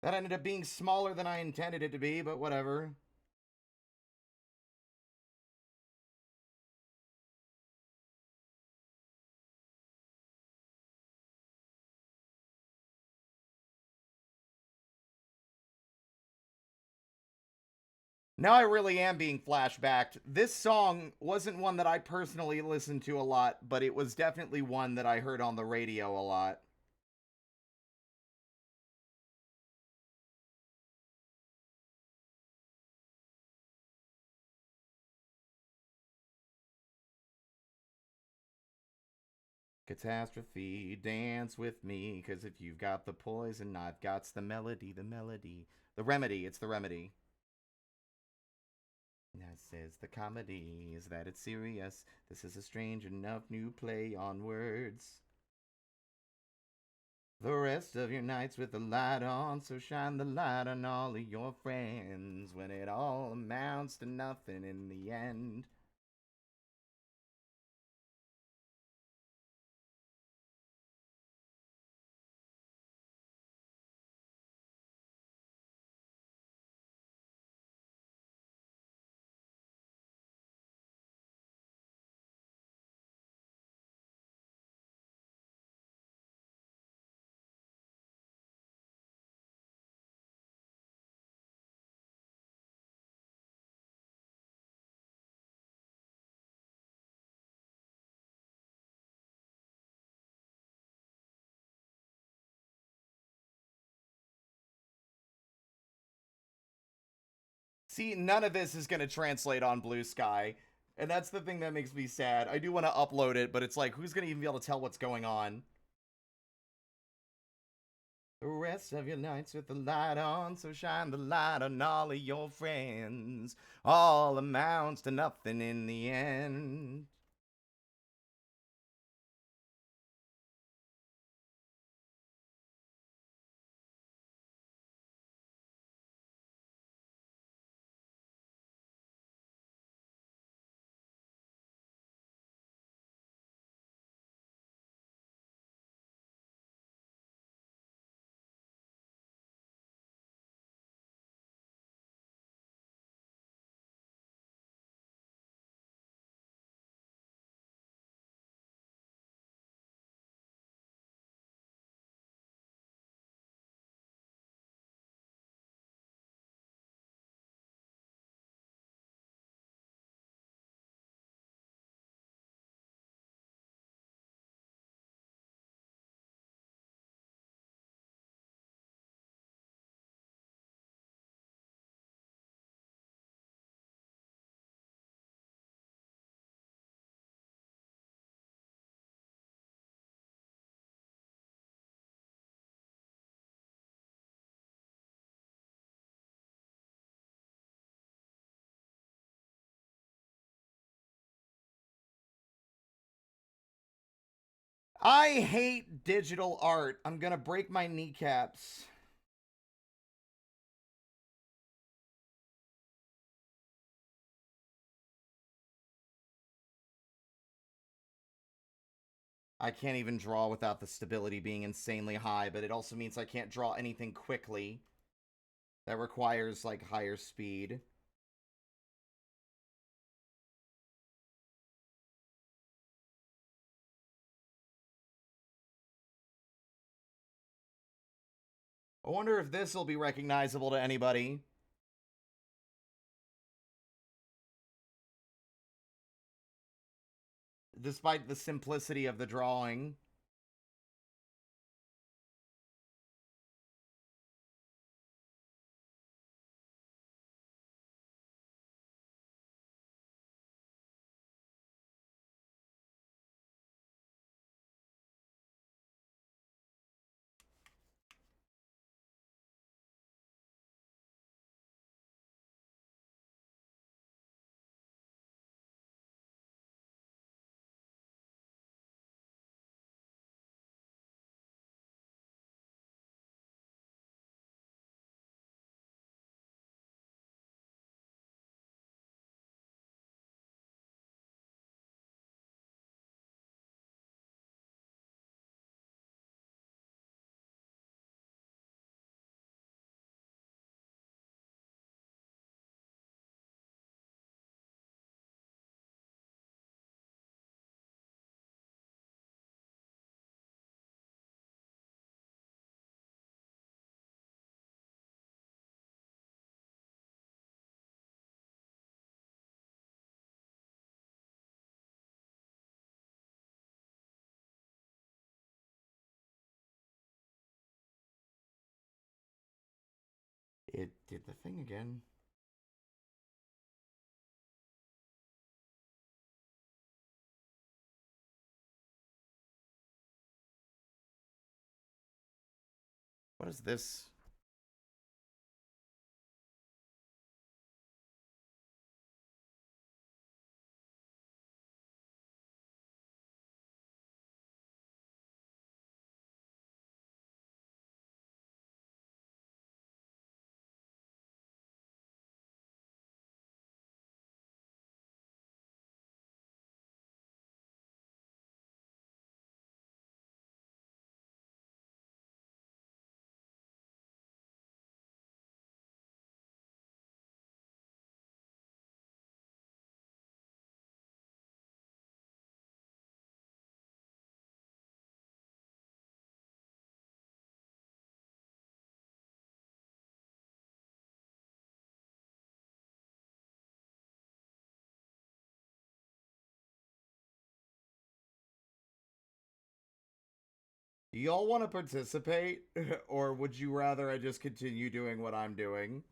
That ended up being smaller than I intended it to be, but whatever. Now I really am being flashbacked. This song wasn't one that I personally listened to a lot, but it was definitely one that I heard on the radio a lot. Catastrophe, dance with me, cause if you've got the poison, I've got the melody, the melody. The remedy, it's the remedy. That says the comedy is that it's serious. This is a strange enough new play on words. The rest of your nights with the light on, so shine the light on all of your friends when it all amounts to nothing in the end. See, none of this is going to translate on Blue Sky. And that's the thing that makes me sad. I do want to upload it, but it's like, who's going to even be able to tell what's going on? The rest of your nights with the light on, so shine the light on all of your friends. All amounts to nothing in the end. I hate digital art. I'm gonna break my kneecaps. I can't even draw without the stability being insanely high, but it also means I can't draw anything quickly. That requires, like, higher speed. I wonder if this will be recognizable to anybody. Despite the simplicity of the drawing. It did the thing again. What is this? Do y'all want to participate? Or would you rather I just continue doing what I'm doing?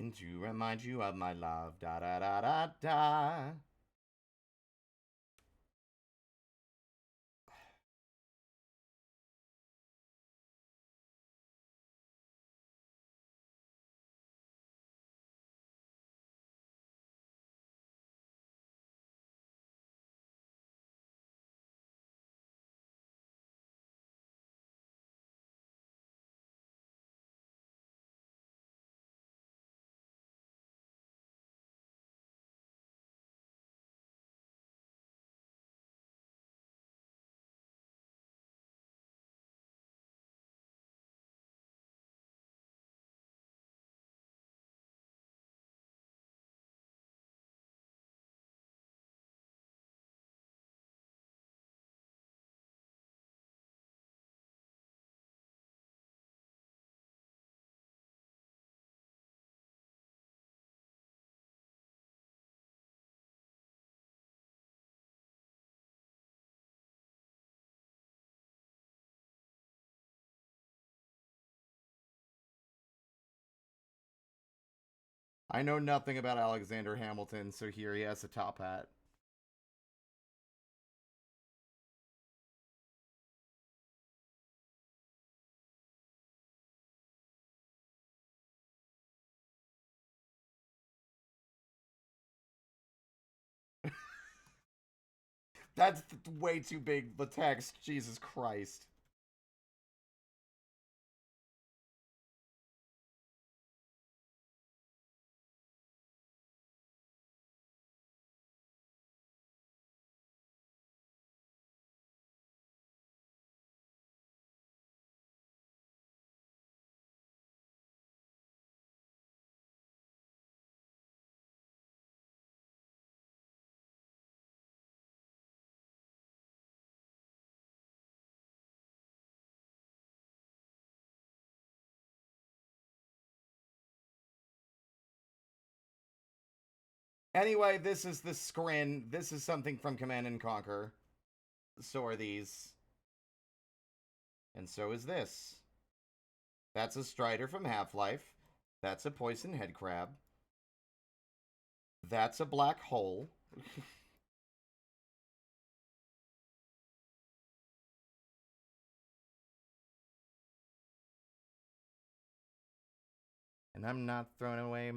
And to remind you of my love. Da da da da da. I know nothing about Alexander Hamilton, so here he has a top hat. That's way too big, the text. Jesus Christ. Anyway, this is the scrin. This is something from Command and Conquer. So are these. And so is this. That's a Strider from Half-Life. That's a Poison Headcrab. That's a Black Hole. And I'm not throwing away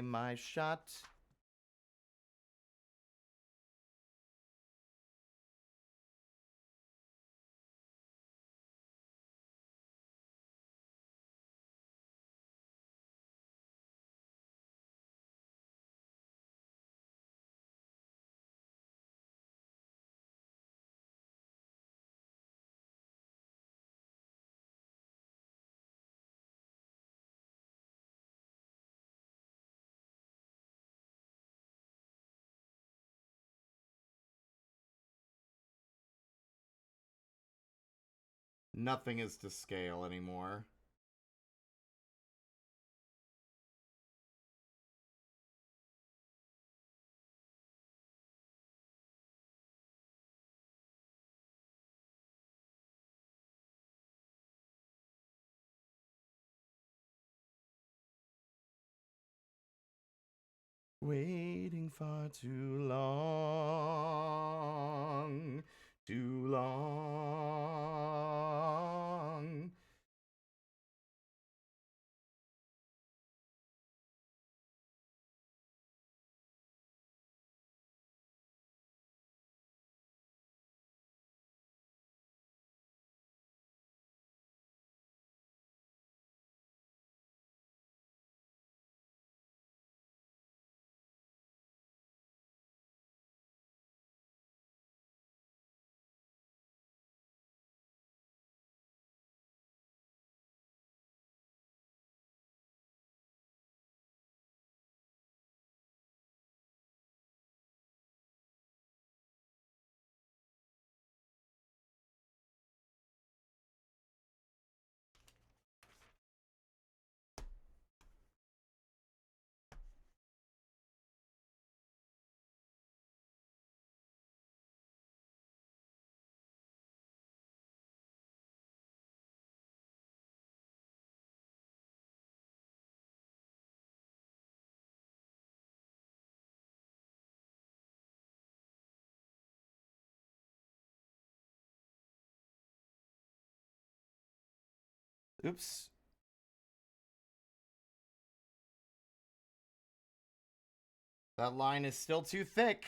my shot. Nothing is to scale anymore. Waiting far too long. Too long. Oops. That line is still too thick.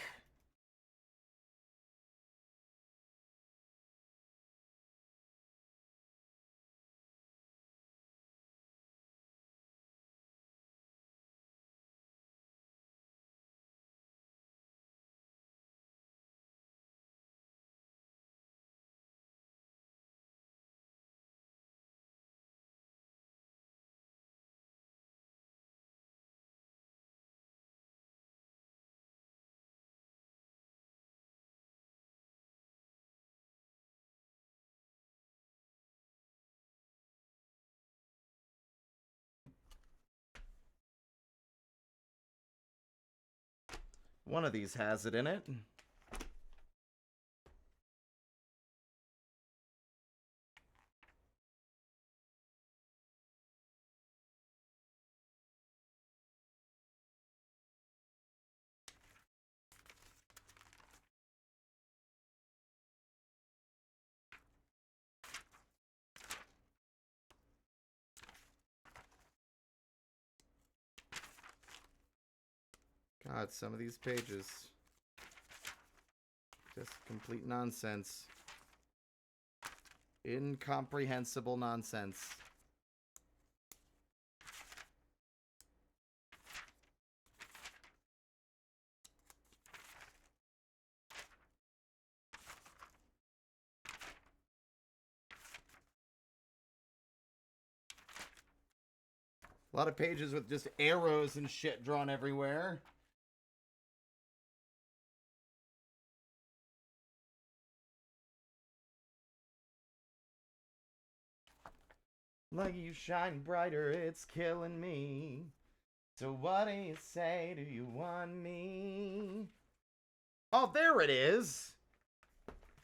One of these has it in it. God, some of these pages. Just complete nonsense. Incomprehensible nonsense. A lot of pages with just arrows and shit drawn everywhere. Like you shine brighter, it's killing me. So what do you say? Do you want me? Oh, there it is.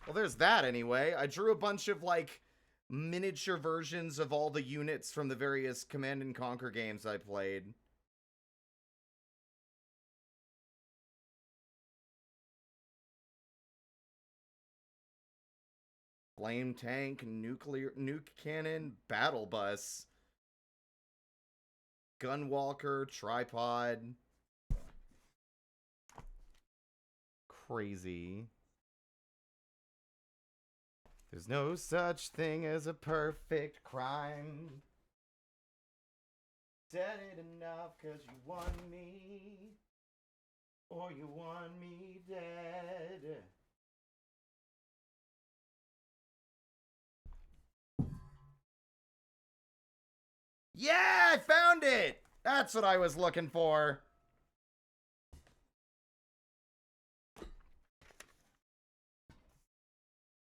Well, there's that anyway. I drew a bunch of, like, miniature versions of all the units from the various Command & Conquer games I played. Flame tank, nuke cannon, battle bus, gunwalker, tripod. Crazy. There's no such thing as a perfect crime. Said it enough 'cause you want me, or you want me dead. Yeah, I found it! That's what I was looking for.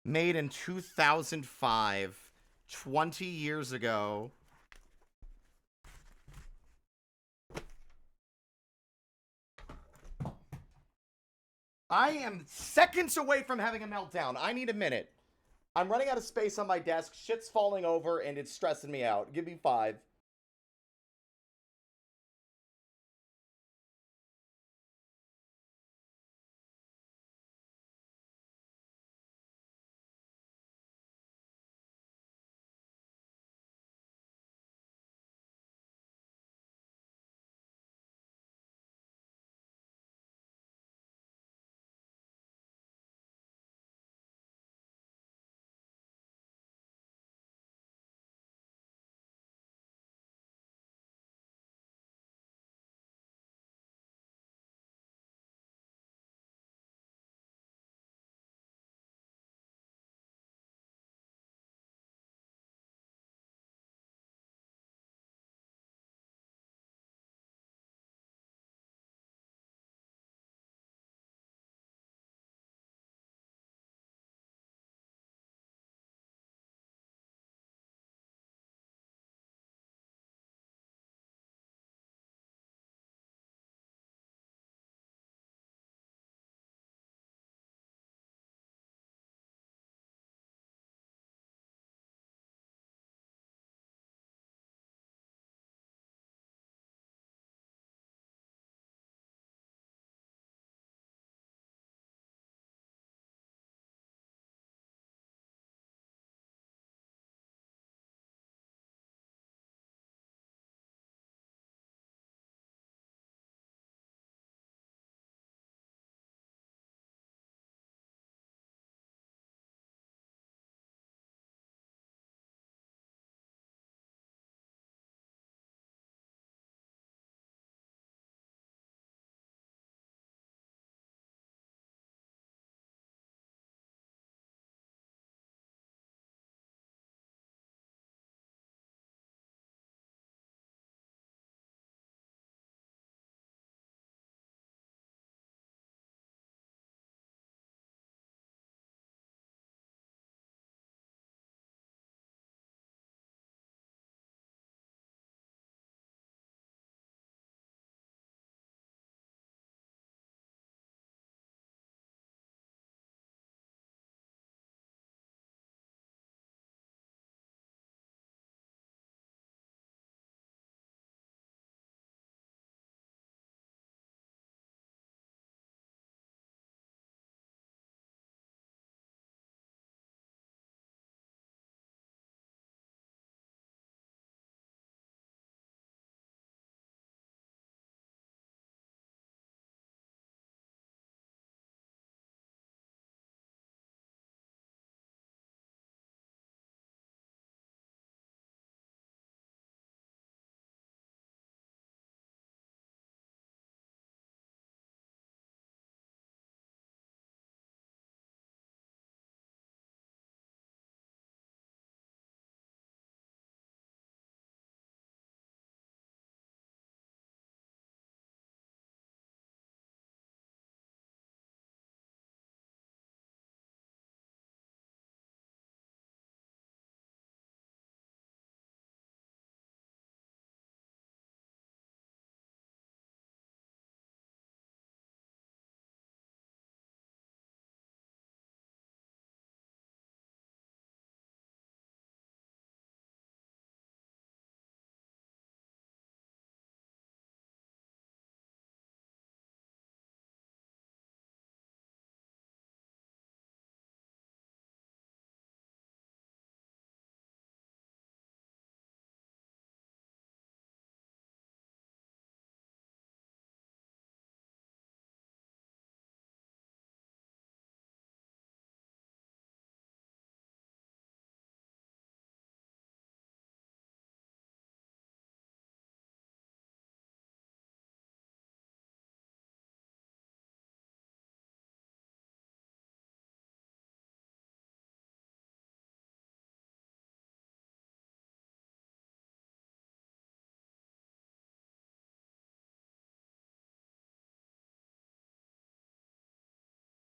Made in 2005, 20 years ago. I am seconds away from having a meltdown. I need a minute. I'm running out of space on my desk. Shit's falling over and it's stressing me out. Give me 5.